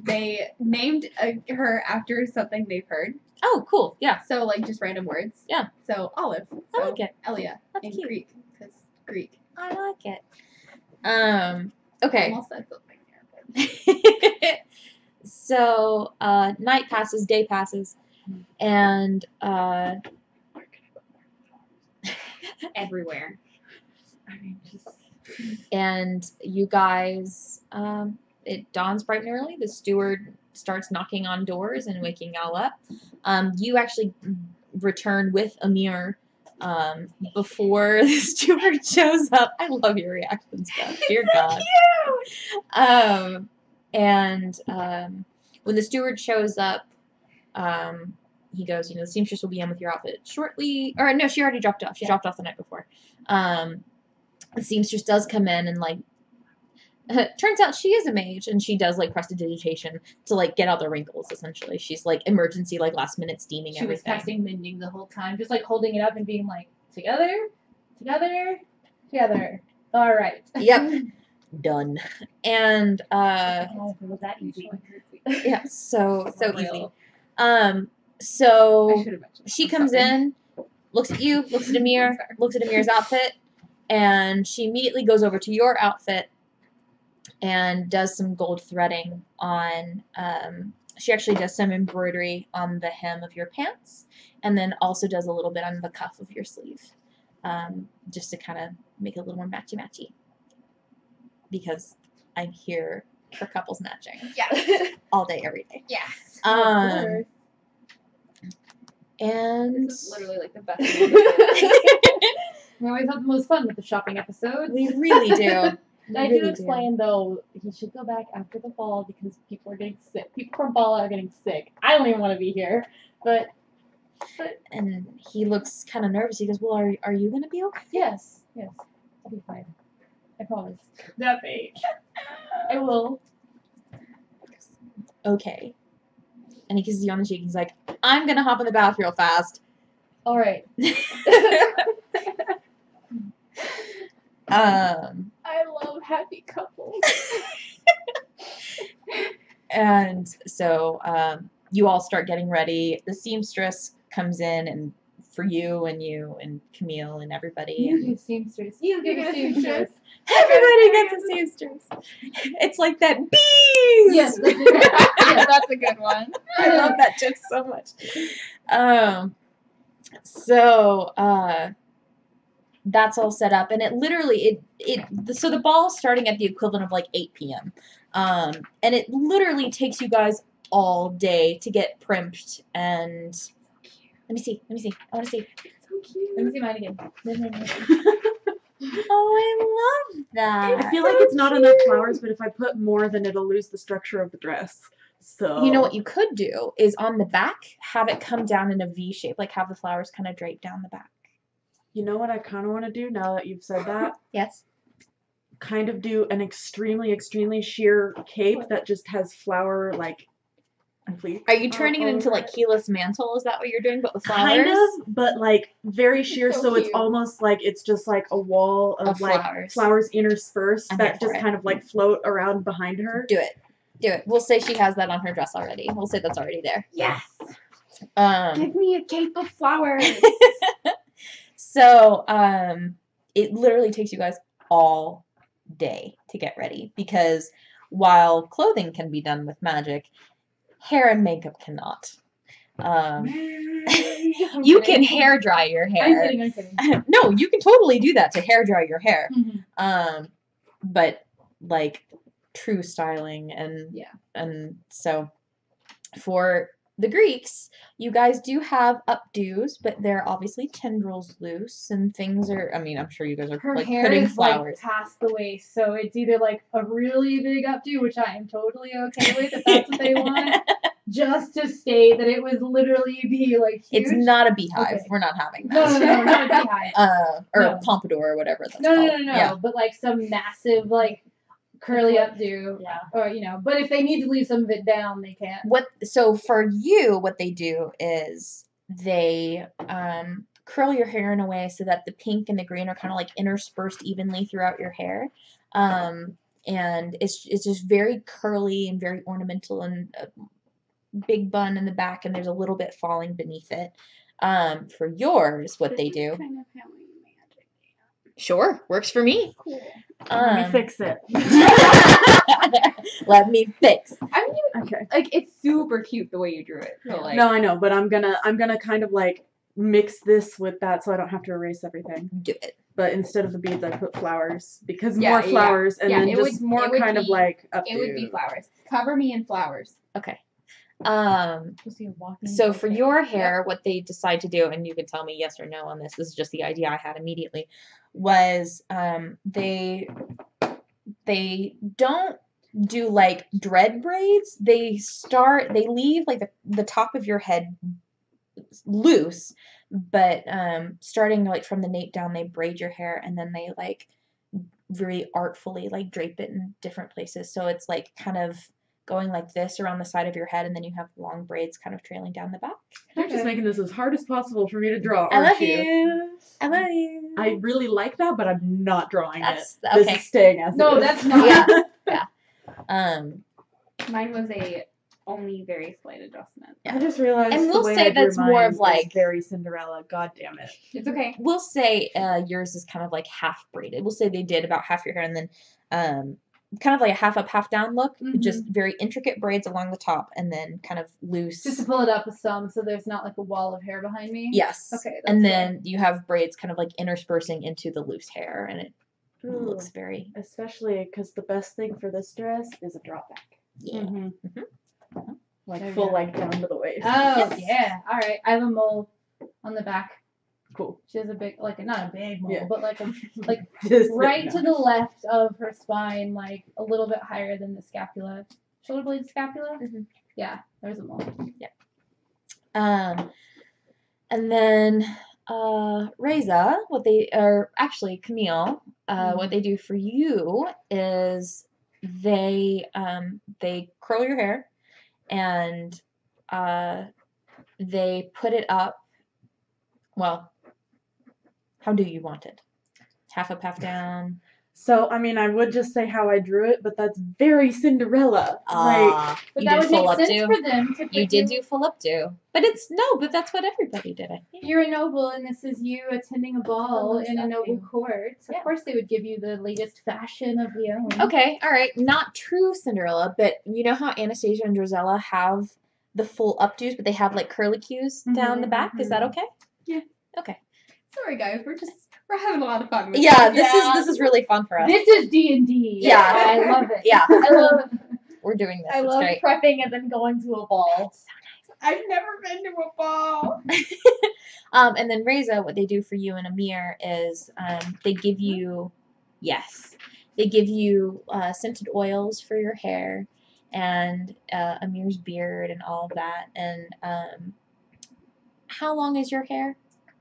they named her after something they've heard. Oh, cool. Yeah. So like just random words. Yeah. So olive. So I like it. Elia That's in cute. Greek because Greek. I like it. Okay. Almost said something terrible. So, night passes, day passes, and, Everywhere. I mean, just and you guys, it dawns bright and early. The steward starts knocking on doors and waking y'all up. You actually return with Amir, before the steward shows up. I love your reactions, Beth. Dear God. When the steward shows up, he goes, the seamstress will be in with your outfit shortly. Or no, she already dropped off. She dropped off the night before. The seamstress does come in and Turns out she is a mage, and she does like prestidigitation to like get out the wrinkles. Essentially, she's like emergency, like last minute steaming She was everything. casting mending the whole time, just like holding it up and being like, together, together, together. All right. Yep, done. And Oh, was that easy? yeah, so For easy. real. I So should have mentioned. she I'm comes sorry. in, looks at you, looks at Amir, looks at Amir's outfit, and she immediately goes over to your outfit and does some gold threading on. She actually does some embroidery on the hem of your pants, and then also does a little bit on the cuff of your sleeve, just to kind of make it a little more matchy-matchy. Because I'm here for couples matching Yeah. all day, every day. Yes. And This is literally like the best. Thing. We always have the most fun with the shopping episodes. we really do. We I really did explain though he should go back after the fall because people are getting sick. People from fall are getting sick. I don't even want to be here, but And he looks kind of nervous. He goes, "Well, are you gonna be okay?" yes, I'll be fine. I promise. That page. I will. Okay. And he kisses you on the cheek. He's like, "I'm gonna hop in the bath real fast." All right. I love happy couples. And so you all start getting ready. The seamstress comes in and for you and Camille and everybody. You And give seamstress. You give get a a seamstress. everybody gets a seamstress. It's like that bees. Yes, that's it. Yeah, that's a good one. I love that joke so much. So that's all set up, and it literally so the ball is starting at the equivalent of like 8 p.m. And it literally takes you guys all day to get primped. And let me see. I want to see. So cute. Let me see mine again. Oh, I love that. I feel like it's not enough flowers, but if I put more, then it'll lose the structure of the dress. So You know what you could do is on the back have it come down in a V shape, like have the flowers kind of drape down the back. You know what I kind of want to do now that you've said that? Yes. Kind of do an extremely, extremely sheer cape that just has flower like pleats. Are you turning it all into over like Keyless Mantle? Is that what you're doing, but with flowers? Kind of, but like very sheer, So so it's cute. almost like it's just like a wall of like flowers interspersed I'm here that for just it. kind of like float around behind her. Do it. We'll say she has that on her dress already. We'll say that's already there. Yes. Um, Give me a cape of flowers. so it literally takes you guys all day to get ready because while clothing can be done with magic, hair and makeup cannot. You can hair dry your I'm hair. kidding. No, you can totally do that to hair dry your hair. Mhm. But like true styling Yeah. and so for the Greeks, you guys do have updos, but they're obviously tendrils loose and things are. I mean, I'm sure you guys are Her like hair putting is flowers. like past the waist, so it's either like a really big updo, which I am totally okay with if that's what they want, just to state that it was literally be like huge. It's not a beehive. Okay. We're not having No, that. not a beehive. Or No. pompadour or whatever that's No, called. Yeah. but like some massive like curly updo, Yeah. or but if they need to leave some of it down, they can. So for you, what they do is they curl your hair in a way so that the pink and the green are kind of like interspersed evenly throughout your hair. And it's just very curly and very ornamental and a big bun in the back, and there's a little bit falling beneath it. For yours, what they do. Kind of how we magic. Sure, works for me. Cool. Let me fix it. Let me fix. I mean, Okay. like it's super cute the way you drew it. So like, No, I know, but I'm gonna kind of like mix this with that so I don't have to erase everything. Do it. But instead of the beads, I put flowers because Yeah, more yeah, flowers and yeah, then it just would- more it would kind of be- like updo. it would be flowers. Cover me in flowers. Okay. Just be a walking So for bouquet. your hair, what they decide to do, and you can tell me yes or no on this. This is just the idea I had immediately. Was they don't do like dread braids. They leave like the top of your head loose, but starting like from the nape down, they braid your hair and then they like very artfully like drape it in different places. So it's like kind of going like this around the side of your head, and then you have long braids kind of trailing down the back. You're just making this as hard as possible for me to draw, I aren't love you? you. I love you. I really like that, but I'm not drawing That's it. okay. This is staying as No, it is. that's not. Yeah. Mine was a only very slight adjustment. Yeah. I just realized And the we'll way say I drew that's more of mine like- is very Cinderella. God damn it. It's okay. We'll say yours is kind of like half braided. We'll say they did about half your hair, and then kind of like a half up, half down look. Just very intricate braids along the top, and then kind of loose. Just to pull it up with some, so there's not like a wall of hair behind me. Yes. Okay, that's And fair. then you have braids kind of like interspersing into the loose hair, and it Ooh. looks very Especially because the best thing for this dress is a drop back. yeah. Like There full we go. length down to the waist. Oh Yes. yeah. All right. I have a mole on the back. Cool. She has a big, like not a big mole, Yeah. but like a like Just right no. to the left of her spine, like a little bit higher than the scapula. Shoulder blade scapula? Mhm. Yeah, there's a mole. And then Reza, Camille, what they do for you is they curl your hair, and they put it up. Well, how do you want it? Half up, half down. So, I mean, I would just say how I drew it, but that's very Cinderella. Like, But You that did would full make sense updo. for them to put You did do full updo, but that's what everybody did. I think. You're a noble, and this is you attending a ball most in a noble updo. court. Yeah. Of course, they would give you the latest fashion of the own. Okay, all right, not true Cinderella, but you know how Anastasia and Drizella have the full updos, but they have like curlicues down the back. Is that okay? Yeah. Okay. Sorry, guys. We're having a lot of fun with Yeah, this. this is really fun for us. This is D&D. Yeah. I love it. Yeah, I love we're doing this. I It's love great. prepping and then going to a ball. I've never been to a ball. And then Reza, what they do for you and Amir is they give you, they give you scented oils for your hair, and Amir's beard and all of that. And how long is your hair?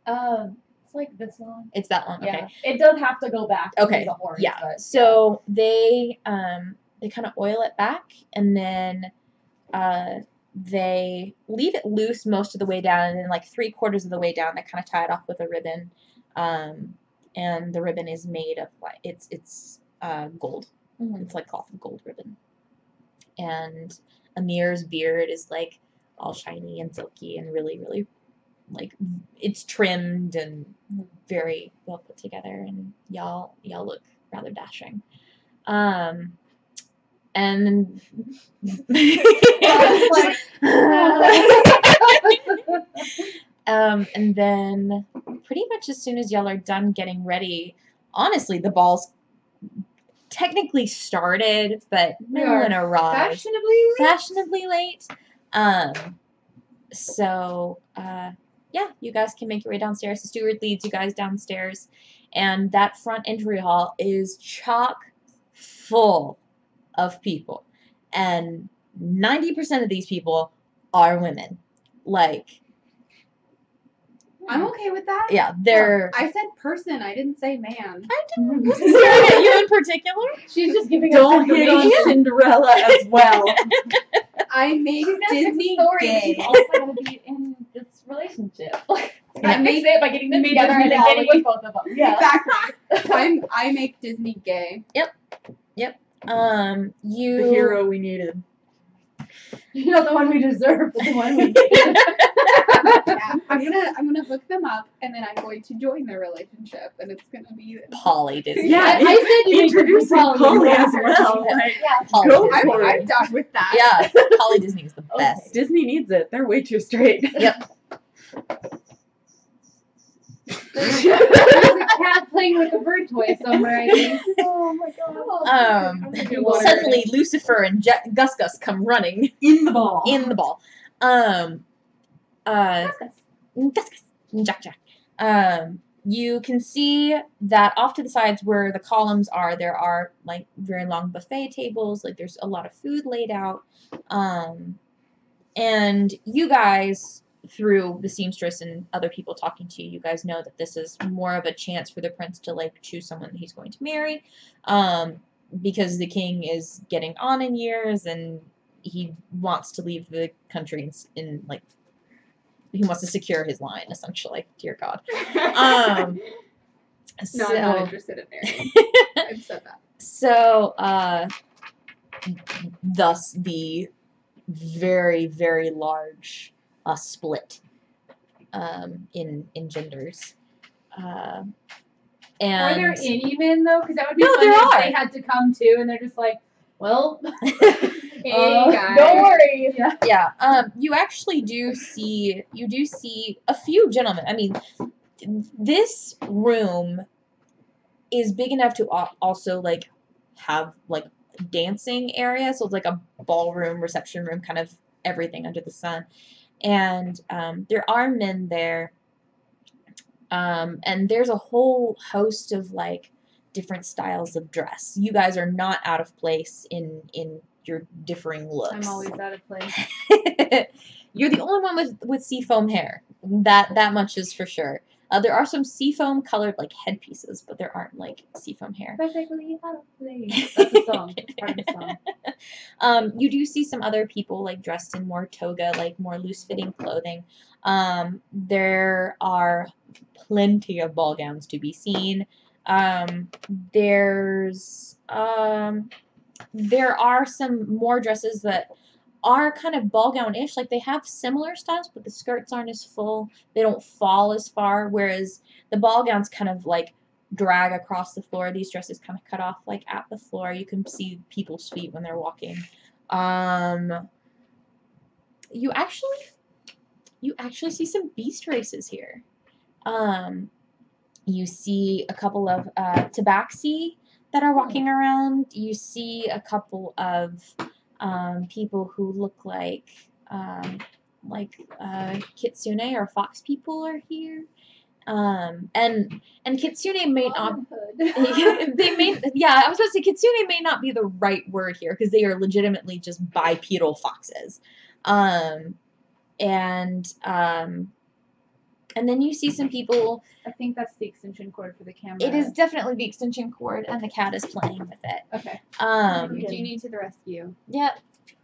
It's like this long. It's that long. Yeah. Okay. It does have to go back. Okay, To the horns, yeah. But, So they kind of oil it back, and then they leave it loose most of the way down, and then like 3/4 of the way down, they kind of tie it off with a ribbon. And the ribbon is made of like it's gold. Mhm. It's like cloth of gold ribbon. And Amir's beard is like all shiny and silky and really, really like it's trimmed and very well put together, and y'all look rather dashing. And and then pretty much as soon as y'all are done getting ready, honestly, the ball's technically started, but no We are one arrived. Fashionably Late. So yeah, you guys can make your way downstairs. The steward leads you guys downstairs, and that front entry hall is chock full of people, and 90% of these people are women. Like, I'm okay with that. yeah, they're. I said person. I didn't say man. Staring at you in particular. She's just giving don't us hit on information. Cinderella as well. I made Disney story. gay. She's also gonna be in this relationship. Yeah. I mix it by getting them Made together and then Disney getting with both of them. Yeah. Exactly. I make Disney gay. The You. hero we needed. You're not the one we deserve, but the one we Yeah, I'm gonna look them up, and then I'm going to join their relationship, and it's gonna be. Polly Disney. Yeah, I said you introducing Polly as well. Yeah. Like, Polly Go Disney. for it. I'm down with that. Yeah, Polly Disney is the Okay. best. Disney needs it. They're way too straight. There's a cat playing with a bird toy somewhere, I think. Oh my god. Suddenly Lucifer and Gus Gus come running In the ball. in the ball. Gus Gus, Jack Jack. You can see that off to the sides where the columns are, there are like very long buffet tables. Like there's a lot of food laid out. And you guys through the seamstress and other people talking to you, you guys know that this is more of a chance for the prince to like choose someone that he's going to marry, because the king is getting on in years and he wants to leave the country in like he wants to secure his line essentially. Dear God. No, I'm not interested in marrying. I've said that. So, thus the very, very large split in genders. And Are there any men though? Because that would be No, funny there if are. they had to come too, and they're just like, well, Hey, guys. Don't worry. yeah. yeah, you actually do see a few gentlemen. I mean, this room is big enough to also like have like dancing area, so it's like a ballroom, reception room, kind of everything under the sun. And there are men there, and there's a whole host of like different styles of dress. You guys are not out of place in your differing looks. I'm always out of place. You're the only one with seafoam hair. That much is for sure. There are some seafoam colored like headpieces, but there aren't like seafoam hair. Perfectly out of place. That's a song. It's part of the song. You do see some other people like dressed in more toga, like more loose fitting clothing. There are plenty of ball gowns to be seen. There are some more dresses that are kind of ball gown-ish. Like they have similar styles, but the skirts aren't as full. They don't fall as far, whereas the ball gowns kind of like drag across the floor. These dresses kind of cut off like at the floor. You can see people's feet when they're walking. You actually see some beast races here. You see a couple of tabaxi that are walking around. You see a couple of people who look like kitsune or fox people are here. And kitsune may not they may I was about to say kitsune may not be the right word here because they are legitimately just bipedal foxes. And then you see some people. I think that's the extension cord for the camera. It is definitely the extension cord, and the cat is playing with it. Okay. Genie to the rescue. Yeah.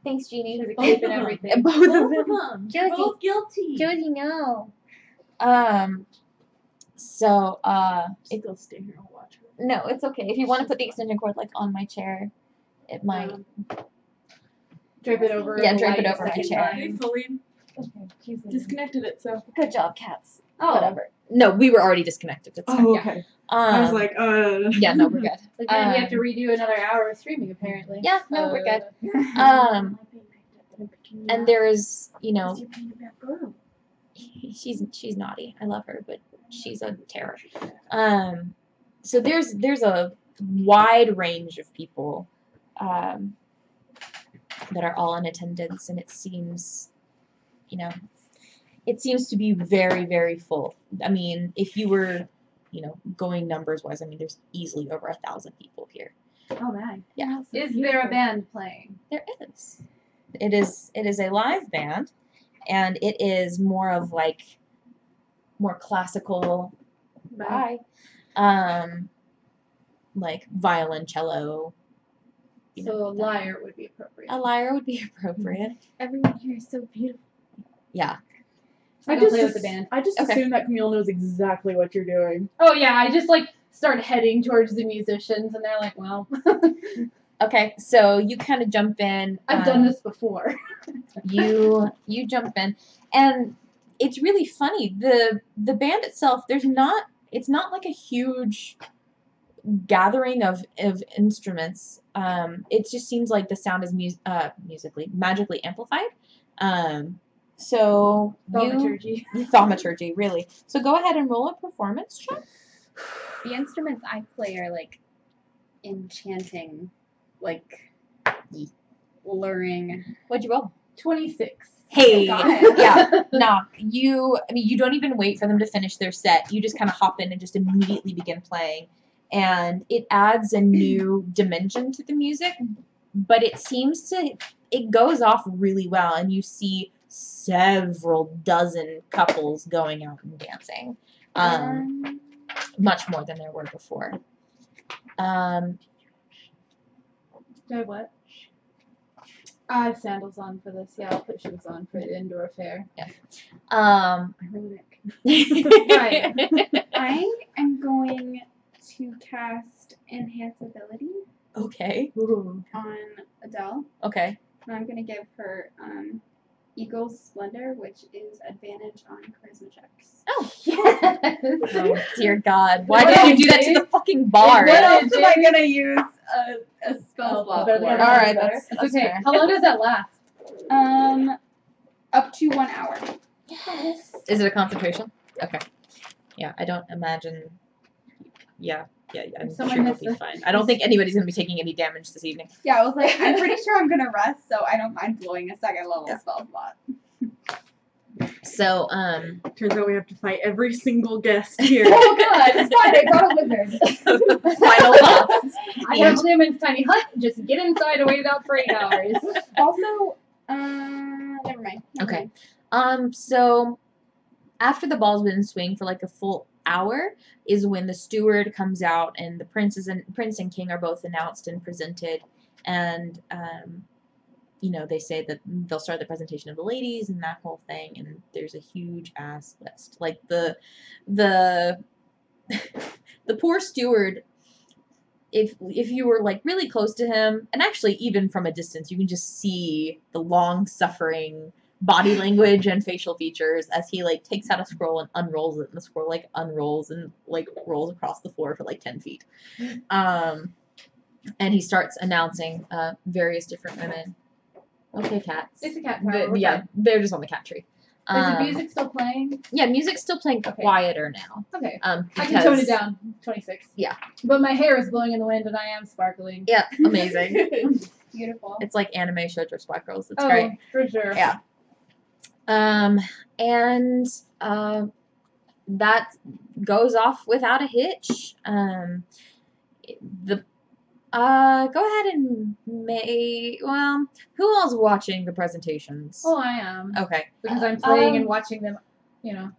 Thanks, Jeannie. There's a cape and everything. Both of them. They're both guilty. Josie, no. So, Still stay here and watch her. no, it's okay. If you want to put the extension cord like on my chair, it might. Drape it over. Yeah, the drape it light a over my second chair. time. Hey, Feline. Okay, she's Disconnected it, so. Good job, cats. Oh. Whatever. No, we were already disconnected. It's fine. Oh, okay. I was like, Yeah, no, we're good. Like then we have to redo another hour of streaming apparently. Yeah, no, we're good. And and there's, she's naughty. I love her, but she's a terror. So there's a wide range of people that are all in attendance, and it seems to be very, very full. I mean, if you were, going numbers wise, I mean, there's easily over 1,000 people here. Oh man. Yeah. Is there a band playing? There is. It is a live band, and it is more of like more classical. Bye. Like violoncello. So a lyre would be appropriate. A lyre would be appropriate. Everyone here is so beautiful. Yeah. I can play with the band. I just Okay. assume that Camille knows exactly what you're doing. Oh yeah, I just start heading towards the musicians, and they're like, "Well, Okay, so you kind of jump in. I've done this before." You jump in, and it's really funny. The band itself, it's not like a huge gathering of instruments. It just seems like the sound is magically amplified. So thaumaturgy, really. So go ahead and roll a performance check. The instruments I play are like enchanting, like luring. What'd you roll? 26. Hey, Got it. yeah, no, you don't even wait for them to finish their set. You just kind of hop in and just immediately begin playing, and it adds a new dimension to the music. But it goes off really well, and you see several dozen couples going out and dancing. Much more than there were before. Do I have what? I have sandals on for this. Yeah, I'll put shoes on for the indoor fair. Ironic. Right. I am going to cast Enhance Ability Okay. on Adele. Okay. And I'm going to give her Eagle's Splendor, which is advantage on charisma checks. Oh. Yes. Oh, dear God. Why did you do that to the fucking bar? What else am I going to use a spell slot better for? than Alright, that's Okay, fair. how long does that last? Up to 1 hour. Yes. Is it a concentration? Okay. Yeah, I don't imagine. Yeah, I'm Someone sure has he'll be to- fine. I don't think anybody's going to be taking any damage this evening. Yeah, I was like, I'm pretty sure I'm going to rest, so I don't mind blowing a second level spell slot. So, Turns out we have to fight every single guest here. Oh god, it's fine, I brought a wizard. final thoughts. I have Lumen's tiny hut. Just get inside and wait it out for 8 hours. Also, never mind. Okay. So after the ball's been in swing for like a full hour is when the steward comes out and the prince and king are both announced and presented, and they say that they'll start the presentation of the ladies and that whole thing, and there's a huge ass list. Like the the poor steward, if you were like really close to him, and actually even from a distance, you can just see the long suffering body language and facial features as he like takes out a scroll and unrolls it, and the scroll like unrolls and like rolls across the floor for like 10 feet. And he starts announcing various different women. Okay, cats. It's a cat tower. We're Yeah, fine. they're just on the cat tree. Is the music still playing? Yeah, music's still playing Okay. quieter now. Okay. Because, I can tone it down. 26. Yeah. But my hair is blowing in the wind and I am sparkling. Yeah, amazing. Beautiful. It's like anime Shoujo Squad-Girls. It's Oh, great. for sure. Yeah. And that goes off without a hitch. Go ahead and who all's watching the presentations? Oh, I am. Okay, Because I'm playing and watching them, I am,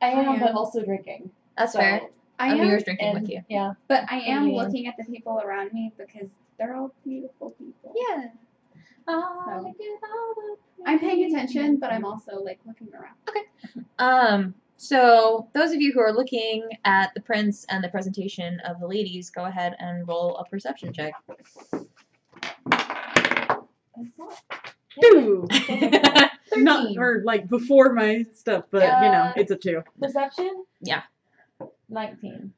I but am. also drinking. that's So, fair. I I'm am, yours drinking and, with you. Yeah. but I am Yeah. looking at the people around me because they're all beautiful people. Yeah. I'm paying attention, but I'm also like looking around. So those of you who are looking at the prince and the presentation of the ladies, go ahead and roll a perception check. 2. 13. Not or like before my stuff, but it's a 2. Perception? Yeah. 19.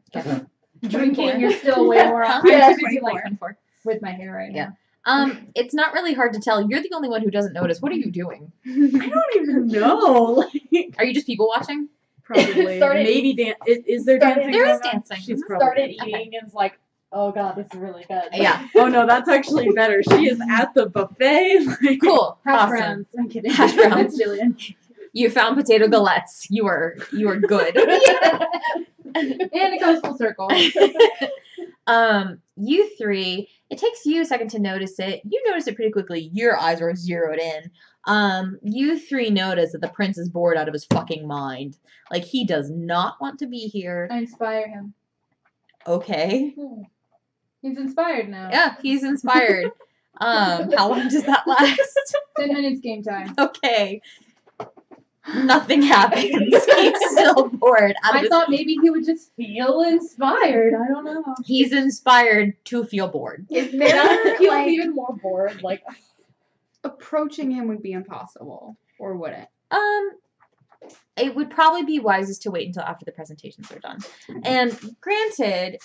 drinking, you're still way more Huh? I'm Yeah. too busy, like, 24. with my hair right Yeah. now. It's not really hard to tell. You're the only one who doesn't notice. What are you doing? I don't even know. Like, Are you just people watching? probably. Started- Maybe dance. Is there started- dancing? There is going on? dancing. She's probably. Started eating and was like, oh god, this is really good. Yeah. Oh no, that's actually better. She is at the buffet. Like, Cool. Hash Awesome. browns. I'm kidding. Hash browns. That's Jillian. You found potato galettes. You are good. And it goes full circle. You three, it takes you a second to notice it. You notice it pretty quickly. Your eyes are zeroed in. You three notice that the prince is bored out of his fucking mind. Like, he does not want to be here. I inspire him. Okay. He's inspired now. Yeah, he's inspired. How long does that last? 10 minutes game time. Okay. Nothing happens. He's still bored out of I his thought maybe he would just feel inspired. I don't know. He's inspired to feel bored. Is Now there he was like even more bored. Like, approaching him would be impossible, or would it? It would probably be wisest to wait until after the presentations are done. And granted,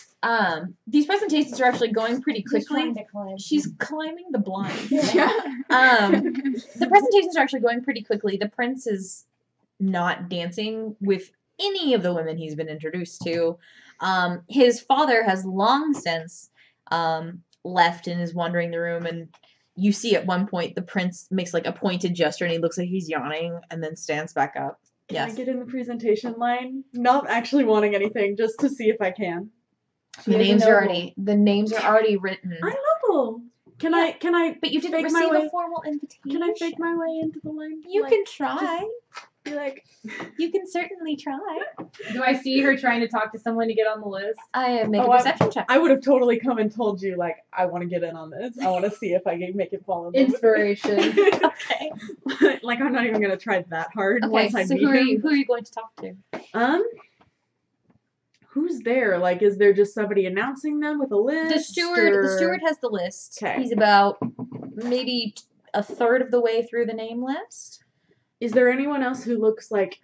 these presentations are actually going pretty he's quickly. trying to climb. She's climbing the blind. Yeah. The presentations are actually going pretty quickly. The prince is not dancing with any of the women he's been introduced to. His father has long since left and is wandering the room, and you see at one point the prince makes like a pointed gesture and he looks like he's yawning and then stands back up. Can Yes. I get in the presentation line? Not actually wanting anything, just to see if I can. The She is a names are noble. already written. I know. Can I But you didn't fake my receive way? a formal invitation. Can I fake my way into the line? You Like, can try. be like, You can certainly try. Do I see her trying to talk to someone to get on the list? I make Oh, a perception check. I would have totally come and told you, like, I want to get in on this. I want to see if I can make it fall in love with me. Inspiration. Okay. Like, I'm not even gonna try that hard Okay. once I So meet who are him. you going to talk to? Who's there? Like, is there just somebody announcing them with a list? The steward has the list. Okay. He's about maybe a third of the way through the name list. Is there anyone else who looks like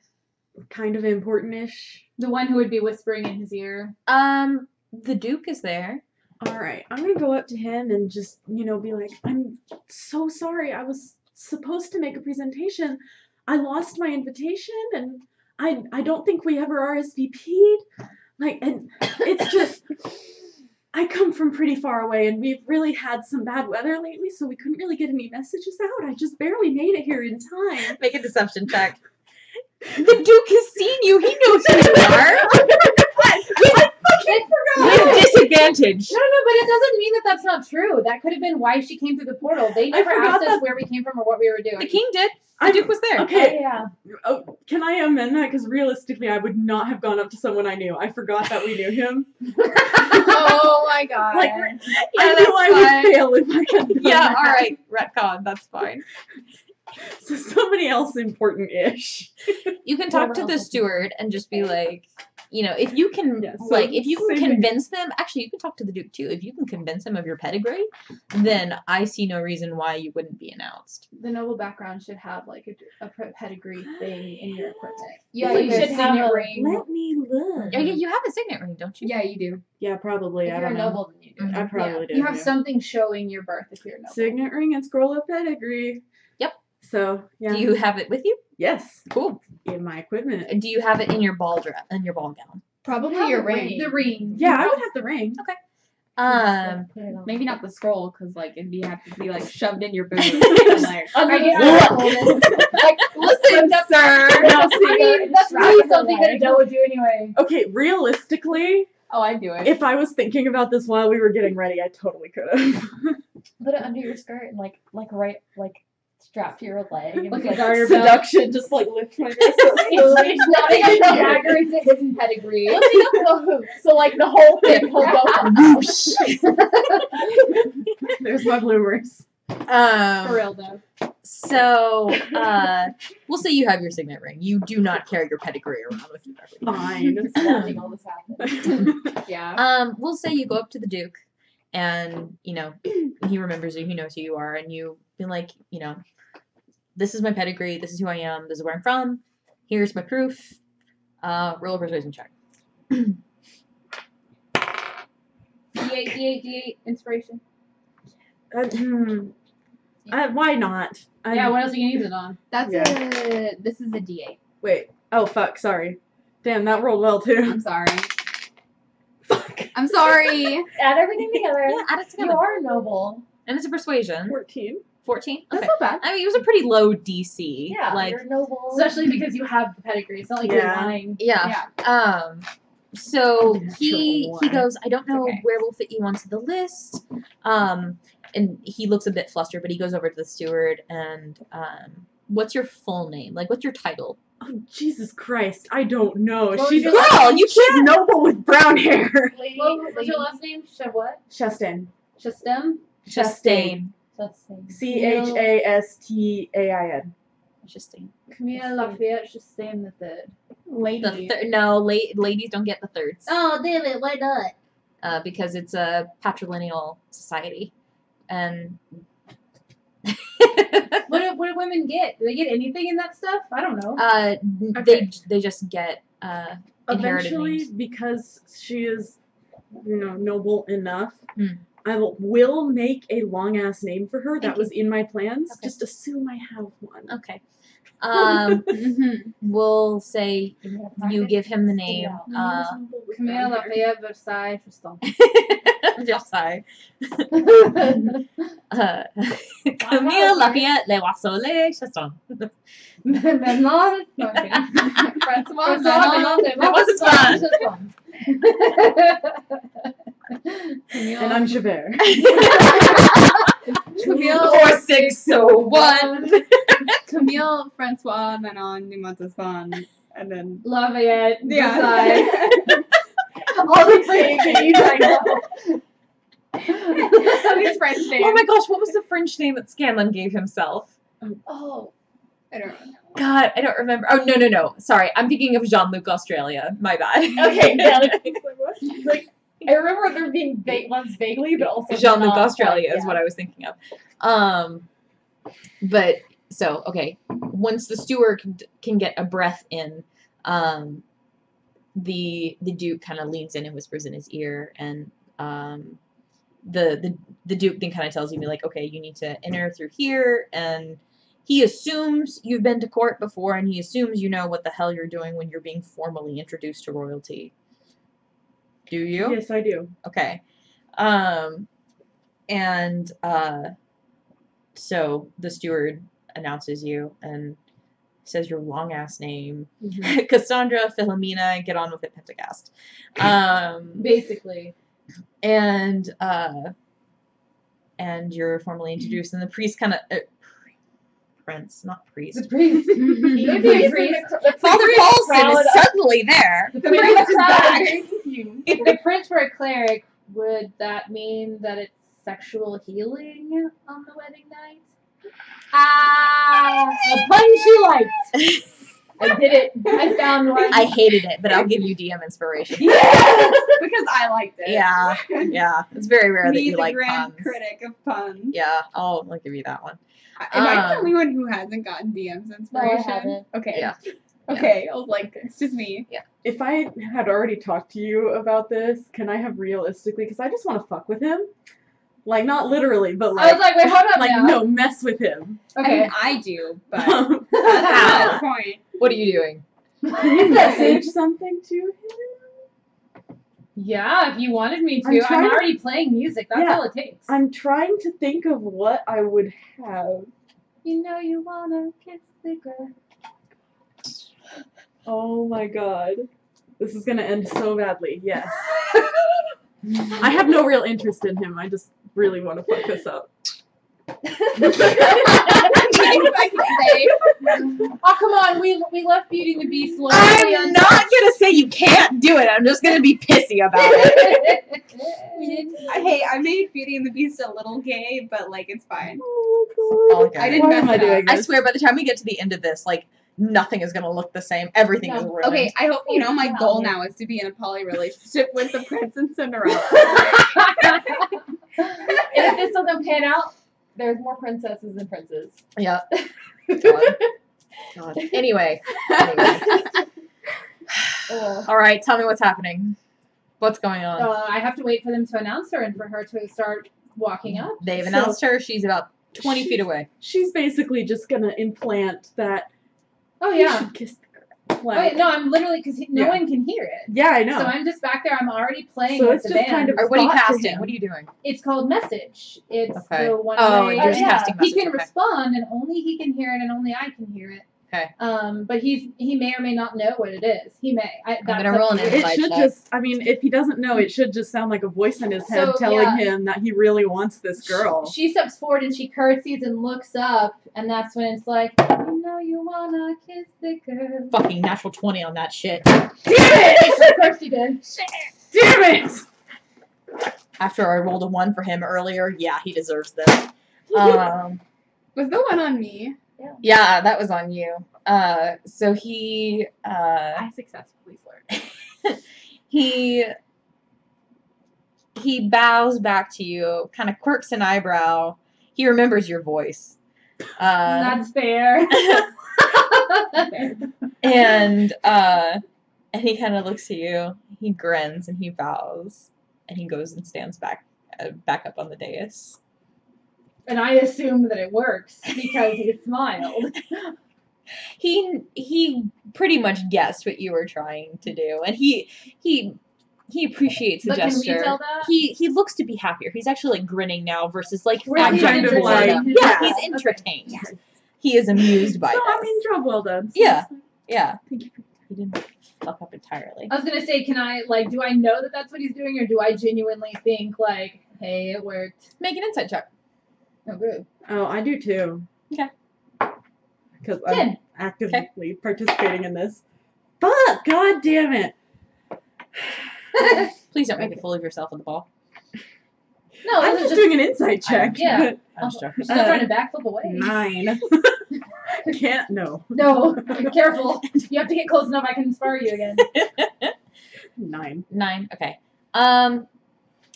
kind of important-ish? The one who would be whispering in his ear. The Duke is there. All right, I'm gonna go up to him and just, be like, I'm so sorry. I was supposed to make a presentation. I lost my invitation, and I don't think we ever RSVP'd. Like, and it's just, I come from pretty far away, and we've really had some bad weather lately, so we couldn't really get any messages out. I just barely made it here in time. Make a deception check. The Duke has seen you. He knows who you are. With disadvantage. No, but it doesn't mean that that's not true. That could have been why she came through the portal. They never forgot asked us that- where we came from or what we were doing. The king did. The Duke was there. Okay, yeah. oh, can I amend that? Because realistically, I would not have gone up to someone I knew. I forgot that we knew him. Oh my god. Like, Yeah, I that's knew I fine. would fail if I had done Yeah, that. all right. Retcon. That's fine. So somebody else important-ish. You can talk to the steward and just be like, if you can, Yeah, so if you can same thing. convince them. Actually, you can talk to the Duke too. If you can convince him of your pedigree, then I see no reason why you wouldn't be announced. The noble background should have like a pedigree thing in your equipment. Yeah, Like you a should have signet a ring. Let me look. Oh, yeah, you have a signet ring, don't you? Yeah, you do. Yeah, probably. If I you're a don't know. noble, then you do. Mhm. I probably do. You have yeah. something showing your birth if you're a noble. Signet ring and scroll of pedigree. Yep. So yeah. Do you have it with you? Yes. Cool. In my equipment. Do you have it in your ball dress, in your ball gown? Probably Have your the ring. The ring. Yeah, I would have the ring. Put it on. Maybe not the scroll, because it'd have to be shoved in your boot. Like, Under the like, listen, sir. I mean, that's really something that Adele would do anyway. Okay, realistically, Oh, I'd do it. if I was thinking about this while we were getting ready, I totally could have. Put it under your skirt and strapped to your leg. And Like a like, garter belt. Seduction, just lift my dress up. It's not even the Hagrid's hidden pedigree. so the whole thing will go up. There's my bloomers. For real though. So, we'll say you have your signet ring. You do not carry your pedigree around with you everywhere. Fine. Watching all this happen. Yeah. We'll say you go up to the Duke, and he remembers you. He knows who you are, and you feel like this is my pedigree. This is who I am. This is where I'm from. Here's my proof. Roll a persuasion check. D8, inspiration. Why not? Yeah, what else are you gonna use it on? That's Yeah. this is a D8. Wait. Oh, fuck. Sorry. Damn, that rolled well, too. I'm sorry. Fuck. I'm sorry. Add everything together. Yeah, add it You together. are noble. And it's a persuasion. 14. 14? That's Okay. not bad. I mean, it was a pretty low DC. Yeah, you're noble. Especially because you have the pedigree. It's not like Yeah. you're lying. Yeah. So he Natural one. goes, I don't know Okay. where we'll fit you onto the list. And he looks a bit flustered, but he goes over to the steward and what's your full name? Like, what's your title? Oh, Jesus Christ. I don't know. What She's was your Girl, you she's noble with brown hair. Lady, What was your last name? What? Chastain. Chastem? Chastain. Let's see. Chastain. Chastain. Camille Lafayette Chastain the third. Lady. No, ladies don't get the thirds. Oh, damn it! Why not? Because it's a patrilineal society. And What do women get? Do they get anything in that stuff? I don't know. Okay. they just get inherited Eventually, names. because she is, noble enough, Hmm. I will make a long ass name for her. Thank That was in my plans. Okay. Just assume I have one. Okay. Mhm. We'll say you give him the name. Camille Lafayette Versailles Chastain. Versailles. Camille Lafayette Le Oiseau Le Chasson. Bernard. No, I'm kidding. Francois Bernard. That wasn't fun. Camille. And I'm Javert. Camille, 4601. Camille, Francois, then on Numataspan, and then Lafayette, yeah. Versailles. All the French names I know. These French names. Oh my gosh, what was the French name that Scanlan gave himself? Oh, I don't know. God, I don't remember. Oh, no. Sorry, I'm thinking of Jean-Luc Australia. My bad. okay. Yeah, like I remember there being ones vaguely, but also Jean-Luc not Australia quite, is what I was thinking of. But so okay, once the steward can get a breath in, the Duke kind of leans in and whispers in his ear, and the Duke then kind of tells you like, okay, you need to enter through here, and he assumes you've been to court before, and he assumes you know what the hell you're doing when you're being formally introduced to royalty. Do you? Yes, I do. Okay. So the steward announces you and says your long ass name. Mm-hmm. Cassandra, Philomena, get on with it, Pentagast. Basically. And you're formally introduced, and the priest kind of prince, not priest. The priest. The Father Paulson is suddenly there. The priest is back. You. If the prince were a cleric, would that mean that it's sexual healing on the wedding night? A pun she liked. I did it. I found one. I hated it, but I'll give you DM inspiration. Yes, because I liked it. Yeah. It's very rare that Me, you the like grand puns. critic of puns. Yeah, I'll give you that one. Am I the only one who hasn't gotten DM's inspiration? No, I haven't. Okay. Yeah. Okay, I was like, it's just me. If I had already talked to you about this, can I have realistically? Because I just want to fuck with him. Like, not literally, but like. I was like, wait, hold up like, now. no, mess with him. I Okay. mean, I do, but How? that's not the point. What are you doing? Can you message something to him? Yeah, if you wanted me I'm to. trying I'm to- already playing music. That's Yeah. all it takes. I'm trying to think of what I would have. You know you wanna kiss the girl. Oh my god. This is gonna end so badly. Yes. I have no real interest in him. I just really want to fuck this up. Oh, come on. We left Beauty and the Beast loyally I'm not gonna say you can't do it. I'm just gonna be pissy about it. I made Beauty and the Beast a little gay, but like it's fine. Oh, I didn't Why am mess I it doing up. I swear, by the time we get to the end of this, like nothing is gonna look the same. Everything is ruined. Okay, I hope you know my goal now is to be in a poly relationship with the Prince and Cinderella. And if this doesn't pan out, there's more princesses than princes. Yep. God. Anyway. All right. Tell me what's happening. What's going on? I have to wait for them to announce her and for her to start walking up. They've announced her. She's about 20 feet away. She's basically just gonna implant that. Oh, he yeah. should kiss the girl. Oh, Like, yeah, no, I'm literally, because no Yeah. one can hear it. yeah, I know. So I'm just back there. I'm already playing So with it's the just band. kind of- Or what are you thought to casting? him. What are you doing? It's called Message. It's Okay. the one Oh, way you're just casting he message. can Okay. respond, and only he can hear it, and only I can hear it. Okay. But he may or may not know what it is. He may. I'm gonna roll an It insight should check. just, I mean, if he doesn't know, it should just sound like a voice in his head So, telling yeah. him that he really wants this girl. She steps forward and she curtsies and looks up, and that's when it's like, you know, you wanna kiss the girl. Fucking natural 20 on that shit. Damn it! Of course she did. Damn it! After I rolled a 1 for him earlier, yeah, he deserves this. Um, Was the one on me? yeah, that was on you. So he, I successfully flirt. he bows back to you, kind of quirks an eyebrow. He remembers your voice. That's fair. And he kind of looks at you. He grins and he bows, and he goes and stands back up on the dais. And I assume that it works because he smiled. He pretty much guessed what you were trying to do, and he appreciates the But can gesture. we tell that? He looks to be happier. He's actually like grinning now versus like Where's abject kind of boredom. like- Yeah, yeah. he's entertained. He is amused by So, I this. mean, job well done. Yeah. Yeah, Thank you. he didn't fuck up entirely. I was gonna say, do I know that that's what he's doing, or do I genuinely think like, hey, it worked? Make an insight check. Oh, good. Oh, I do too. Okay. Because 10. I'm actively participating in this. Fuck! God damn it! Please don't make a fool of yourself on the ball. No, I'm this is just doing an insight check. yeah. I'm just joking. She's still trying to backflip away. 9. Can't, no. No, be careful. You have to get close enough I can inspire you again. 9. 9. Okay.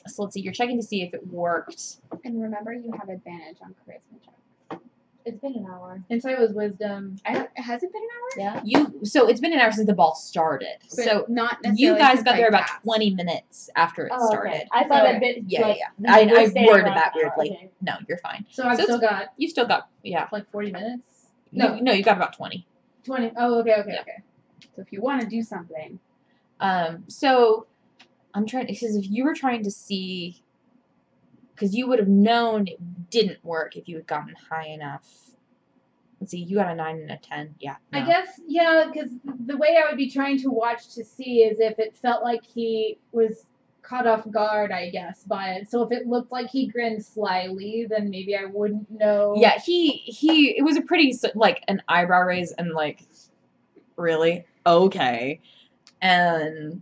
So let's see. You're checking to see if it worked. And remember, you have advantage on charisma checks. It's been an hour. Insight was wisdom. Has it been an hour? Yeah. So it's been an hour since the ball started. But So not necessarily. you guys since got I there about cast. 20 minutes after it Oh, started. okay. I thought Okay. it'd been Yeah, like, yeah. I we're staying worded around that an hour, weirdly. okay. No, you're fine. So I've So still got You still got, yeah. like 40 minutes. No, you got about 20. 20. Oh, okay. Yeah. So if you want to do something, So I'm trying, because if you were trying to see, because you would have known it didn't work if you had gotten high enough. Let's see, you got a 9 and a 10. Yeah. I no. guess, yeah, because the way I would be trying to watch to see is if it felt like he was caught off guard, I guess, by it. So if it looked like he grinned slyly, then maybe I wouldn't know. Yeah, it was a pretty, like, an eyebrow raise and, like, really? Okay. And,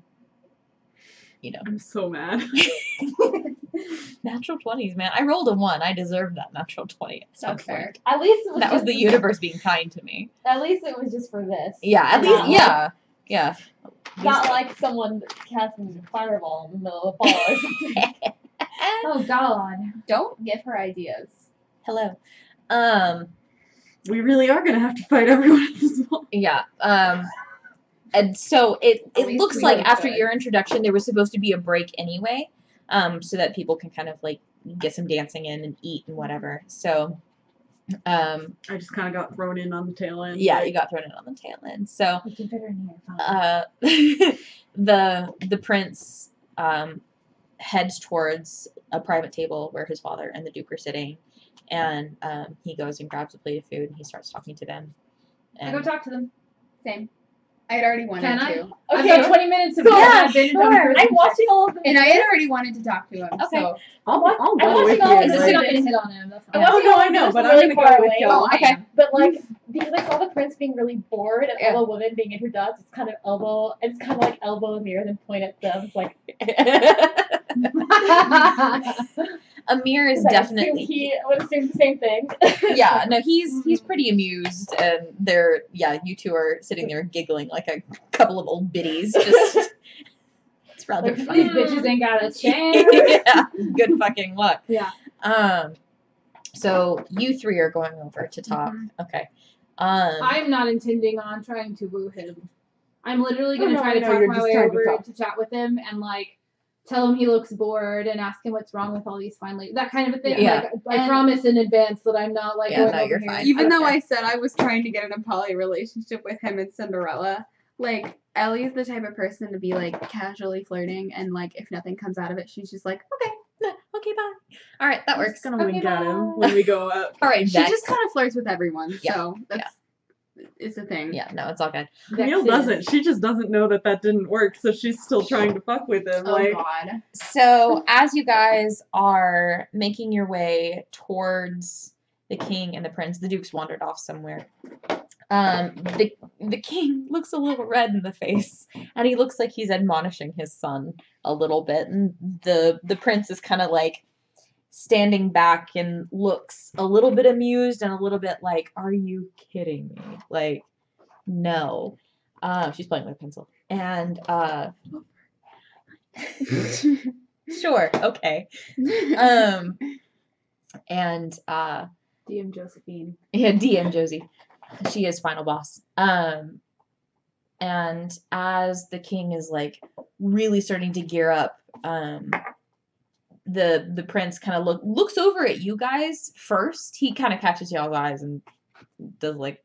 you know. I'm so mad. Natural 20s, man. I rolled a 1. I deserved that natural 20. At some that's fair. point. At least it was That was just the universe being kind to me. At least it was just for this. Yeah, at Not least, like- yeah. Not like someone casting a fireball in the middle of the fall or something. Oh, God. Don't give her ideas. Hello. We really are gonna have to fight everyone at this point. Yeah. And so it least looks we like hope after good. your introduction there was supposed to be a break anyway, so that people can kind of like get some dancing in and eat and whatever. So, I just kind of got thrown in on the tail end. yeah, like, you got thrown in on the tail end. So, We can fit her in here. Fine. the prince heads towards a private table where his father and the duke are sitting, and he goes and grabs a plate of food and he starts talking to them. I go talk to them. Same. I had already wanted Can I? to. I've got 20 minutes of Cool. yeah, advantage on Sure. charisma I'm watching all of them. And I had already wanted to talk to him. Okay. So I'll I'm go watching with all you. of It's this. just like- not going to hit on him. That's I'm fine. Oh, watching no, all I of know, this but from I'm really gonna far go with away. you. Oh, I Okay. am. But like, because I saw the prince being really bored and Yeah. all the women being introduced, it's kind of elbow near them, point at them. It's like Amir is I assume definitely he would assume the same thing. yeah, no, he's pretty amused, and you two are sitting there giggling like a couple of old biddies. Just it's rather Like, funny. these bitches ain't got a chance. Yeah, good fucking luck. Yeah. So you three are going over to talk. Okay. I'm not intending on trying to woo him. I'm literally going to no, try to no, talk you're my just way trying to over talk. to chat with him and like tell him he looks bored and ask him what's wrong with all these fine ladies. That kind of a thing. Yeah. Like, I And- promise in advance that I'm not like Yeah, going no, over you're here. fine. even though Okay. I said I was trying to get in a poly relationship with him and Cinderella, like Ellie's the type of person to be like casually flirting, and like if nothing comes out of it, she's just like, okay. okay, bye. All right, that I'm works. just gonna Okay, wink at bye. him when we go up. All right, She Vex. just kind of flirts with everyone, Yeah. so that's it's a thing. Yeah, no, it's all good. Camille doesn't. She just doesn't know that didn't work, so she's still trying to fuck with him. Oh like, God. So as you guys are making your way towards the king and the prince, the duke's wandered off somewhere. The king looks a little red in the face, and he looks like he's admonishing his son a little bit, and the prince is kind of like standing back and looks a little bit amused and a little bit like, are you kidding me? Like, no. She's playing with a pencil. And sure, okay. And DM Josephine. yeah, DM Josie. She is final boss. And as the king is like really starting to gear up, the prince kind of looks over at you guys first. He kind of catches y'all's eyes and does like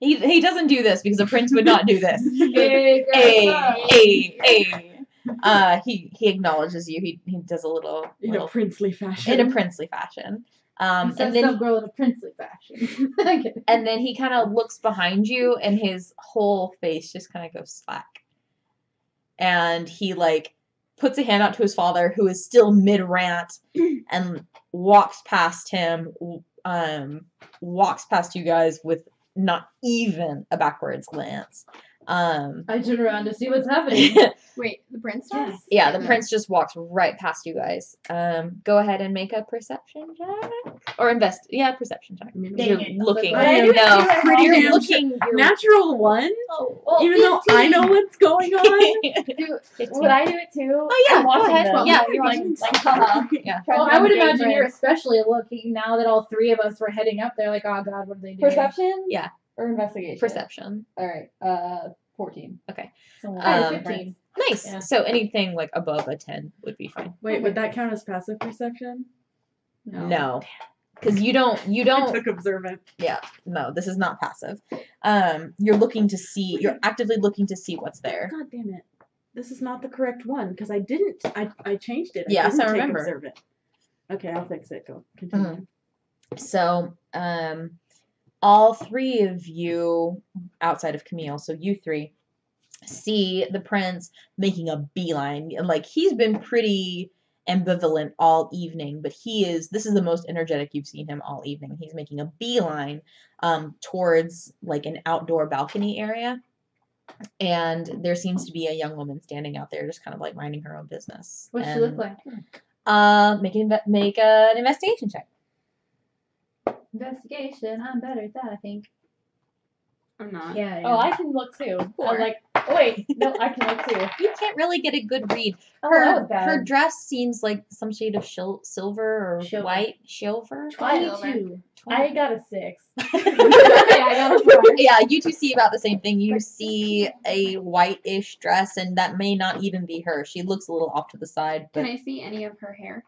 he doesn't do this because a prince would not do this. Hey, girl, Hey. He acknowledges you. He does a little in a princely fashion. in a princely fashion. and And then some girl in a princely fashion. Okay. and then he kind of looks behind you, and his whole face just kind of goes slack. And he like puts a hand out to his father, who is still mid-rant, and walks past him, walks past you guys with not even a backwards glance. I turn around to see what's happening. Wait, the prince does? Yeah, the prince just walks right past you guys. Go ahead and make a perception check. Or perception check. You're looking. Would I do it No, too? Pretty you're damn looking. You're, Natural 1? Oh, well, Even though I know what's going on? would I do it too? Oh, yeah, I'm watching go ahead. them. Yeah, you're watching. Like, haha. Yeah. Trying Well, to I would engage imagine you're friends. especially looking now that all three of us were heading up there. Like, oh god, what are they doing? Perception? Yeah. Or investigation? Perception. Alright, 14. Okay. So I had 15. 15. Nice. Yeah. So anything like above a 10 would be fine. Wait, would that count as passive perception? No. Because you I don't. took observant. Yeah. No, this is not passive. You're looking to see. You're actively looking to see what's there. God damn it. This is not the correct one, because I didn't. I changed it. Yes, didn't I take remember. Observant. Okay, I'll fix it. Go. Continue. So, all three of you, outside of Camille, so you three, see the prince making a beeline. Like, he's been pretty ambivalent all evening, but this is the most energetic you've seen him all evening. He's making a beeline towards, like, an outdoor balcony area. And there seems to be a young woman standing out there just kind of, like, minding her own business. What's she And, look like? make an investigation check. Investigation. I'm better at that, I think. I'm not. Yeah. Oh, I can look too. Four. I'm like, oh, wait, no, I can look too. You can't really get a good read. Oh, that was Her bad. dress seems like some shade of silver or Silver. white silver. 22. I got a 6. I got a 4. Yeah, you two see about the same thing. You see a white-ish dress, and that may not even be her. She looks a little off to the side, but Can I see any of her hair?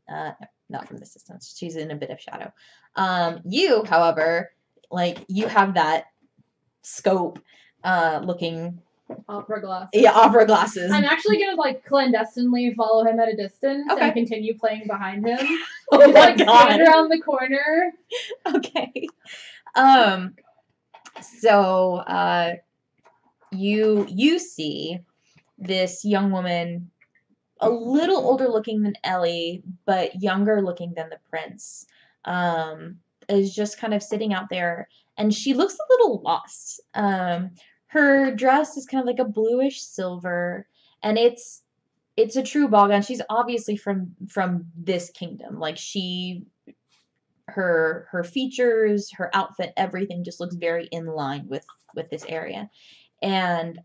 no, not from this distance. She's in a bit of shadow. You, however, like, you have that scope looking Opera glasses. opera glasses. I'm actually gonna like clandestinely follow him at a distance Okay. and continue playing behind him. Oh Just, my like god. stand around the corner. Okay. So you see this young woman, a little older looking than Ellie, but younger looking than the prince, is just kind of sitting out there, and she looks a little lost. Her dress is kind of like a bluish silver, and it's a true ball gown. She's obviously from this kingdom. Like, her features, her outfit, everything just looks very in line with this area. And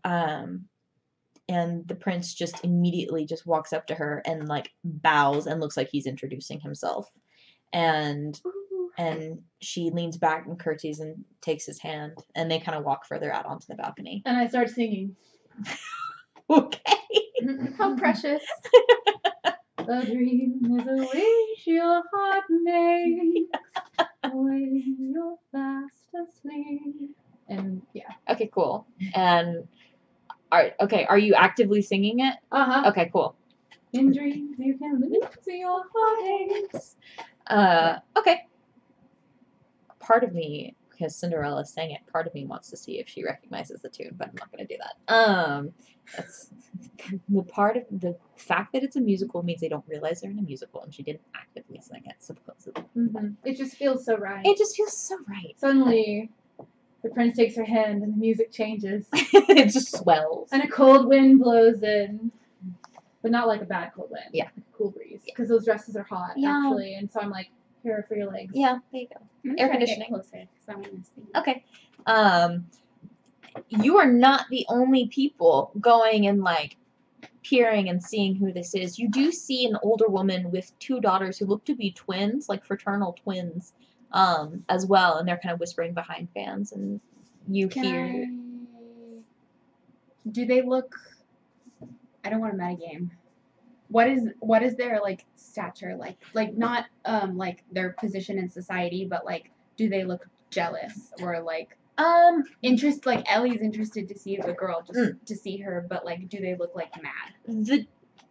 the prince just immediately just walks up to her and, like, bows and looks like he's introducing himself. And she leans back and curtsies and takes his hand, and they kind of walk further out onto the balcony. And I start singing. Okay. How precious. A dream is a wish your heart makes when you're fast asleep. And yeah. Okay, cool. And are you actively singing it? Uh-huh. Okay, cool. In dreams you can lose your heartaches. Okay. Part of me, because Cinderella sang it, part of me wants to see if she recognizes the tune, but I'm not going to do that. That's the fact that it's a musical means they don't realize they're in a musical, and she didn't actively sing it, supposedly. Mm-hmm. It just feels so right. It just feels so right. Suddenly, the prince takes her hand and the music changes. It just swells. And a cold wind blows in. But not like a bad cold wind. Yeah. Like a cool breeze. Because those dresses are hot, Yeah. actually. And so I'm like, here for your legs. Yeah, there you go. I'm Air trying to conditioning. get closer, 'cause I want to see. Okay. You are not the only people going and, like, peering and seeing who this is. You do see an older woman with two daughters who look to be twins, like fraternal twins, as well, and they're kind of whispering behind fans, and you hear. Do they look? I don't want to metagame. What is their, like, stature like? Like, not like their position in society, but, like, do they look jealous or, like, like Ellie's interested to see the girl, just to see her, but, like, do they look, like, mad?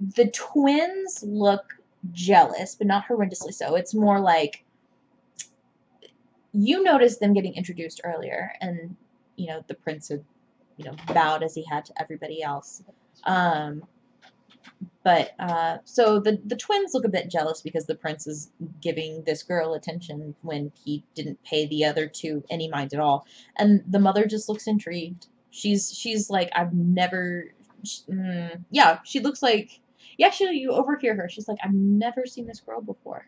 The twins look jealous, but not horrendously so. It's more like you noticed them getting introduced earlier, and, you know, the prince had, you know, bowed as he had to everybody else. But so the twins look a bit jealous because the prince is giving this girl attention when he didn't pay the other two any mind at all, and the mother just looks intrigued. She's like, I've never, yeah, she looks like, yeah, you overhear her. She's like, I've never seen this girl before,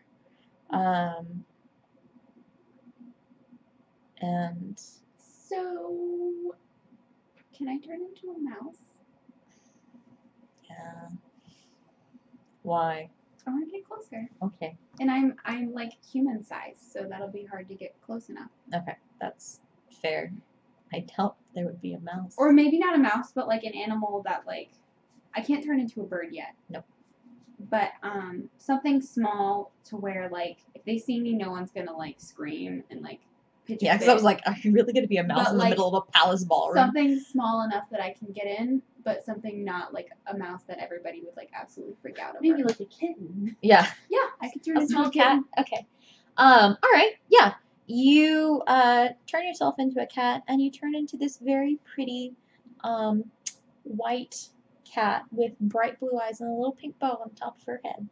and So, can I turn into a mouse? yeah, why? I want to get closer. Okay, And I'm like human size, so that'll be hard to get close enough. okay, that's fair. I doubt there would be a mouse. Or maybe not a mouse, but like an animal that like I can't turn into a bird yet. Nope. But something small to where like if they see me, no one's gonna like scream and like pitch. Yeah, because I was like, are you really gonna be a mouse But, in the like, middle of a palace ballroom? something small enough that I can get in, but something not like a mouse that everybody would like absolutely freak out over. Maybe like a kitten. Yeah. Yeah, I could turn A into small a cat. kitten. Okay. All right. Yeah. You turn yourself into a cat, and you turn into this very pretty, white cat with bright blue eyes and a little pink bow on top of her head.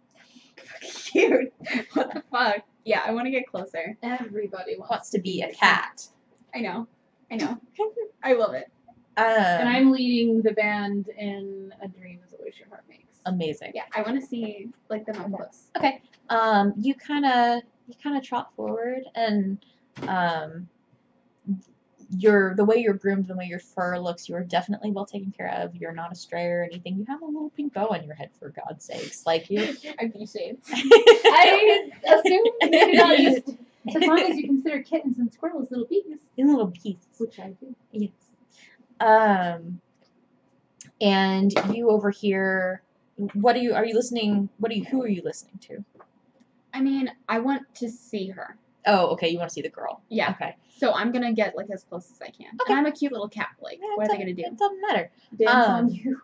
Cute. What the fuck? Yeah, I want to get closer. Everybody Wants to be a cat. I know. I love it. And I'm leading the band in A Dream is a Wish Your Heart Makes. Amazing. Yeah, I want to see like them up close. Okay. You kind of trot forward, and the way you're groomed, the way your fur looks, you're definitely well taken care of. You're not astray or anything. You have a little pink bow on your head, for God's sakes. Like you. I V-shaped. I assume maybe not just as long as you consider kittens and squirrels little bees, In little pieces. which I do. Yes. And you overhear. Who are you listening to? I mean, I want to see her. Oh, okay. You want to see the girl. Yeah. Okay. So I'm gonna get like as close as I can. Okay. And I'm a cute little cat. Like, what are they gonna do? It doesn't matter. Dance Um, on you.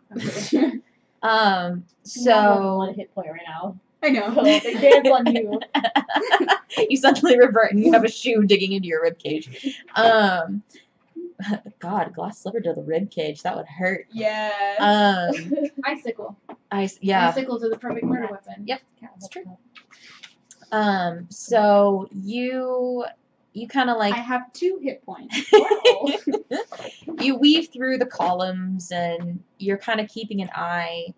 You have So one hit point right now. I know. So they dance on you. you suddenly revert and you have a shoe digging into your rib cage. God, glass slipper to the rib cage. That would hurt. Yeah. Icicle. Yeah. Icicles are the perfect murder weapon. Yep. That's true. So you kind of like I have 2 hit points. you weave through the columns, and you're kind of keeping an eye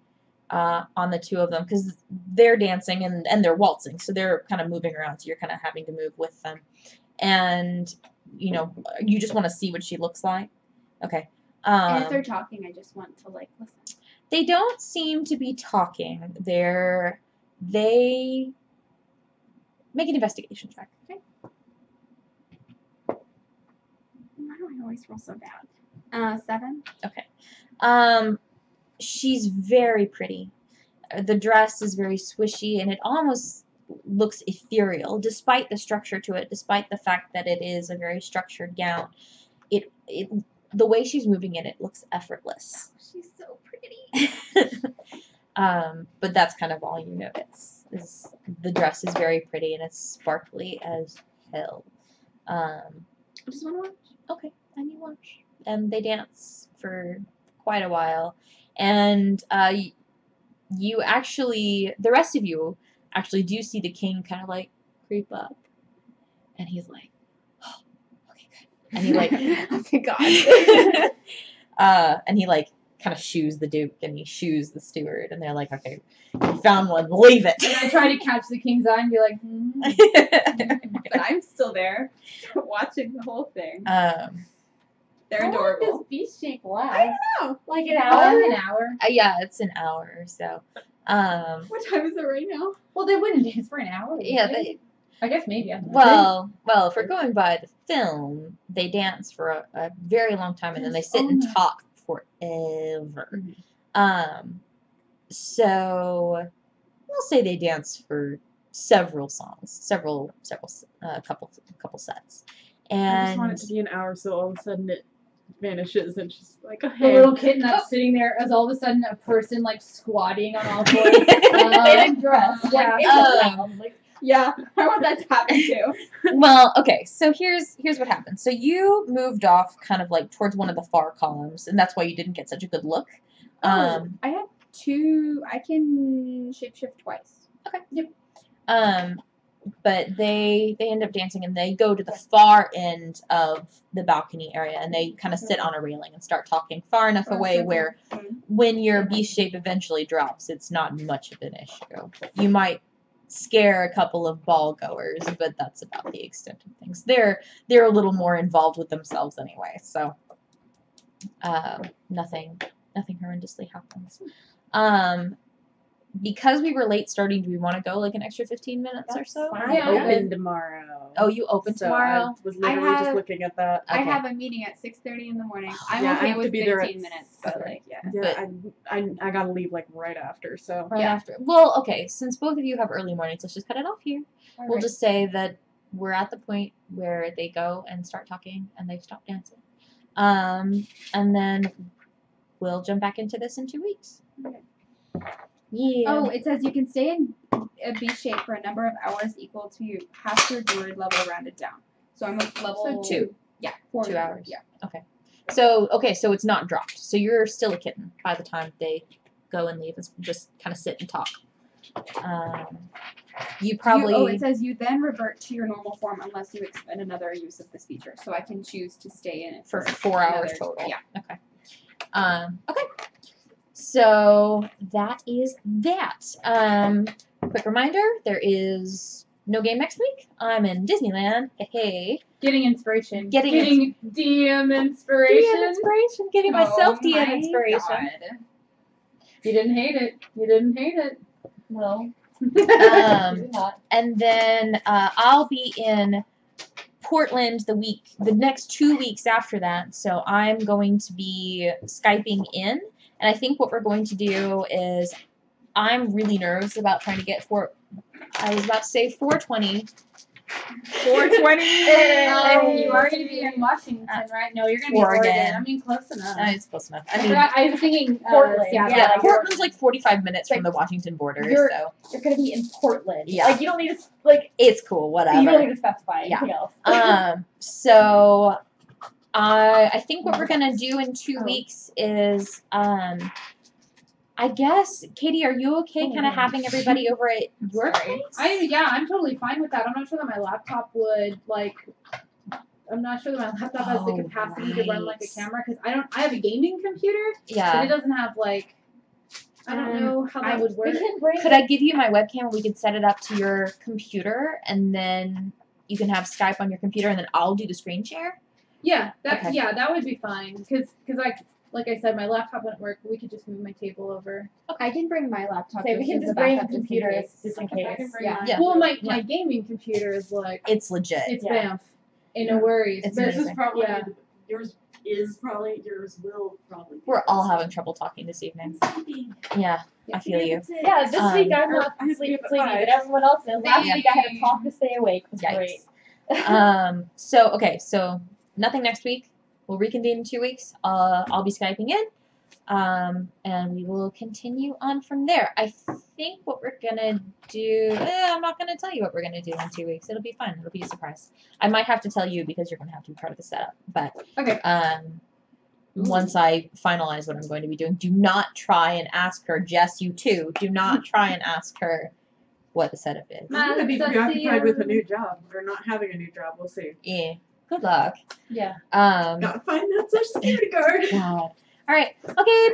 on the two of them because they're dancing and they're waltzing, so they're kind of moving around. So you're kind of having to move with them, and you just want to see what she looks like. Okay. And if they're talking, I just want to like listen. They don't seem to be talking. They make an investigation check. Okay. Why do I always roll so bad? 7. Okay. She's very pretty. The dress is very swishy, and it almost looks ethereal, despite the structure to it, despite the fact that it is a very structured gown. The way she's moving it looks effortless. She's so pretty. But that's kind of all you notice. Is the dress is very pretty and it's sparkly as hell. I just want to watch. Okay, and you watch. And they dance for quite a while. And you actually, the rest of you actually do see the king kind of like creep up. And he's like, oh, okay, good. And he like, oh my god. and he like kind of shoos the duke and he shoos the steward. And they're like, okay, you found one, leave it. And I try to catch the king's eye and be like, But I'm still there, watching the whole thing. They're How long adorable. does beast shape last? I don't know. Like an hour? an hour. Yeah, it's an hour or so. What time is it right now? Well, they wouldn't dance for an hour. would Yeah, they? I guess maybe. I don't know. well, if we're going by the film, they dance for a very long time and then they sit and talk forever. So we'll say they dance for several songs, couple sets. I And just want it to be an hour, so all of a sudden it vanishes, and she's like, The hey, little kitten that's sitting there as all of a sudden a person like squatting on all fours. In a dress. Yeah. Like, Yeah, I want that to happen too. well, okay, so here's what happened. So you moved off kind of like towards one of the far columns, and that's why you didn't get such a good look. I had I can shapeshift twice. But they end up dancing and they go to the far end of the balcony area and they kind of sit on a railing and start talking far enough away where when your beast shape eventually drops, it's not much of an issue. You might scare a couple of ball goers, but that's about the extent of things. They're a little more involved with themselves anyway, so nothing horrendously happens. Because we were late starting, do we want to go like an extra 15 minutes or so? I open tomorrow. Oh, you open So tomorrow? I was literally just looking at that. I Okay. have a meeting at 6:30 in the morning. I'm Yeah, I okay have to with be there 15 at minutes, but like, yeah. Yeah, I gotta leave like right after. So Right Yeah. after. Well, okay, since both of you have early mornings, let's just cut it off here. We'll just say that we're at the point where they go and start talking and they stop dancing. And then we'll jump back into this in 2 weeks. Okay. Yeah. Oh, it says you can stay in a B shape for a number of hours equal to half your druid level rounded down. So I'm at level So 2. Yeah, 2 hours. Yeah. So it's not dropped. So you're still a kitten by the time they go and leave and just kind of sit and talk. You probably. It says you then revert to your normal form unless you expend another use of this feature. So I can choose to stay in it for 4 hours another- total. Yeah. Okay. Okay. So that is that. Quick reminder: there is no game next week. I'm in Disneyland. Hey. Getting inspiration. Getting DM inspiration. DM inspiration. Getting myself Oh DM my inspiration. God. You didn't hate it. You didn't hate it. No. Um, Do not. and then I'll be in Portland the next 2 weeks after that. So I'm going to be Skyping in, and I think what we're going to do is I'm really nervous about trying to get I was about to say 420. 420. You are going to be in Washington, right? No, you're going to be Oregon. Oregon. I mean, close enough. It's close enough. I mean, I was thinking Portland. Seattle. yeah, like Portland's like 45 minutes from like, the Washington border, you're- so You're gonna be in Portland. Yeah. Like you don't need to it's cool. you Whatever. don't need to specify Yeah. anything else. So I think what we're gonna do in 2 Oh. weeks is I guess Katie, are you okay kind of having everybody over at your place? I'm totally fine with that. I'm not sure that my laptop would I'm not sure that my laptop has the Oh, capacity to run like a right. camera because I have a gaming computer, but Yeah. it doesn't have I don't know how that would work. We can bring. Could I give you my webcam and we could set it up to your computer and then you can have Skype on your computer and then I'll do the screen share? Yeah, Okay. that would be fine because like I said, my laptop wouldn't work. But we could just move my table over. I can bring my laptop. Say we can as a just bring backup computers just in I case. can bring Yeah. mine. Yeah. Well, my Yeah. gaming computer is It's legit. it's Yeah. BAMF. Ain't no worries. It's But this is amazing. probably Yeah. yours will probably. be We're all this having trouble talking this evening. week. Yeah, I feel you. Yeah, this week I'm not I have to be sleepy, up at but 5. everyone else is. Last Yeah. week I had to talk to stay awake. It was Yikes. great. So nothing next week. We'll reconvene in 2 weeks. I'll be Skyping in. And we will continue on from there. I think what we're gonna do, I'm not gonna tell you what we're gonna do in 2 weeks. It'll be fun. It'll be a surprise. I might have to tell you because you're gonna have to be part of the setup. But Okay. once I finalize what I'm going to be doing, do not try and ask her. Jess, you too. Do not try and ask her what the setup is. I'm gonna be That's preoccupied with a the, new job or not having a new job. We'll see. Yeah. Good luck. Yeah. Gotta find that social security card. God. All right. Okay.